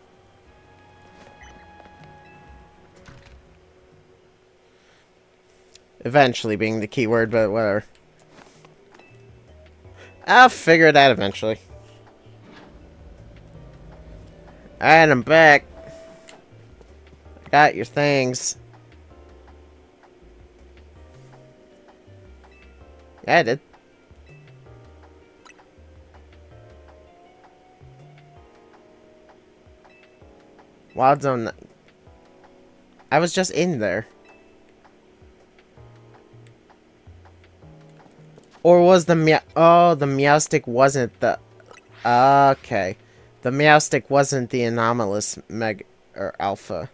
Eventually being the key word, but whatever. I'll figure it out eventually. Alright, I'm back. Got your things. Yeah, I did. Wild Zone. I was just in there. Or was the meow... Oh, the Meowstic wasn't the... Okay. The Meowstic wasn't the anomalous Mega... or Alpha.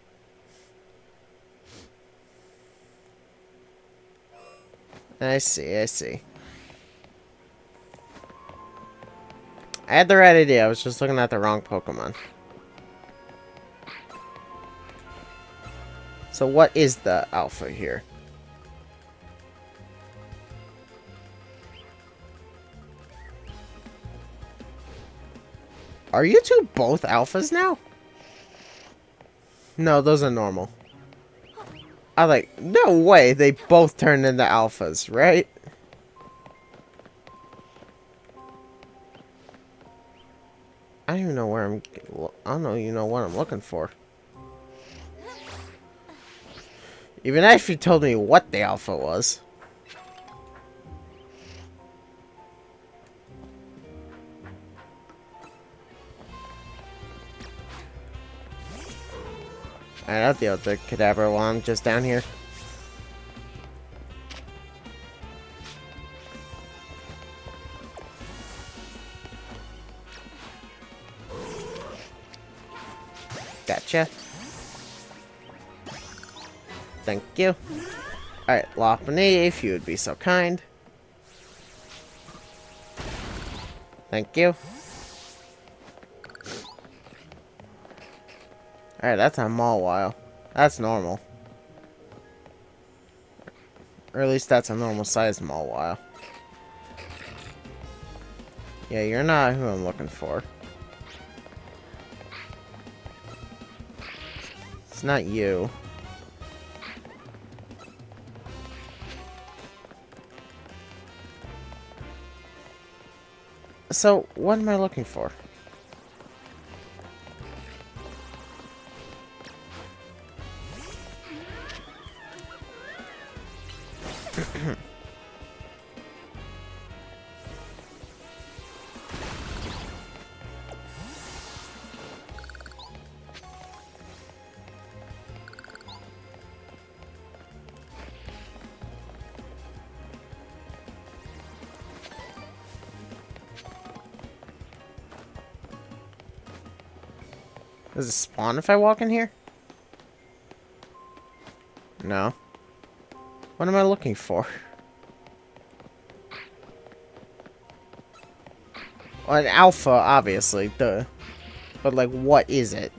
I see, I see. I had the right idea. I was just looking at the wrong Pokemon. So what is the Alpha here? Are you two both alphas now? No, those are normal. I'm like, no way they both turned into alphas, right? I don't even know where I don't know, you know what I'm looking for. Even if you told me what the alpha was. Alright, I'll deal with the cadaver while I'm just down here. Gotcha. Thank you. Alright, Lopunny, if you would be so kind. Thank you. Alright, that's a Mawile. That's normal. Or at least that's a normal sized Mawile. Yeah, you're not who I'm looking for. It's not you. So, what am I looking for? Does it spawn if I walk in here? No. What am I looking for? Well, an alpha, obviously, duh. But, like, what is it?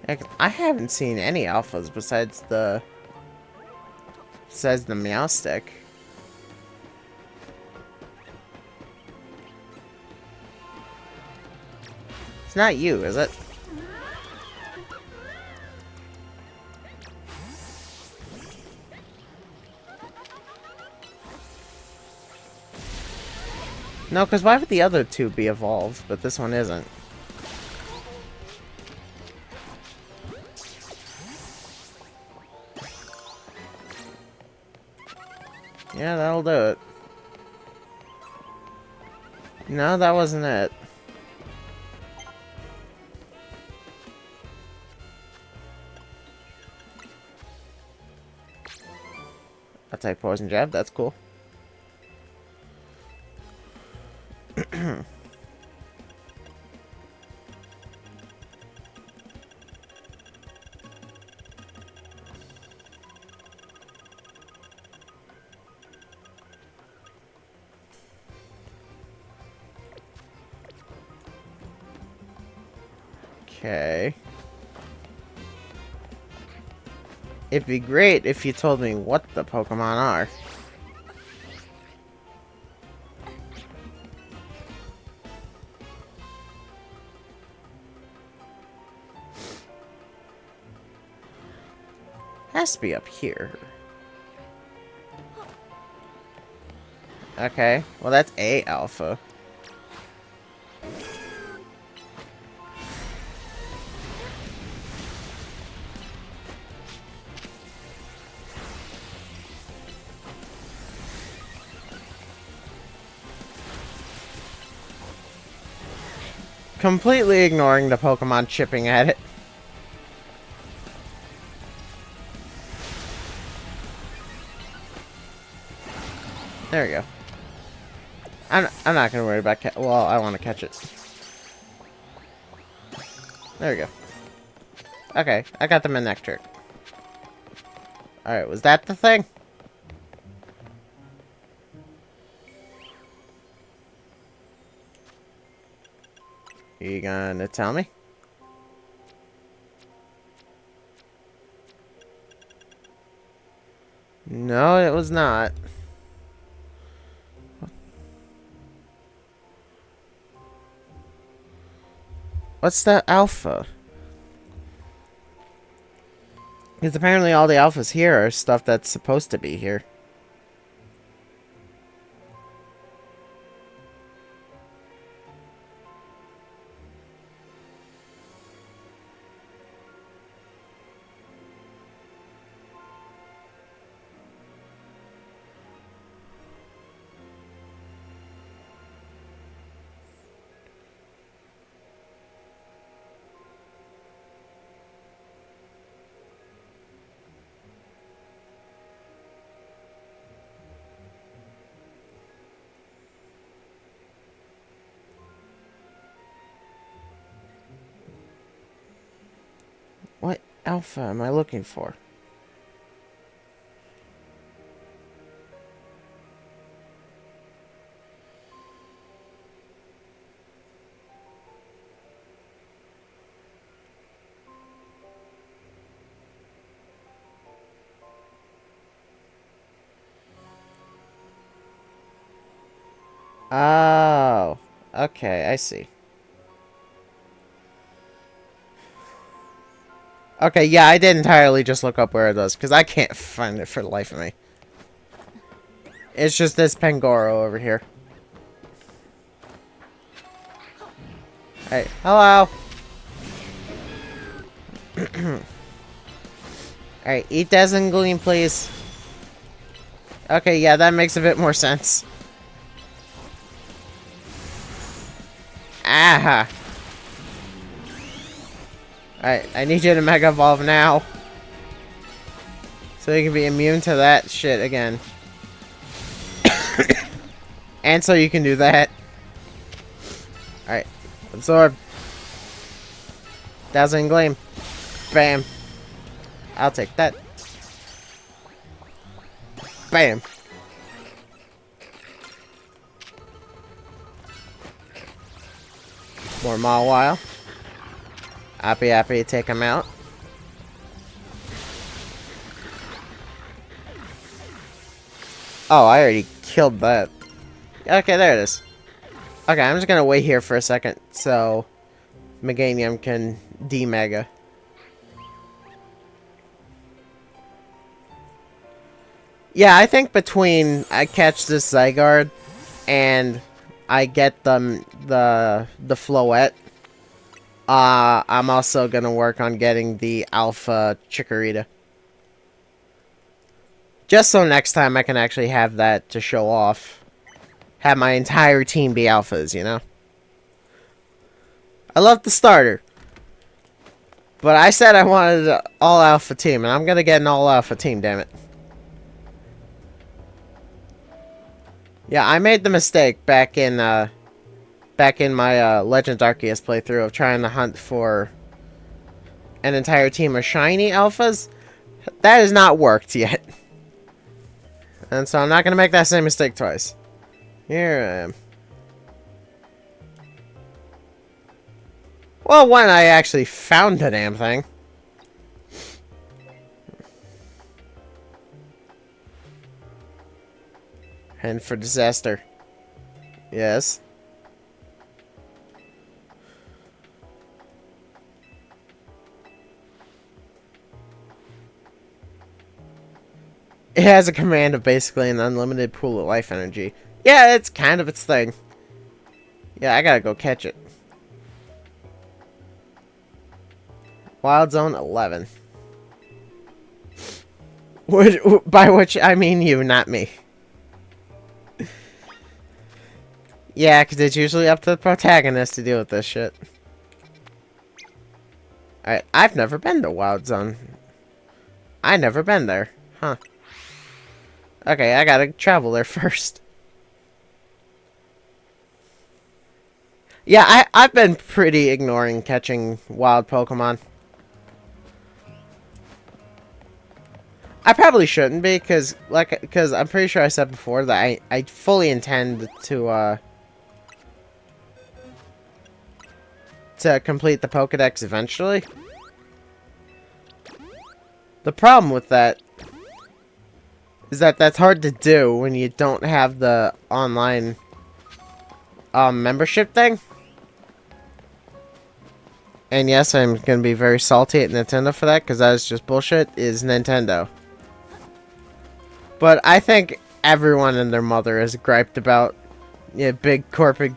Heck, I haven't seen any alphas besides the Meow Stick. It's not you, is it? No, because why would the other two be evolved, but this one isn't? Yeah, that'll do it. No, that wasn't it. I'll take Poison Jab, that's cool. Okay. It'd be great if you told me what the Pokemon are. Has to be up here. Okay, well that's a alpha. Completely ignoring the Pokemon chipping at it. There we go. I'm not gonna worry about well, I want to catch it. There we go. Okay, I got the Manectric. Alright, was that the thing? You gonna tell me? No, it was not. What's that alpha? Because apparently all the alphas here are stuff that's supposed to be here. What alpha am I looking for? Oh, okay, I see. Okay, yeah, I did entirely just look up where it was, because I can't find it for the life of me. It's just this Pangoro over here. Hey, hello! Alright, eat Dazzling Gleam, please. Okay, yeah, that makes a bit more sense. Aha! Alright, I need you to Mega Evolve now. So you can be immune to that shit again. And so you can do that. Alright, absorb. Dazzling Gleam. Bam. I'll take that. Bam. More Mawile. Happy to take him out. Oh, I already killed that. Okay, there it is. Okay, I'm just gonna wait here for a second so Meganium can D-Mega. Yeah, I think between I catch this Zygarde and I get the Floette, I'm also gonna work on getting the Alpha Chikorita. Just so next time I can actually have that to show off. Have my entire team be alphas, you know? I love the starter. But I said I wanted an all-alpha team, and I'm gonna get an all-alpha team, damn it. Yeah, I made the mistake back in my Legends Arceus playthrough of trying to hunt for an entire team of shiny alphas. That has not worked yet. And so I'm not gonna make that same mistake twice. Here I am. Well, one, I actually found the damn thing. And for disaster. Yes. It has a command of basically an unlimited pool of life energy. Yeah, it's kind of its thing. Yeah, I gotta go catch it. Wild Zone 11. By which I mean you, not me. Yeah, because it's usually up to the protagonist to deal with this shit. Alright, I've never been to Wild Zone. I've never been there. Huh. Okay, I gotta travel there first. Yeah, I've been pretty ignoring catching wild Pokemon. I probably shouldn't be, because I'm pretty sure I said before that I fully intend to complete the Pokedex eventually. The problem with that is that that's hard to do when you don't have the online membership thing. and yes, I'm going to be very salty at Nintendo for that, because that is just bullshit, is Nintendo. But I think everyone and their mother is griped about big corporate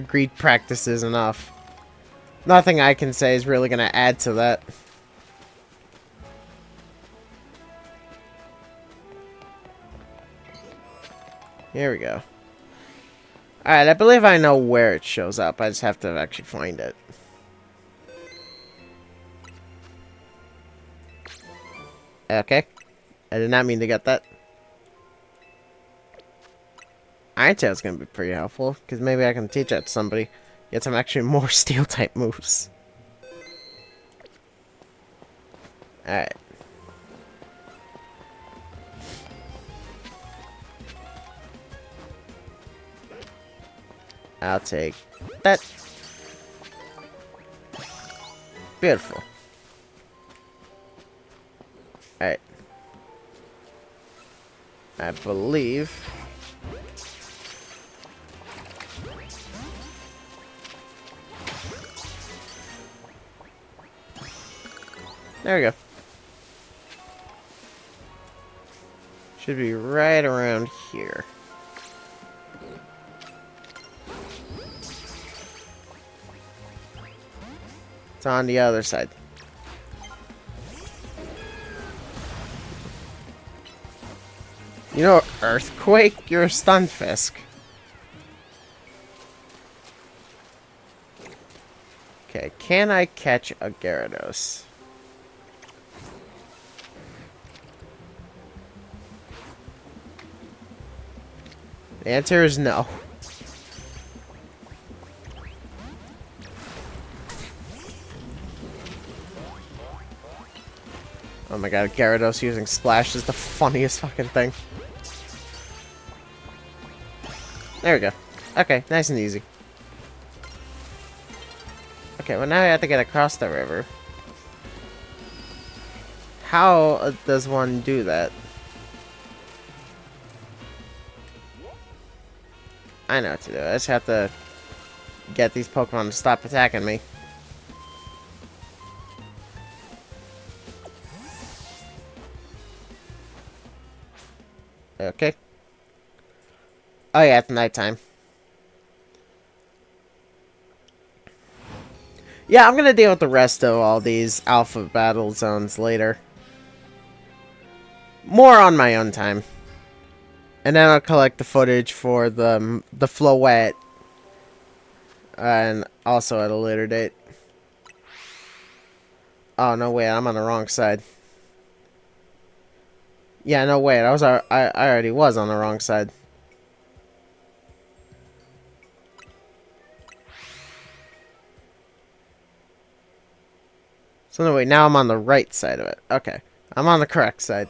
greed practices enough. Nothing I can say is really going to add to that. Here we go. Alright, I believe I know where it shows up. I just have to actually find it. Okay. I did not mean to get that. Iron Tail's gonna be pretty helpful, because maybe I can teach that to somebody. Get some actually more Steel-type moves. Alright. I'll take that. Beautiful. Alright. I believe... There we go. Should be right around here. It's on the other side. You know, Earthquake? You're a Stunfisk. Okay, can I catch a Gyarados? The answer is no. Oh my god, Gyarados using Splash is the funniest fucking thing. There we go. Okay, nice and easy. Okay, well now I have to get across the river. How does one do that? I know what to do. I just have to get these Pokemon to stop attacking me. Okay. Oh yeah, it's nighttime. Yeah, I'm gonna deal with the rest of all these alpha battle zones later. More on my own time. And then I'll collect the footage for the Floette. And also at a later date. Oh, no, wait, I'm on the wrong side. Yeah, no, wait, I already was on the wrong side. So, no, wait, now I'm on the right side of it. Okay, I'm on the correct side.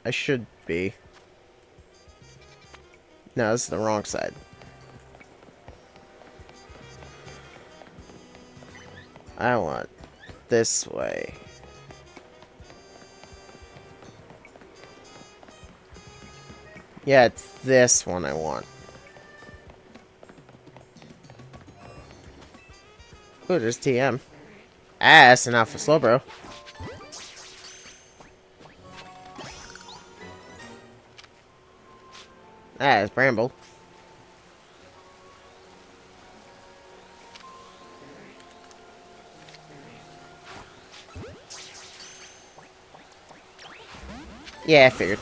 I should be. No, this is the wrong side. I want this way. Yeah, it's this one I want. Ooh, there's TM. Ah, that's an Alpha Slowbro. Ah, it's Bramble. Yeah, I figured.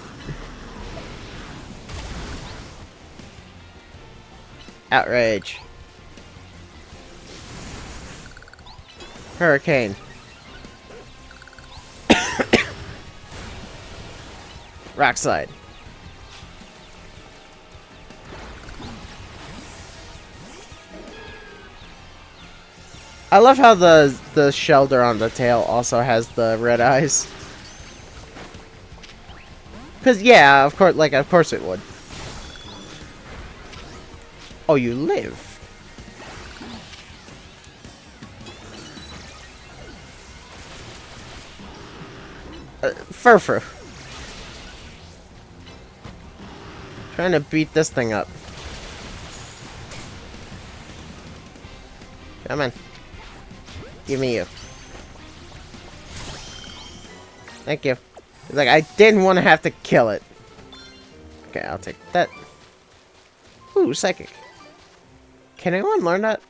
Outrage. Hurricane. Rock Slide. I love how the shelter on the tail also has the red eyes. Cause yeah, of course it would. Oh, you live. Furfur. Trying to beat this thing up. Come on. Give me you. Thank you. Like, I didn't want to have to kill it. Okay, I'll take that. Ooh, psychic. Can anyone learn that?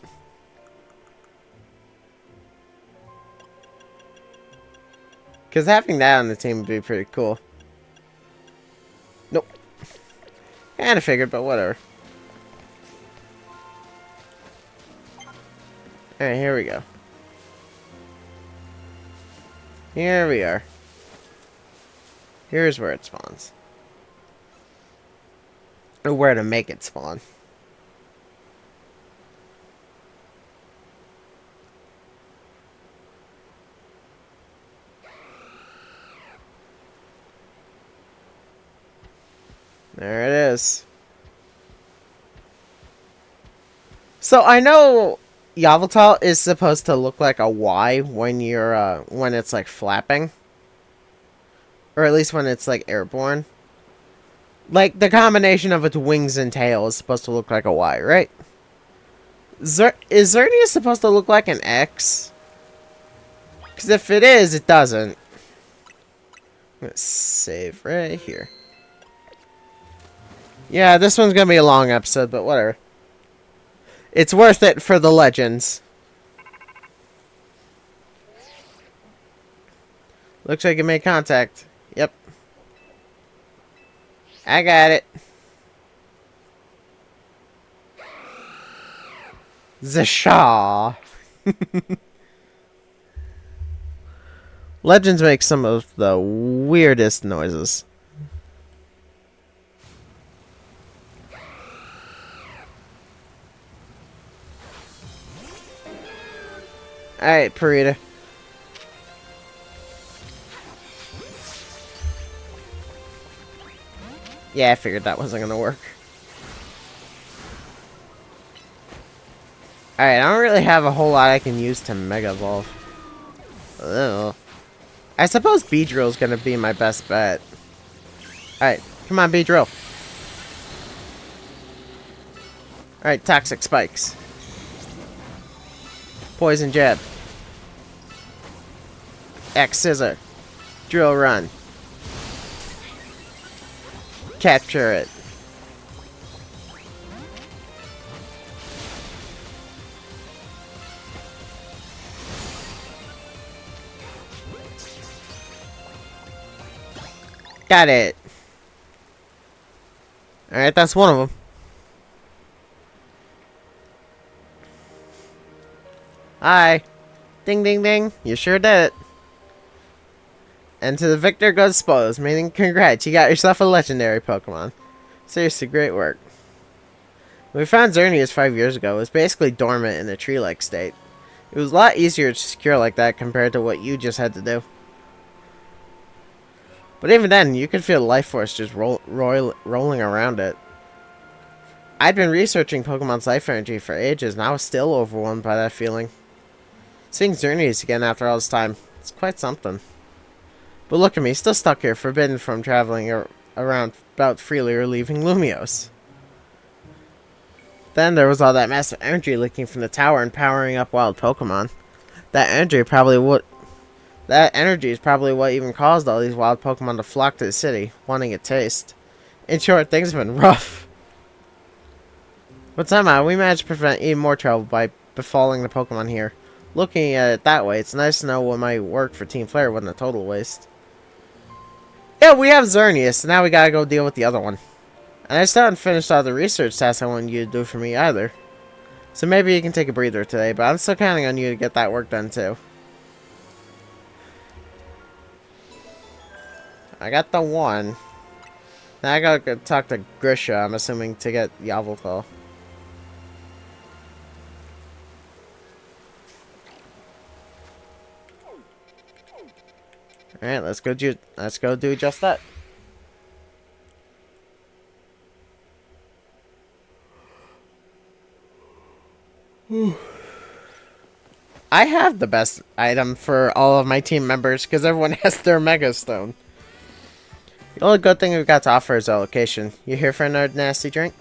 Because having that on the team would be pretty cool. Nope. Kinda figured, but whatever. Alright, here we go. Here we are. Here's where it spawns. Or where to make it spawn. There it is. So I know Yveltal is supposed to look like a Y when you're when it's like flapping. Or at least when it's like airborne. Like the combination of its wings and tail is supposed to look like a Y, right? Is Xerneas supposed to look like an X? Because if it is, it doesn't. I'm gonna save right here. Yeah, this one's gonna be a long episode, but whatever. It's worth it for the legends. Looks like it made contact. Yep. I got it. Zashaw. Legends make some of the weirdest noises. Alright, Parita. Yeah, I figured that wasn't gonna work. Alright, I don't really have a whole lot I can use to Mega Evolve. Ugh. I suppose Beedrill's gonna be my best bet. Alright, come on, Beedrill. Alright, Toxic Spikes. Poison Jab. X Scissor. Drill Run. Capture it. Got it. Alright, that's one of them. Hi. Ding, ding, ding. You sure did it. And to the victor goes spoils, meaning congrats, you got yourself a legendary Pokemon. Seriously, great work. When we found Xerneas 5 years ago, it was basically dormant in a tree-like state. It was a lot easier to secure like that compared to what you just had to do. But even then, you could feel life force just rolling around it. I'd been researching Pokemon's life energy for ages, and I was still overwhelmed by that feeling. Seeing Xerneas again after all this time, it's quite something. But look at me, still stuck here, forbidden from traveling around about freely or leaving Lumios. Then there was all that massive energy leaking from the tower and powering up wild Pokemon. That energy is probably what even caused all these wild Pokemon to flock to the city, wanting a taste. In short, things have been rough. But somehow, we managed to prevent even more trouble by befalling the Pokemon here. Looking at it that way, it's nice to know what my work for Team Flare wasn't a total waste. Yeah, we have Xerneas, so now we gotta go deal with the other one. And I still haven't finished all the research tasks I wanted you to do for me either. So maybe you can take a breather today, but I'm still counting on you to get that work done too. I got the one. Now I gotta go talk to Grisha, I'm assuming, to get Yveltal. Alright, let's go do just that. I have the best item for all of my team members because everyone has their Mega Stone. The only good thing we've got to offer is our location. You here for another nasty drink?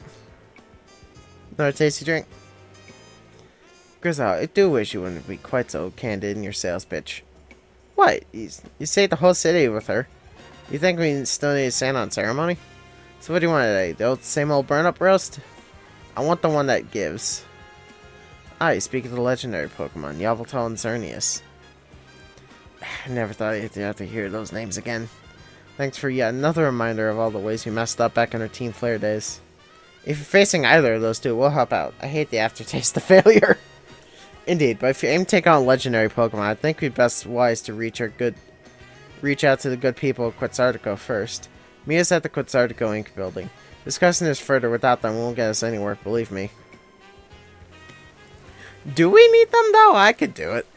Another tasty drink? Grizel, I do wish you wouldn't be quite so candid in your sales pitch. What? You saved the whole city with her. You think we still need to stand on ceremony? So what do you want today? The same old burn-up roast? I want the one that gives. Ah, you speak of the legendary Pokemon, Yveltal and Xerneas. I never thought I'd have to hear those names again. Thanks for yet another reminder of all the ways we messed up back in our Team Flare days. If you're facing either of those two, we'll help out. I hate the aftertaste of failure. Indeed, but if you aim to take on legendary Pokemon, I think we'd best wise to reach out to the good people of Quetzalcoatl first. Mia's at the Quetzalcoatl Inc. building. Discussing this further without them won't get us anywhere, believe me. Do we need them though? I could do it.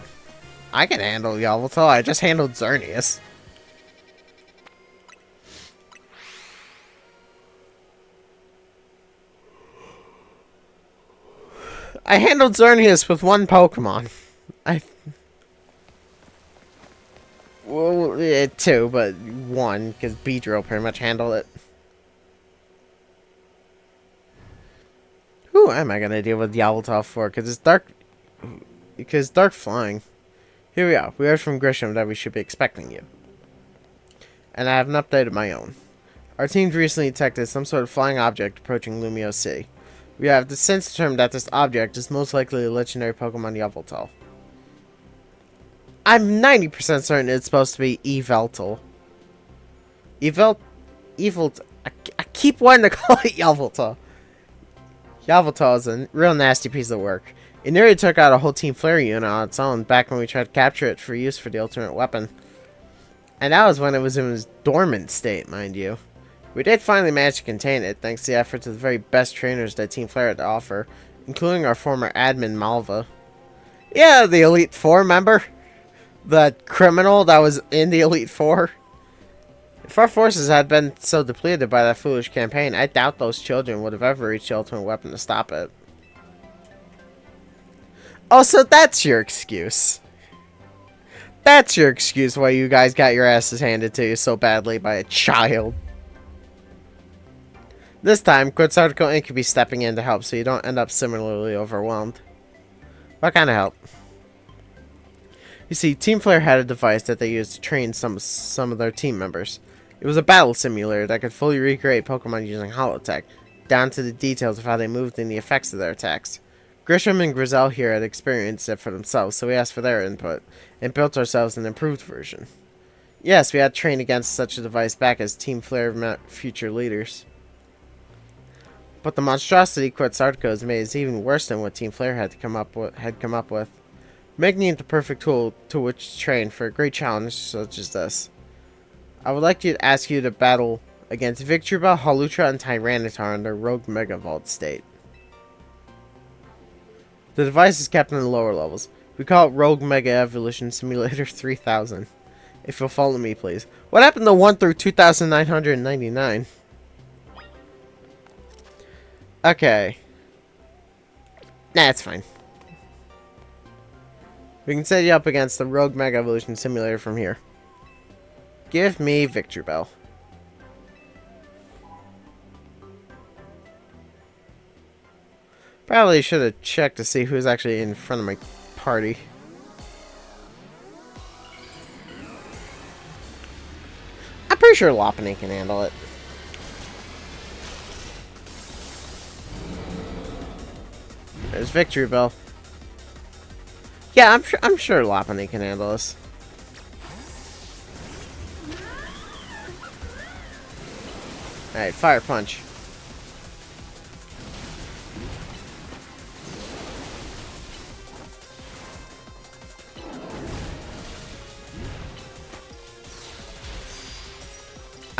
I can handle Yveltal. I just handled Xerneas. I handled Xerneas with one Pokemon. Well, yeah, two, but one, because Beedrill pretty much handled it. Who am I gonna deal with Yveltal for? Because it's dark. Because dark flying. Here we are. We heard from Grisham that we should be expecting you. And I have an update of my own. Our team recently detected some sort of flying object approaching Lumios City. We have since determined that this object is most likely a legendary Pokemon Yveltal. I'm 90% certain it's supposed to be Yveltal. I keep wanting to call it Yveltal. Yveltal is a real nasty piece of work. It nearly took out a whole Team Flare unit on its own back when we tried to capture it for use for the ultimate weapon. And that was when it was in its dormant state, mind you. We did finally manage to contain it, thanks to the efforts of the very best trainers that Team Flare had to offer, including our former admin Malva. Yeah, the Elite Four, remember? The criminal that was in the Elite Four? If our forces had been so depleted by that foolish campaign, I doubt those children would have ever reached the ultimate weapon to stop it. Oh, so that's your excuse. That's your excuse why you guys got your asses handed to you so badly by a child. This time, Quetzalcoatl Inc. could be stepping in to help so you don't end up similarly overwhelmed. What kind of help? You see, Team Flare had a device that they used to train some of their team members. It was a battle simulator that could fully recreate Pokemon using holotech, down to the details of how they moved and the effects of their attacks. Grisham and Grizel here had experienced it for themselves, so we asked for their input, and built ourselves an improved version. Yes, we had trained against such a device back as Team Flare met future leaders. But the monstrosity Quetzalcoatl has made is even worse than what Team Flare had come up with, making it the perfect tool to which to train for a great challenge such as this. I would like to ask you to battle against Victreebel, Hawlucha, and Tyranitar in their Rogue Mega Vault state. The device is kept in the lower levels. We call it Rogue Mega Evolution Simulator 3000. If you'll follow me, please. What happened to 1 through 2,999? Okay. Nah, it's fine. We can set you up against the Rogue Mega Evolution Simulator from here. Give me Victreebel. Probably should have checked to see who's actually in front of my party. I'm pretty sure Lopunny can handle it. There's Victreebel. Yeah, I'm sure Lopunny can handle this. Alright, Fire Punch.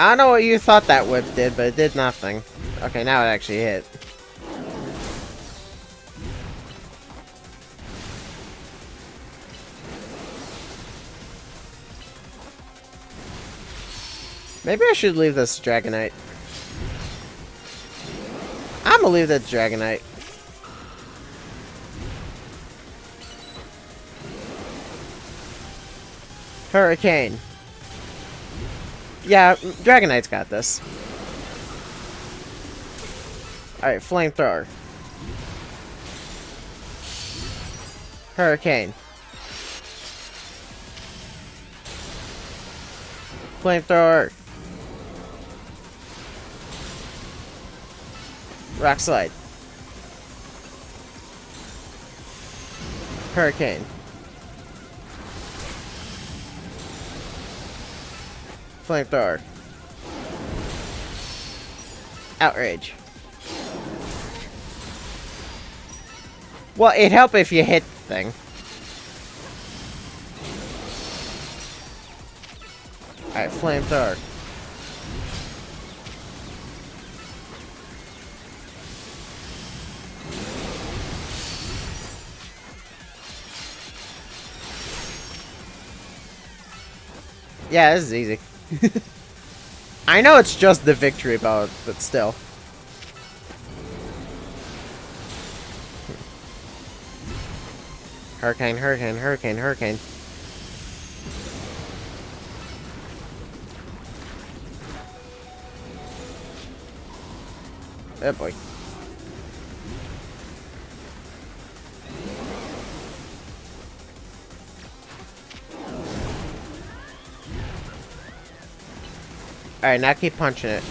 I don't know what you thought that whip did, but it did nothing. Okay, now it actually hit. Maybe I should leave this Dragonite. I'm gonna leave that Dragonite. Hurricane. Yeah, Dragonite's got this. Alright, Flamethrower. Hurricane. Flamethrower. Rock Slide. Hurricane. Flamethrower. Outrage. Well, it'd help if you hit the thing. Alright, Flamethrower. Yeah, this is easy. I know it's just the victory mode, but still. Hurricane, hurricane, hurricane, hurricane. Oh boy. Alright, now keep punching it.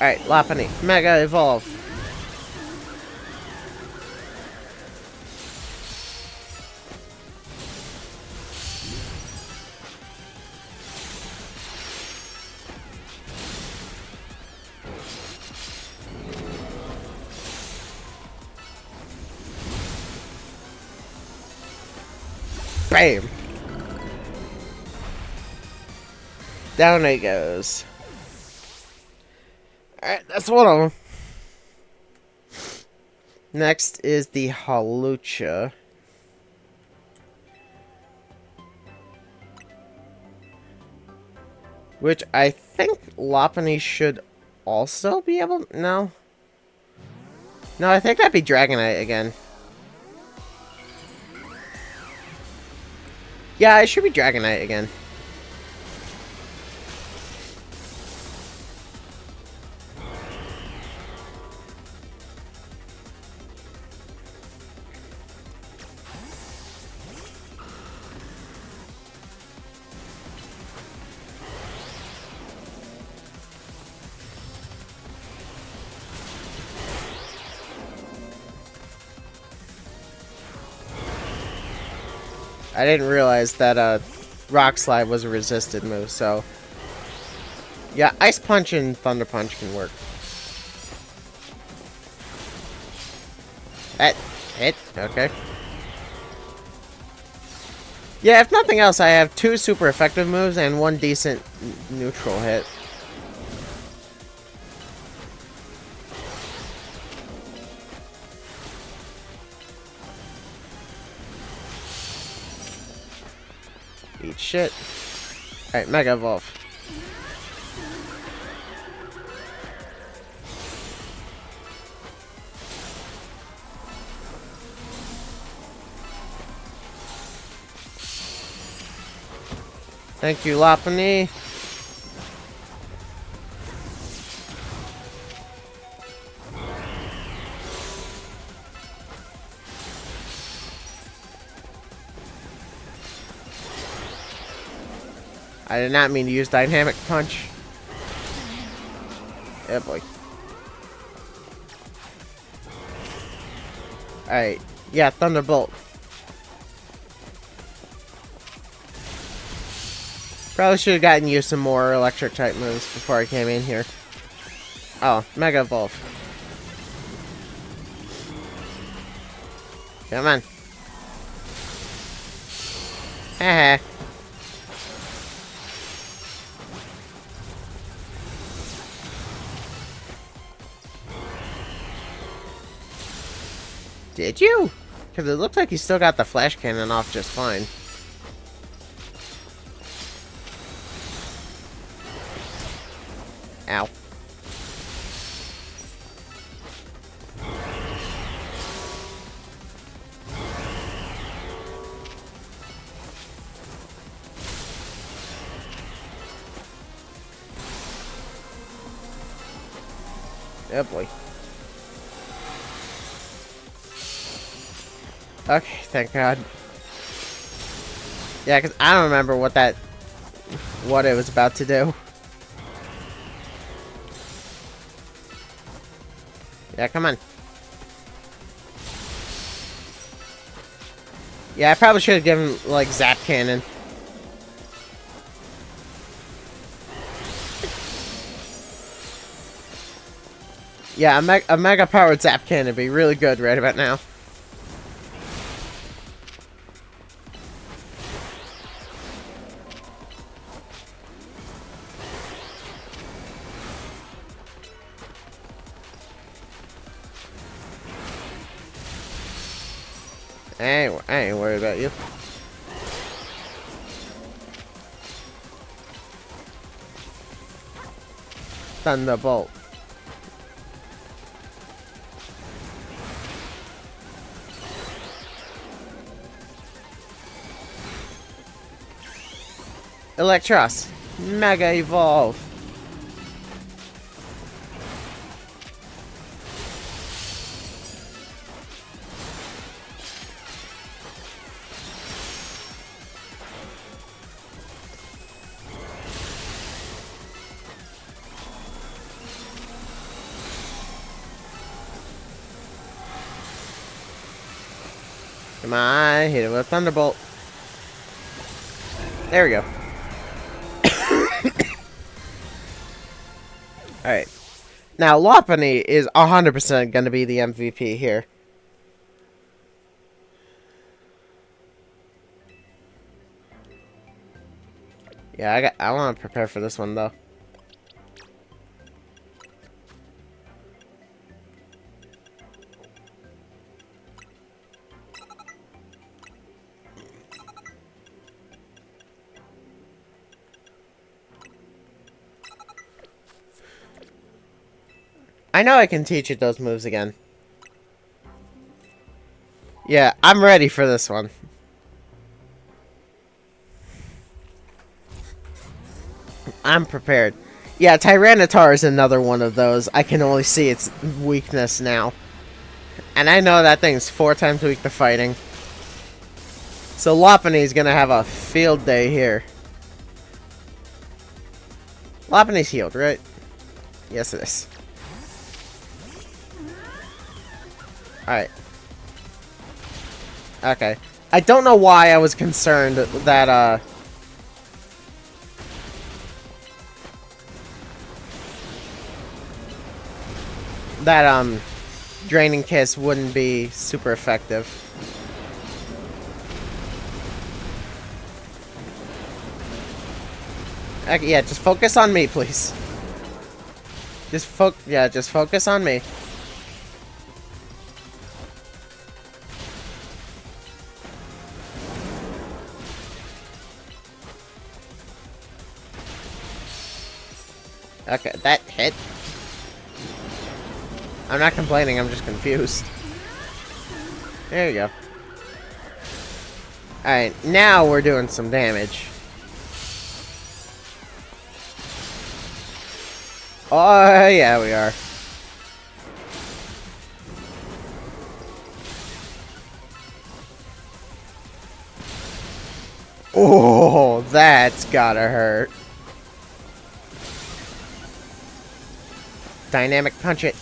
Alright, Lopunny, Mega Evolve. Bam! Down it goes. Alright, that's one of them. Next is the Hawlucha. Which I think Lopunny should also be able... No? No, I think that'd be Dragonite again. Yeah, it should be Dragonite again. I didn't realize that Rock Slide was a resisted move, so... Yeah, Ice Punch and Thunder Punch can work. That hit, okay. Yeah, if nothing else, I have 2 super effective moves and 1 decent neutral hit. Eat shit. Alright, Mega Evolve. Thank you, Lopunny. I did not mean to use Dynamic Punch. Yeah, boy. Alright. Yeah, Thunderbolt. Probably should have gotten you some more electric type moves before I came in here. Oh, Mega Evolve. Come on. Haha. Did you? Because it looks like you still got the flash cannon off just fine. Ow. Oh boy. Okay, thank God. Yeah, because I don't remember what it was about to do. Yeah, come on. Yeah, I probably should have given, like, Zap Cannon. Yeah, a mega powered Zap Cannon would be really good right about now. I ain't worried about you. Thunderbolt. Electros. Mega Evolve. Come on, hit it with Thunderbolt. There we go. Alright. Now, Lopunny is 100% going to be the MVP here. Yeah, I want to prepare for this one, though. I know I can teach it those moves again. Yeah, I'm ready for this one. I'm prepared. Yeah, Tyranitar is another one of those. I can only see its weakness now. And I know that thing's 4 times weak to fighting. So Lopunny's gonna have a field day here. Lopunny's healed, right? Yes, it is. Alright. Okay. I don't know why I was concerned that, Draining Kiss wouldn't be super effective. Okay, yeah, just focus on me, please. Just focus on me. Okay, that hit. I'm not complaining, I'm just confused. There you go. Alright, now we're doing some damage. Oh, yeah, we are. Oh, that's gotta hurt. Dynamic punch it.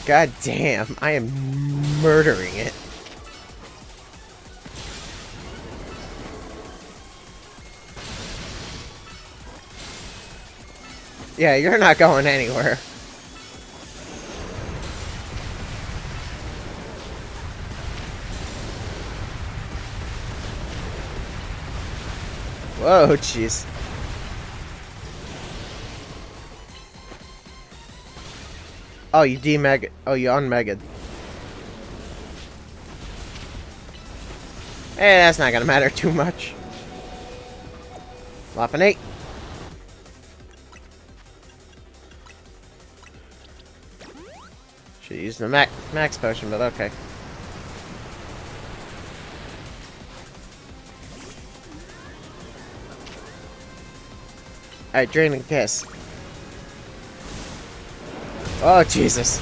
God damn, I am murdering it. Yeah, you're not going anywhere. Whoa, jeez. Oh, you demega. Oh, you unmega'd. Eh, that's not gonna matter too much. Loppinate. Should use the max potion, but okay. Alright, draining kiss. Oh, Jesus.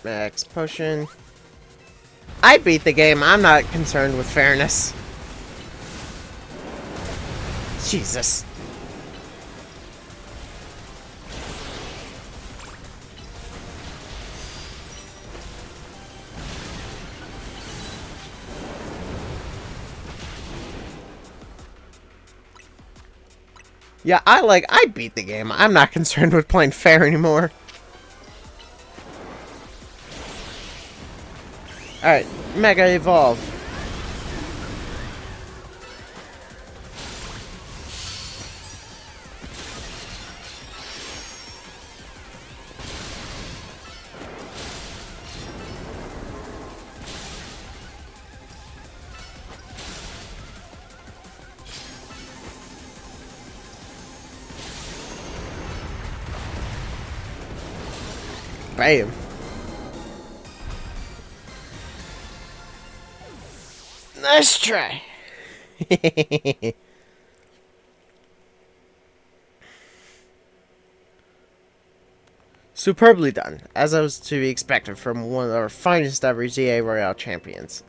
Max potion. I beat the game. I'm not concerned with fairness. Jesus. Yeah, I beat the game. I'm not concerned with playing fair anymore. Alright, Mega Evolve. Bam. Nice try. Superbly done, as I was to be expected from one of our finest ever ZA Royale champions.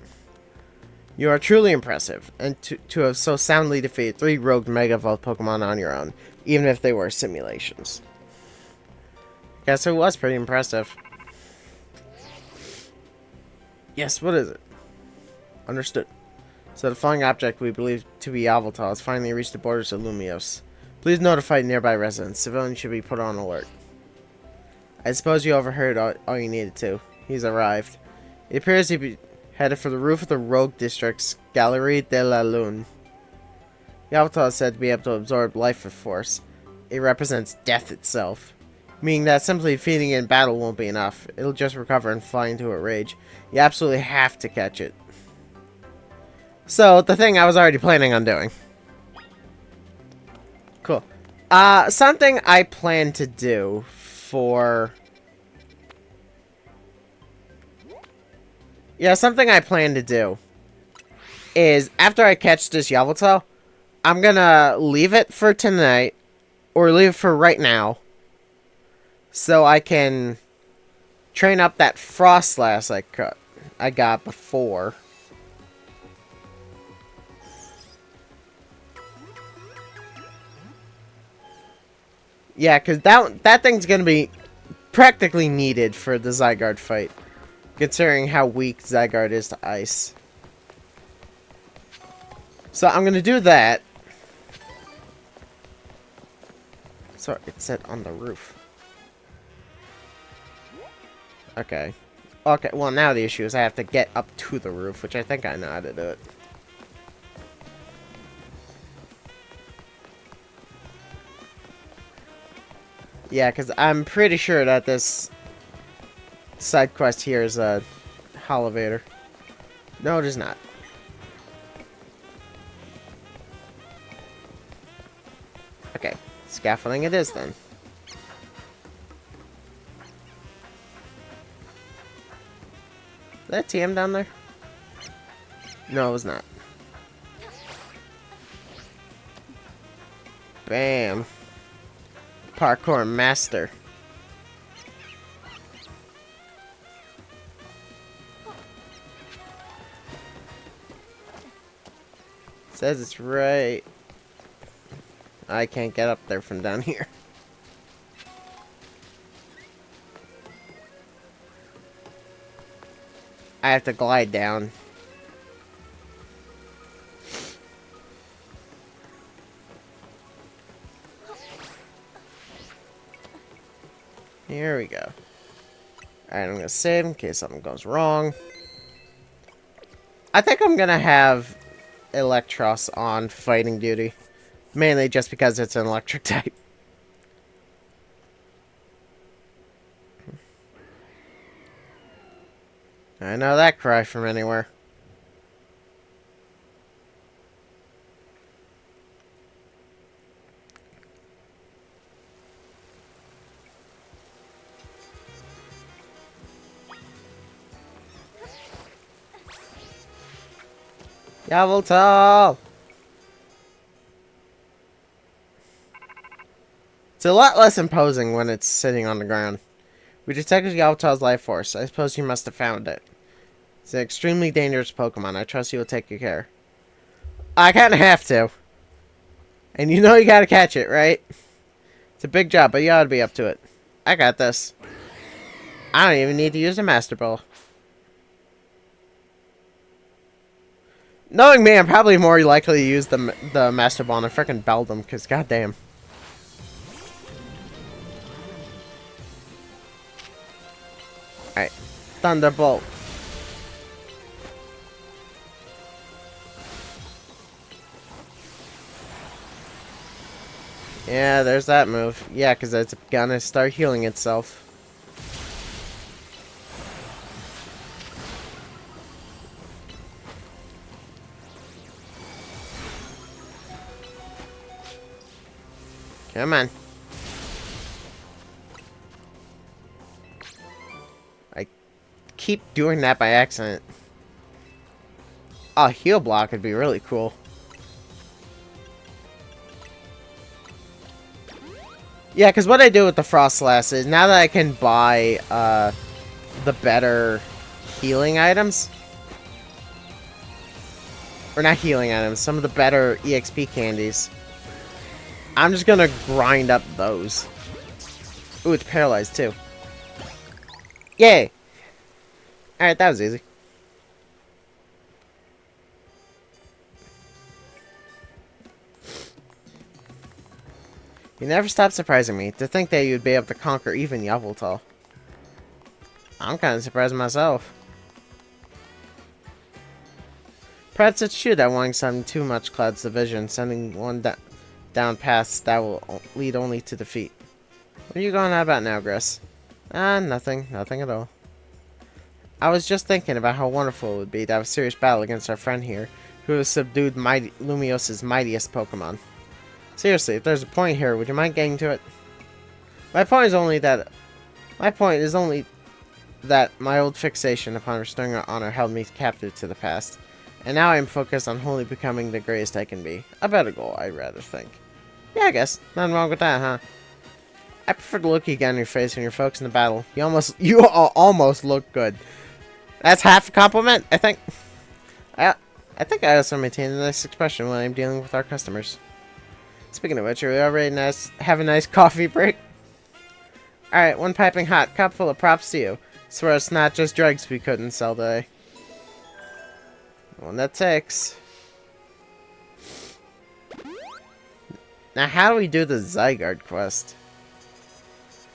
You are truly impressive, and to have so soundly defeated 3 rogue Mega Evolved Pokemon on your own, even if they were simulations. Guess it was pretty impressive. Yes, what is it? Understood. So the flying object we believe to be Yveltal has finally reached the borders of Lumios. Please notify nearby residents. Civilians should be put on alert. I suppose you overheard all you needed to. He's arrived. It appears to be headed for the roof of the Rogue District's Galerie de la Lune. Yveltal is said to be able to absorb life force. It represents death itself. Meaning that simply defeating it in battle won't be enough. It'll just recover and fly into a rage. You absolutely have to catch it. So, the thing I was already planning on doing. Cool. Something I plan to do for... Yeah, something I plan to do is, after I catch this Yveltal, I'm gonna leave it for tonight, or leave it for right now, so I can train up that Frostlass I got before. Yeah, because that thing's going to be practically needed for the Zygarde fight, considering how weak Zygarde is to ice. So I'm going to do that. So it's set on the roof. Okay. Okay, well now the issue is I have to get up to the roof, which I think I know how to do it. Yeah, because I'm pretty sure that this side quest here is a elevator. No, it is not. Okay, scaffolding it is then. Is that TM down there? No, it was not. Bam. Parkour master. Says it's right. I can't get up there from down here. I have to glide down. Here we go. Alright, I'm gonna save in case something goes wrong. I think I'm gonna have Electros on fighting duty. Mainly just because it's an electric type. I know that cry from anywhere. Yveltal! It's a lot less imposing when it's sitting on the ground. We detected Yveltal's life force. I suppose you must have found it. It's an extremely dangerous Pokemon. I trust you will take good care. I kinda have to. And you know you gotta catch it, right? It's a big job, but you ought to be up to it. I got this. I don't even need to use the Master Ball. Knowing me, I'm probably more likely to use the Master Ball and frickin' Beldum, because goddamn. Alright. Thunderbolt. Yeah, there's that move. Yeah, because it's gonna start healing itself. Come on. I keep doing that by accident. Oh, heal block would be really cool. Yeah, because what I do with the Frostlass is now that I can buy the better healing items. Or not healing items, some of the better EXP candies. I'm just gonna grind up those. Ooh, it's paralyzed too. Yay! Alright, that was easy. You never stop surprising me. To think that you'd be able to conquer even Yveltal. I'm kind of surprised myself. Perhaps it's true that wanting something too much clouds the vision, sending one down paths that will lead only to defeat. What are you going on about now, Griss? Nothing. Nothing at all. I was just thinking about how wonderful it would be to have a serious battle against our friend here, who has subdued Lumios' mightiest Pokemon. Seriously, if there's a point here, would you mind getting to it? My point is only that my old fixation upon restoring our honor held me captive to the past. And now I am focused on wholly becoming the greatest I can be. A better goal, I'd rather think. Yeah, I guess. Nothing wrong with that, huh? I prefer the look you get on your face when you're focused in the battle. You almost look good. That's half a compliment, I think. I think I also maintain a nice expression when I'm dealing with our customers. Speaking of which, are we already have a nice coffee break? Alright, one piping hot cup full of props to you. Swear it's not just drugs we couldn't sell today. One that takes. Now, how do we do the Zygarde quest?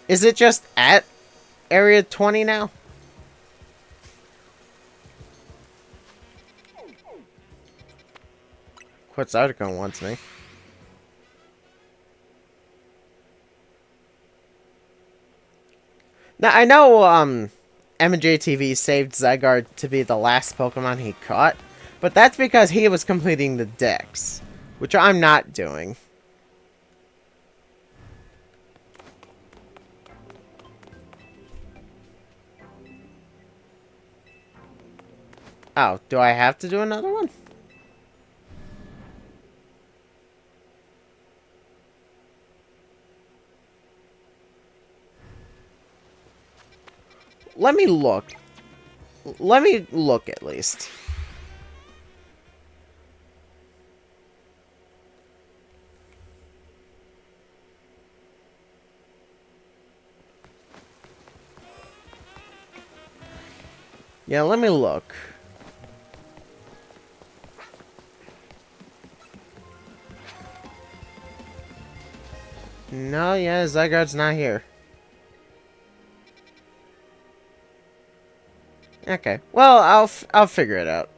Is it just at Area 20 now? Quetzalcoatl wants me. Now, I know, MJTV saved Zygarde to be the last Pokemon he caught, but that's because he was completing the Dex, which I'm not doing. Oh, do I have to do another one? Let me look. Let me look at least. Yeah, let me look. No, yeah, Zygarde's not here. Okay, well, I'll figure it out.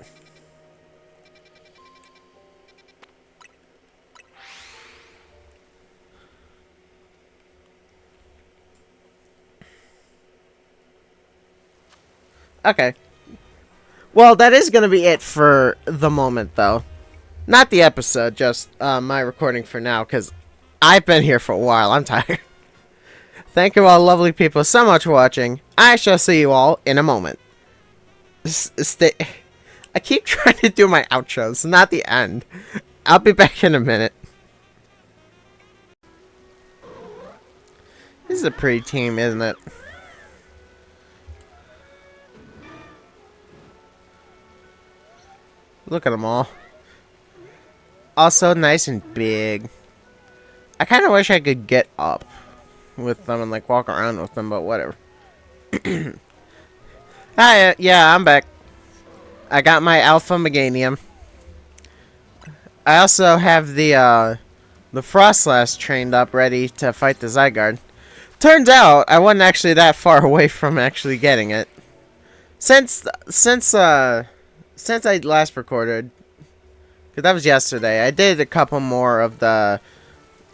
Okay. Well, that is going to be it for the moment, though. Not the episode, just my recording for now, because I've been here for a while. I'm tired. Thank you all lovely people so much for watching. I shall see you all in a moment. I keep trying to do my outros, not the end. I'll be back in a minute. This is a pretty team, isn't it? Look at them all. Also nice and big. I kind of wish I could get up with them and like walk around with them, but whatever. Hi, yeah, I'm back. I got my Alpha Meganium. I also have the Frostlass trained up, ready to fight the Zygarde. Turns out I wasn't actually that far away from actually getting it. Since I last recorded, because that was yesterday, I did a couple more of the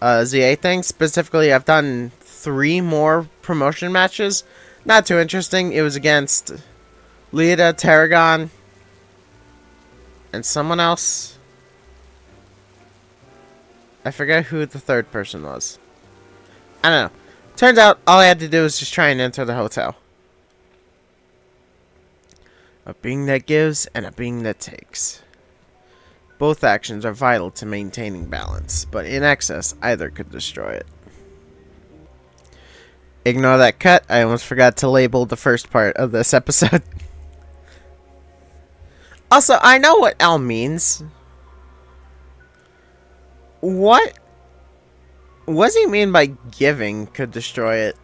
ZA things. Specifically, I've done 3 more promotion matches. Not too interesting. It was against Lita, Tarragon, and someone else. I forget who the third person was. I don't know. Turns out all I had to do was just try and enter the hotel. A being that gives and a being that takes. Both actions are vital to maintaining balance, but in excess, either could destroy it. Ignore that cut. I almost forgot to label the first part of this episode. Also, I know what L means. What does he mean by giving could destroy it?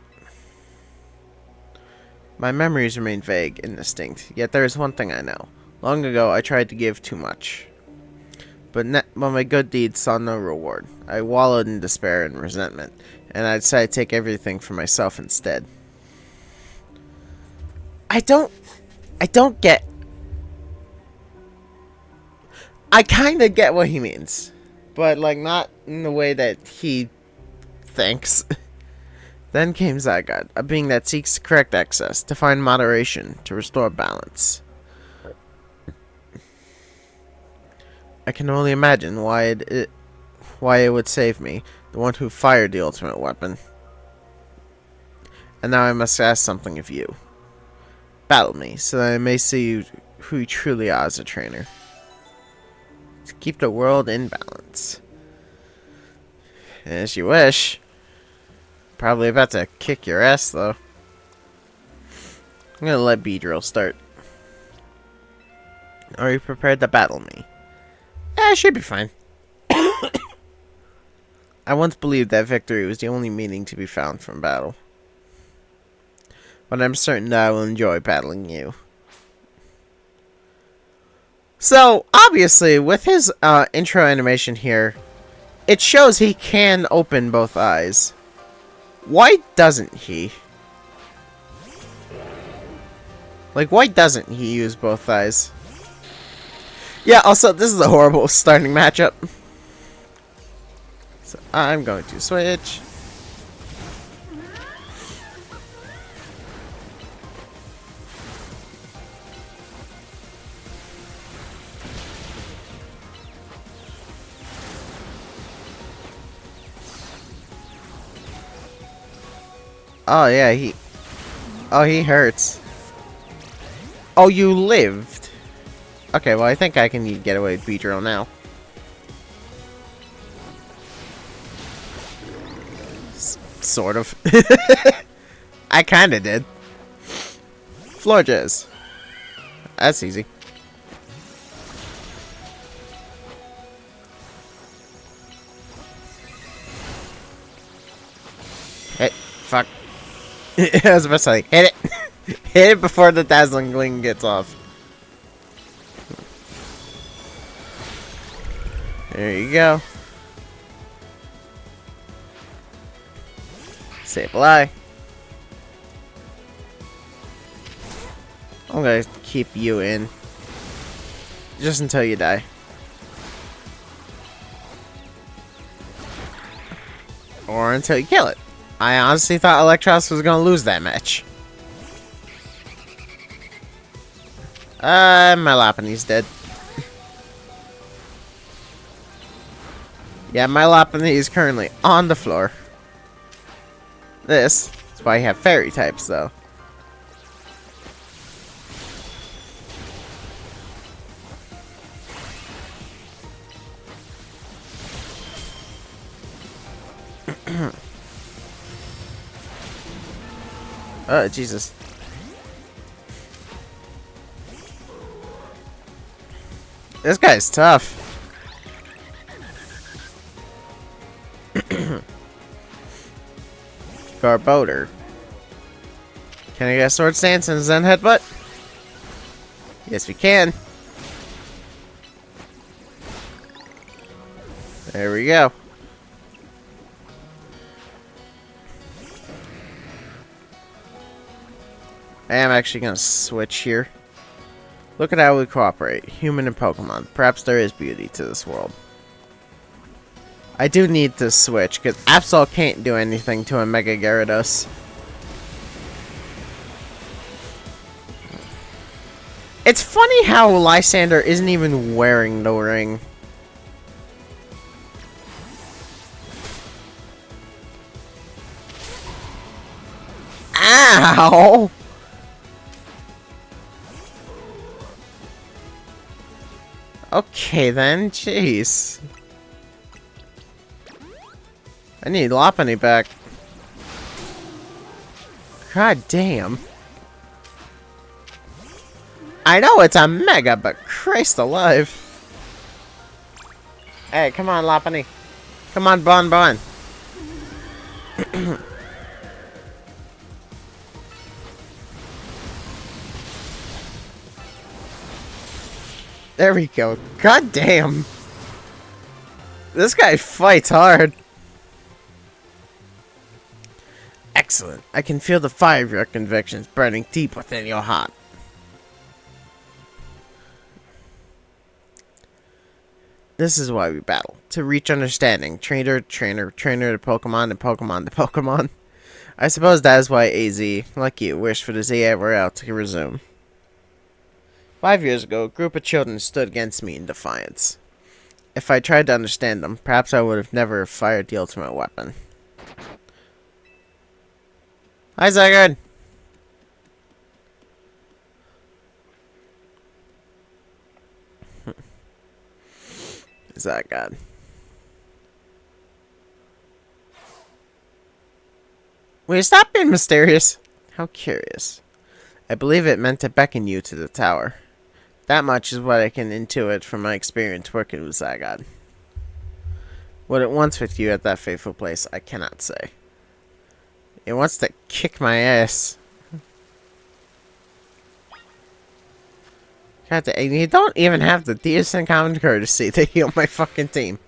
My memories remain vague, indistinct, yet there is one thing I know. Long ago, I tried to give too much. But my good deeds saw no reward. I wallowed in despair and resentment, and I decided to take everything for myself instead. I don't get... I kinda get what he means. But, like, not in the way that he thinks. Then came Zygarde, a being that seeks to correct excess, to find moderation, to restore balance. I can only imagine why it would save me, the one who fired the ultimate weapon. And now I must ask something of you. Battle me, so that I may see who you truly are as a trainer. To keep the world in balance. As you wish. Probably about to kick your ass, though. I'm gonna let B-Drill start. Are you prepared to battle me? I should be fine. I once believed that victory was the only meaning to be found from battle. But I'm certain that I will enjoy battling you. So, obviously, with his intro animation here, it shows he can open both eyes. Why doesn't he? Like, why doesn't he use both eyes? Yeah, also, this is a horrible starting matchup. So, I'm going to switch. Oh, yeah, he hurts. Oh, you lived. Okay, well, I think I can get away with B-Drill now. Sort of. I kinda did. Floor jazz. That's easy. Hey, fuck. I was about to say, hit it! Hit it before the dazzling gleam gets off. There you go. Sable eye. I'm gonna keep you in. Just until you die. Or until you kill it. I honestly thought Electros was gonna lose that match. My Lopunny's dead. Yeah, my Lopunny is currently on the floor. This is why I have fairy types, though. Oh, Jesus. This guy's tough. Garbodor. Can I get a Sword Stance and Zen Headbutt? Yes, we can. There we go. I am actually going to switch here. Look at how we cooperate, human and Pokemon. Perhaps there is beauty to this world. I do need to switch, because Absol can't do anything to a Mega Gyarados. It's funny how Lysander isn't even wearing the ring. Ow! Okay then, jeez. I need Lopunny back. God damn. I know it's a Mega, but Christ alive. Hey, come on, Lopunny. Come on, Bon. There we go. God damn. This guy fights hard. Excellent. I can feel the fire of your convictions burning deep within your heart. This is why we battle. To reach understanding. Trainer to Pokemon, and Pokemon to Pokemon. I suppose that is why AZ, like you, wished for the ZA Royale to resume. 5 years ago, a group of children stood against me in defiance. If I tried to understand them, perhaps I would have never fired the ultimate weapon. Hi, Zygarde! Zygarde. Will you stop being mysterious? How curious. I believe it meant to beckon you to the tower. That much is what I can intuit from my experience working with Zygarde. What it wants with you at that fateful place, I cannot say. It wants to kick my ass. God, you don't even have the decent common courtesy to heal my fucking team.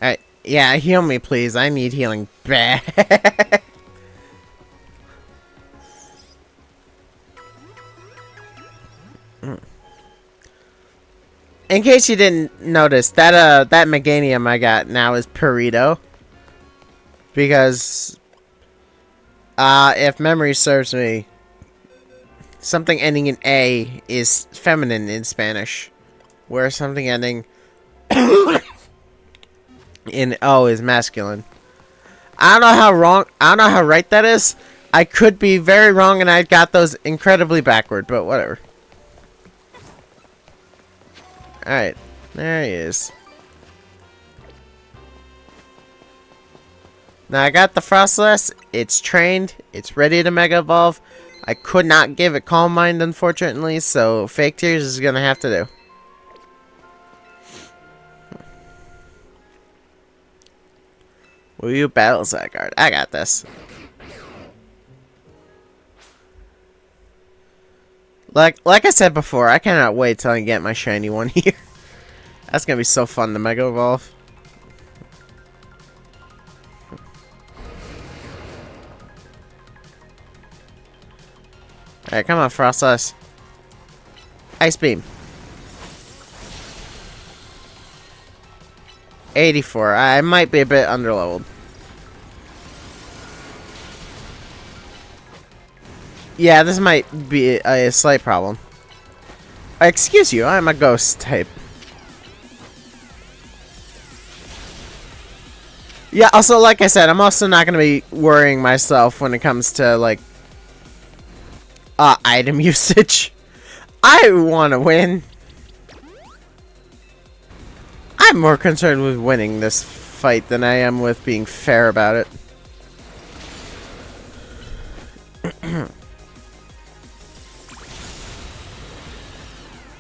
Alright, yeah, heal me please. I need healing bad. In case you didn't notice, that Meganium I got now is Burrito. Because if memory serves me, something ending in A is feminine in Spanish, whereas something ending in O is masculine. I don't know how wrong, I don't know how right that is. I could be very wrong and I got those incredibly backward, but whatever. Alright, there he is. Now I got the Frostless, it's trained, it's ready to Mega Evolve. I could not give it Calm Mind, unfortunately, so Fake Tears is gonna have to do. Will you battle Zygarde? I got this. Like I said before, I cannot wait till I get my shiny one here. That's gonna be so fun to Mega Evolve. Alright, come on, Frostless. Ice Beam. 84. I might be a bit underleveled. Yeah, this might be a slight problem. Excuse you, I'm a ghost type. Yeah, also, like I said, I'm also not going to be worrying myself when it comes to, like, item usage. I want to win. I'm more concerned with winning this fight than I am with being fair about it.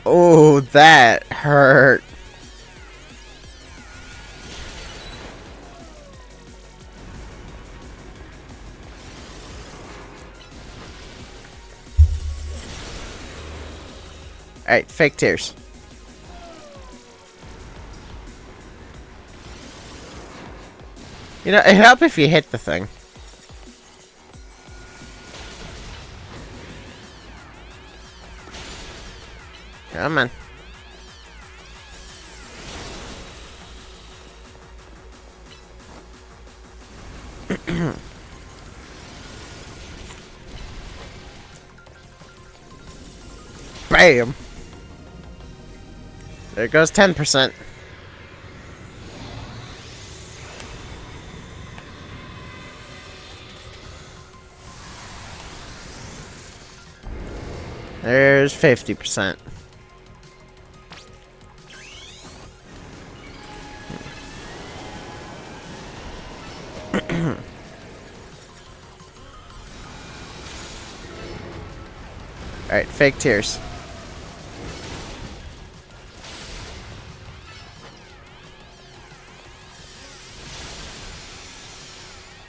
Oh, that hurt. Alright, fake tears. You know, it'd help if you hit the thing. Come on. Bam! There goes 10%. There's 50%. Alright, fake tears.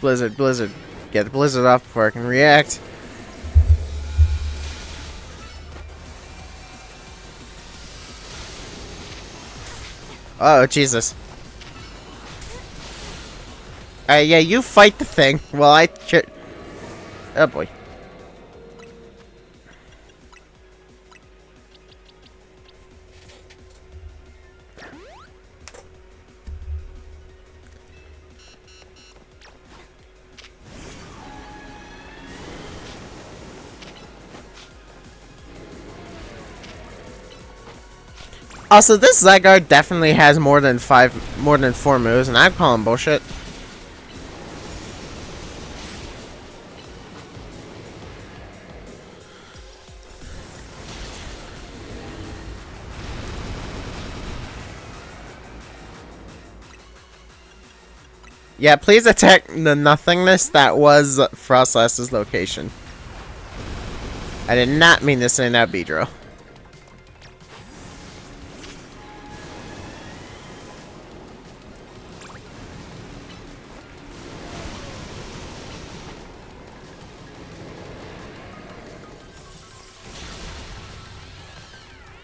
Blizzard, blizzard. Get the blizzard off before I can react. Oh, Jesus. Yeah, you fight the thing while I... Oh, boy. Also, this Zygarde definitely has more than 4 moves, and I'm calling bullshit. Yeah, please attack the nothingness that was Frostlass's location. I did not mean to say that, Beedrill.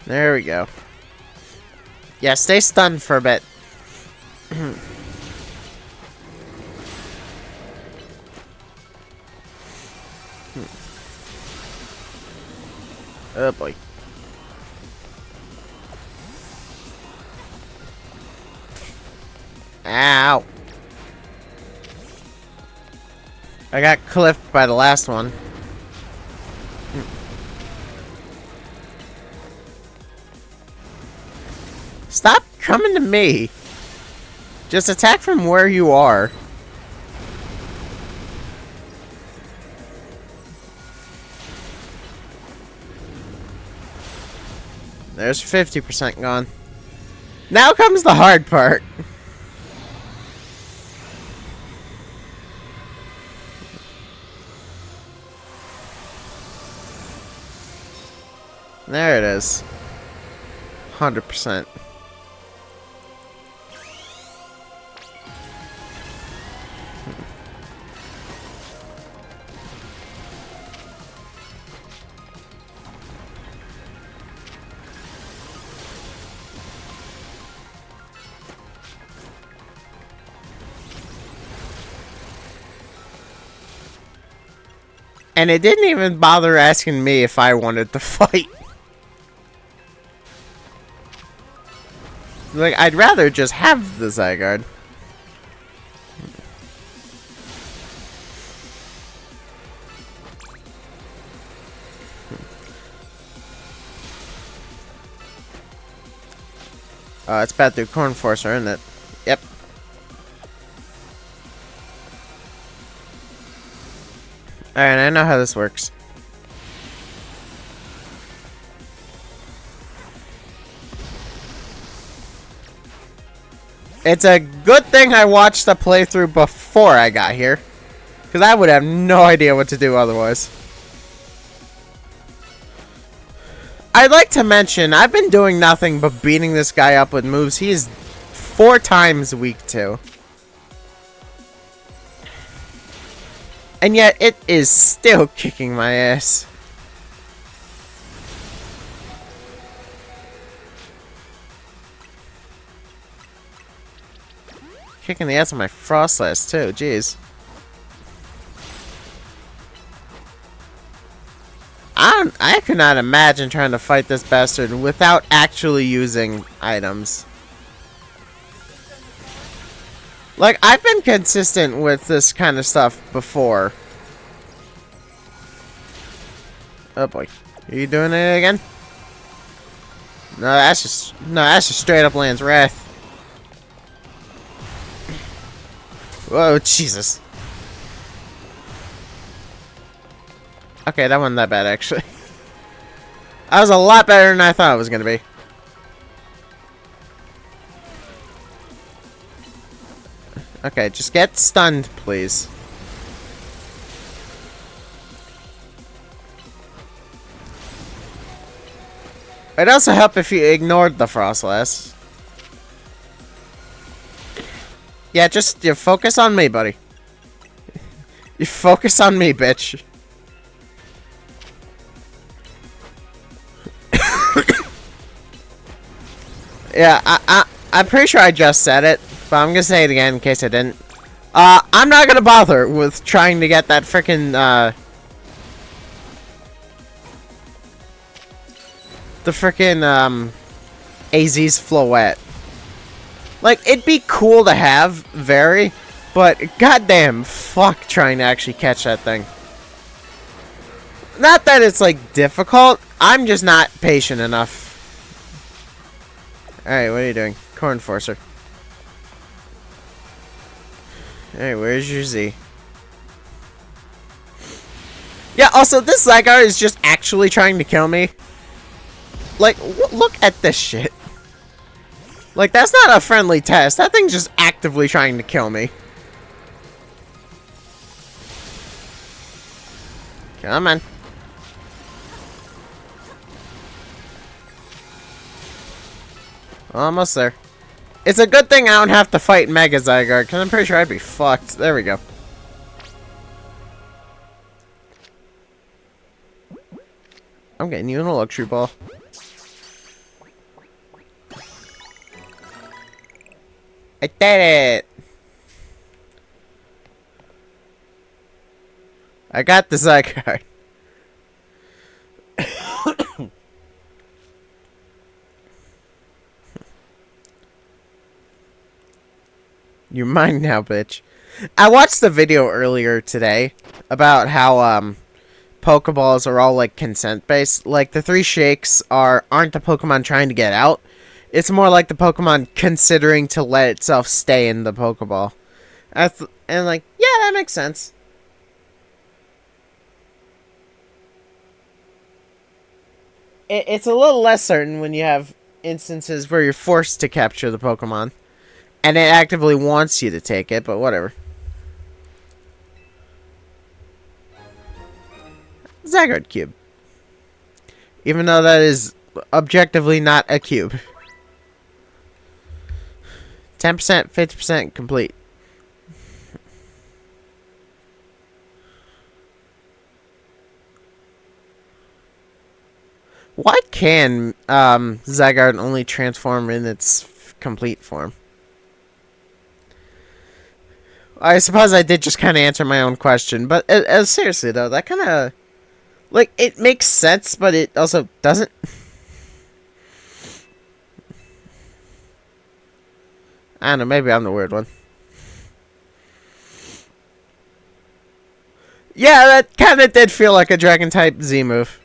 There we go. Yeah, stay stunned for a bit. Oh boy. Ow. I got clipped by the last one. Stop coming to me. Just attack from where you are. There's 50% gone. Now comes the hard part. There it is. 100%. And it didn't even bother asking me if I wanted to fight. Like, I'd rather just have the Zygarde. It's bad through Corn Forcer, isn't it? Yep. Alright, I know how this works. It's a good thing I watched the playthrough before I got here. Because I would have no idea what to do otherwise. I'd like to mention, I've been doing nothing but beating this guy up with moves he is 4 times weak to. And yet, it is still kicking my ass. Kicking the ass of my Frostlass too, jeez. I could not imagine trying to fight this bastard without actually using items. Like, I've been consistent with this kind of stuff before. Oh boy. Are you doing it again? No, that's just straight up Land's Wrath. Whoa, Jesus. Okay, that wasn't that bad, actually. That was a lot better than I thought it was going to be. Okay, just get stunned, please. It'd also help if you ignored the Frostlass. Yeah, just you focus on me, buddy. You focus on me, bitch. Yeah, I'm pretty sure I just said it, but I'm gonna say it again in case I didn't. I'm not gonna bother with trying to get that frickin', the frickin', AZ's Floette. Like, it'd be cool to have, very, but goddamn, fuck trying to actually catch that thing. Not that it's, like, difficult, I'm just not patient enough. Alright, what are you doing? Corn Forcer. Alright, where's your Z? Yeah, also, this Zygarde is just actually trying to kill me. Like, look at this shit. Like, that's not a friendly test. That thing's just actively trying to kill me. Come on. Almost there. It's a good thing I don't have to fight Mega Zygarde, because I'm pretty sure I'd be fucked. There we go. I'm getting you in a luxury ball. I did it! I got the Zygarde. You're mine now, bitch. I watched the video earlier today about how Pokeballs are all like consent based. Like the 3 shakes aren't the Pokemon trying to get out. It's more like the Pokemon considering to let itself stay in the Pokeball. And like, yeah, that makes sense. It's a little less certain when you have instances where you're forced to capture the Pokemon. And it actively wants you to take it, but whatever. Zygarde cube. Even though that is objectively not a cube. 10%, 50% complete. Why can Zygarde only transform in its complete form? I suppose I did just kind of answer my own question, but seriously though, that kind of, like, it makes sense, but it also doesn't. I don't know, maybe I'm the weird one. Yeah, that kind of did feel like a dragon-type Z move.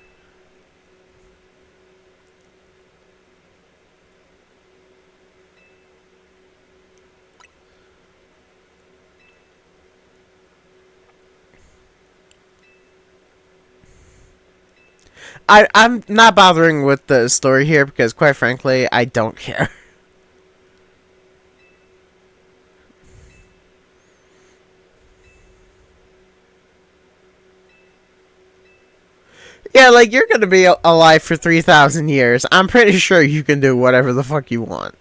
I'm not bothering with the story here because, quite frankly, I don't care. Yeah, like, you're gonna be alive for 3,000 years. I'm pretty sure you can do whatever the fuck you want.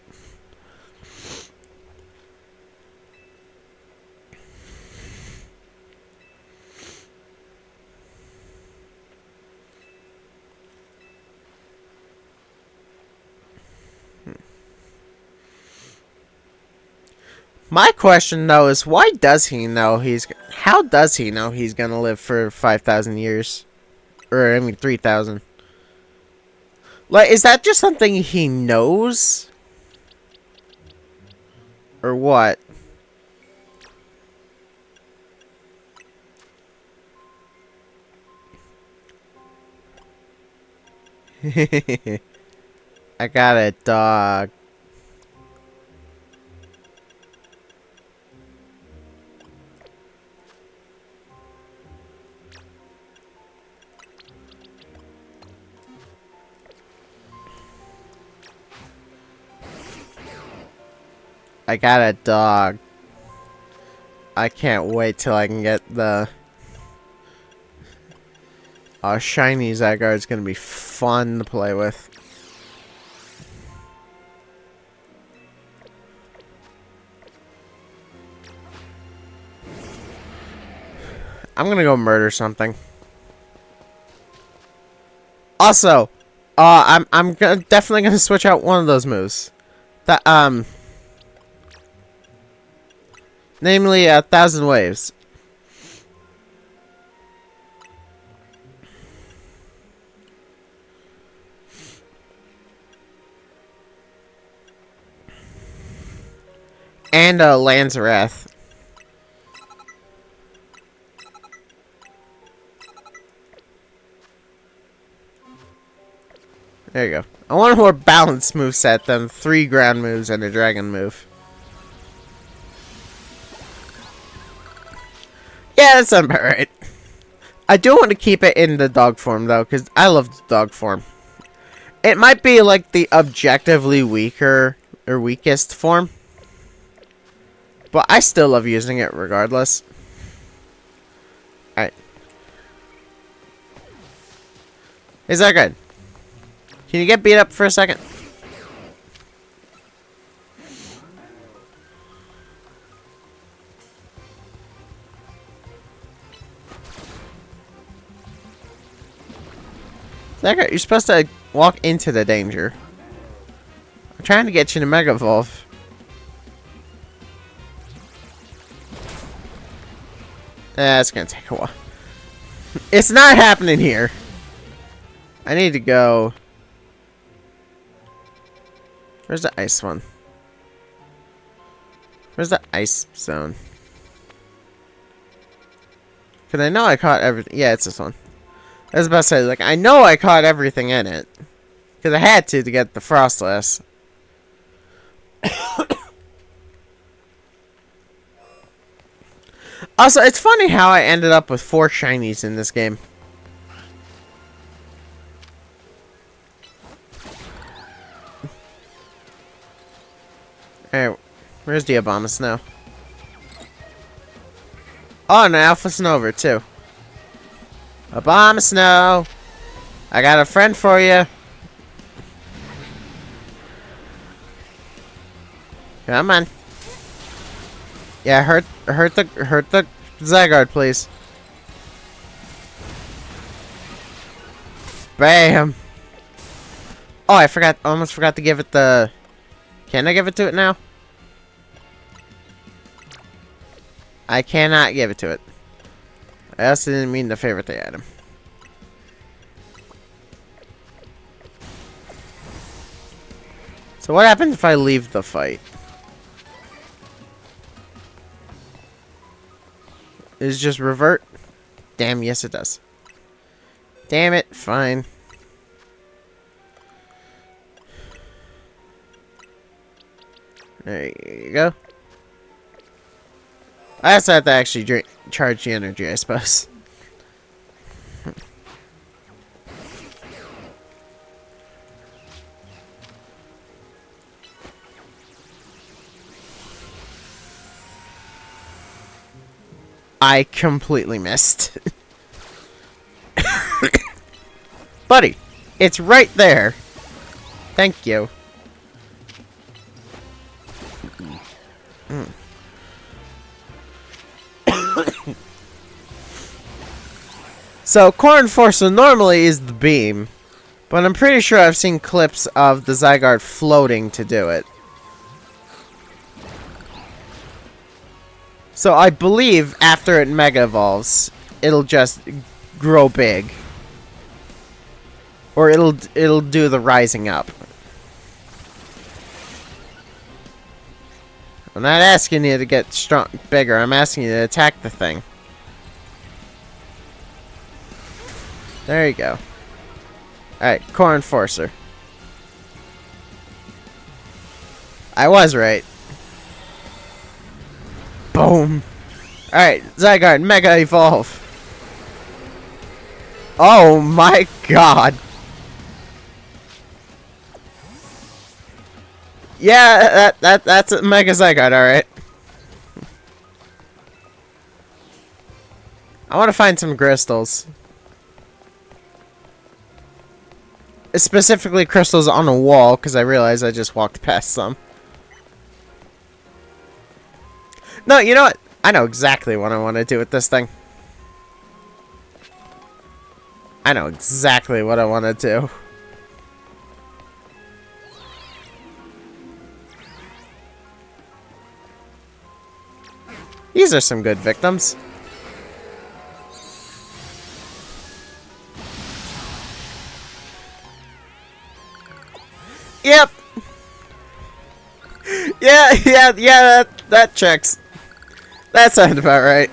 My question, though, is why does he know he's... How does he know he's gonna live for 5,000 years? Or, I mean, 3,000. Like, is that just something he knows? Or what? I got a dog. I got a dog. I can't wait till I can get the... shiny Zygarde is gonna be fun to play with. I'm gonna go murder something. Also, I'm definitely gonna switch out one of those moves. That namely 1,000 waves. And Land's Wrath. There you go. I want a more balanced moveset than 3 ground moves and a dragon move. Yeah, that sounds about right. I do want to keep it in the dog form, though, because I love the dog form. It might be, like, the objectively weaker or weakest form. But I still love using it regardless. Alright. Is that good? Can you get beat up for a second? Zygarde, you're supposed to walk into the danger. I'm trying to get you to Mega Evolve. It's gonna take a while. It's not happening here. I need to go... Where's the ice one? Where's the ice zone? Because I know I caught everything. Yeah, it's this one. I was about to say, like, I know I caught everything in it. Because I had to get the Frostless. Also, it's funny how I ended up with 4 shinies in this game. Alright, where's the Obama Snow? Oh, and an Alpha Snover, too. Obama Snow! I got a friend for you. Come on. Yeah, hurt the Zygarde, please. Bam! Oh, I almost forgot to give it the... Can I give it to it now? I cannot give it to it. I also didn't mean to favorite the item. So what happens if I leave the fight? is just revert? Damn, yes it does. Damn it, fine. There you go. I also have to actually charge the energy, I suppose. I completely missed. Buddy, it's right there. Thank you. So, Core Enforcer normally is the beam, but I'm pretty sure I've seen clips of the Zygarde floating to do it. So I believe after it Mega Evolves, it'll just grow big. Or it'll do the rising up. I'm not asking you to get bigger, I'm asking you to attack the thing. There you go. Alright, Core Enforcer. I was right. Boom. Alright, Zygarde, Mega Evolve. Oh my god. Yeah, that's a Mega Zygarde, alright. I want to find some crystals. Specifically crystals on a wall, because I realized I just walked past some. No, you know what? I know exactly what I want to do with this thing. I know exactly what I want to do. These are some good victims. Yep. Yeah, that checks. That sounds about right.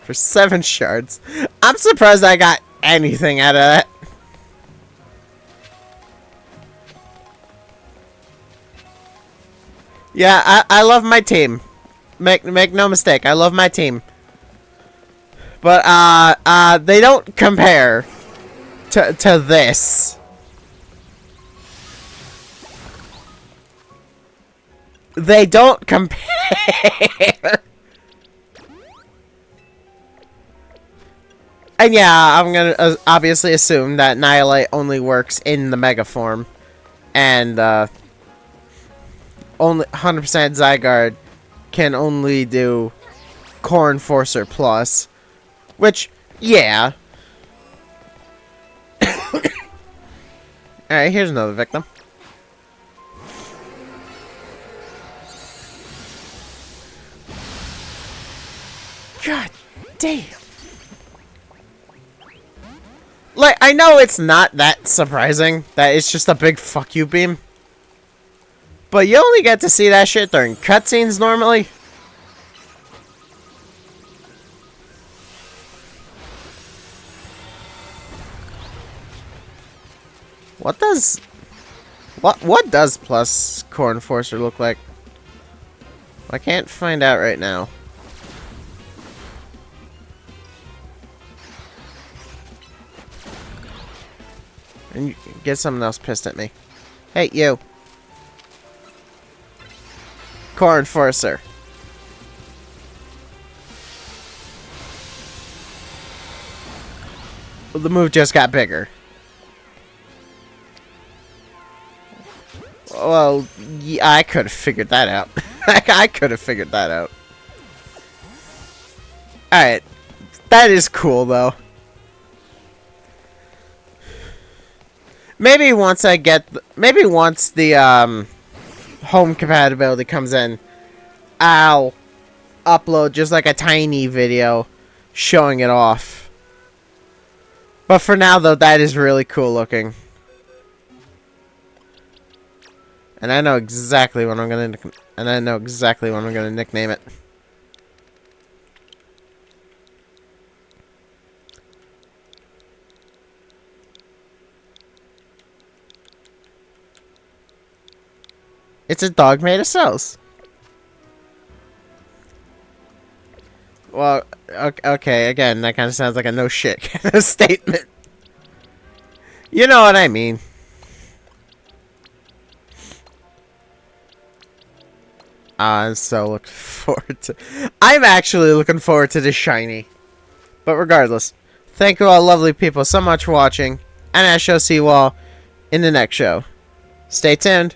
For 7 shards. I'm surprised I got anything out of that. Yeah, I love my team. Make no mistake, I love my team. But they don't compare to this. They don't compare. And yeah, I'm gonna obviously assume that Annihilate only works in the Mega form, and only 100% Zygarde can only do Core Enforcer Plus, which, yeah. Alright, here's another victim. God damn. Like, I know it's not that surprising that it's just a big fuck you beam. But you only get to see that shit during cutscenes normally. What does plus Core Enforcer look like? I can't find out right now. And you get someone else pissed at me. Hey, you. Core Enforcer. The move just got bigger. Well, yeah, I could have figured that out. I could have figured that out. Alright. That is cool, though. Maybe once I get... Maybe once the, home compatibility comes in, I'll upload just like a tiny video showing it off. But for now, though, that is really cool looking. And I know exactly what I'm gonna nickname it. It's a dog made of cells. Well, okay, again, that kind of sounds like a no shit kind of statement. You know what I mean. I'm so looking forward to... I'm actually looking forward to this shiny. But regardless, thank you all lovely people so much for watching. And I shall see you all in the next show. Stay tuned.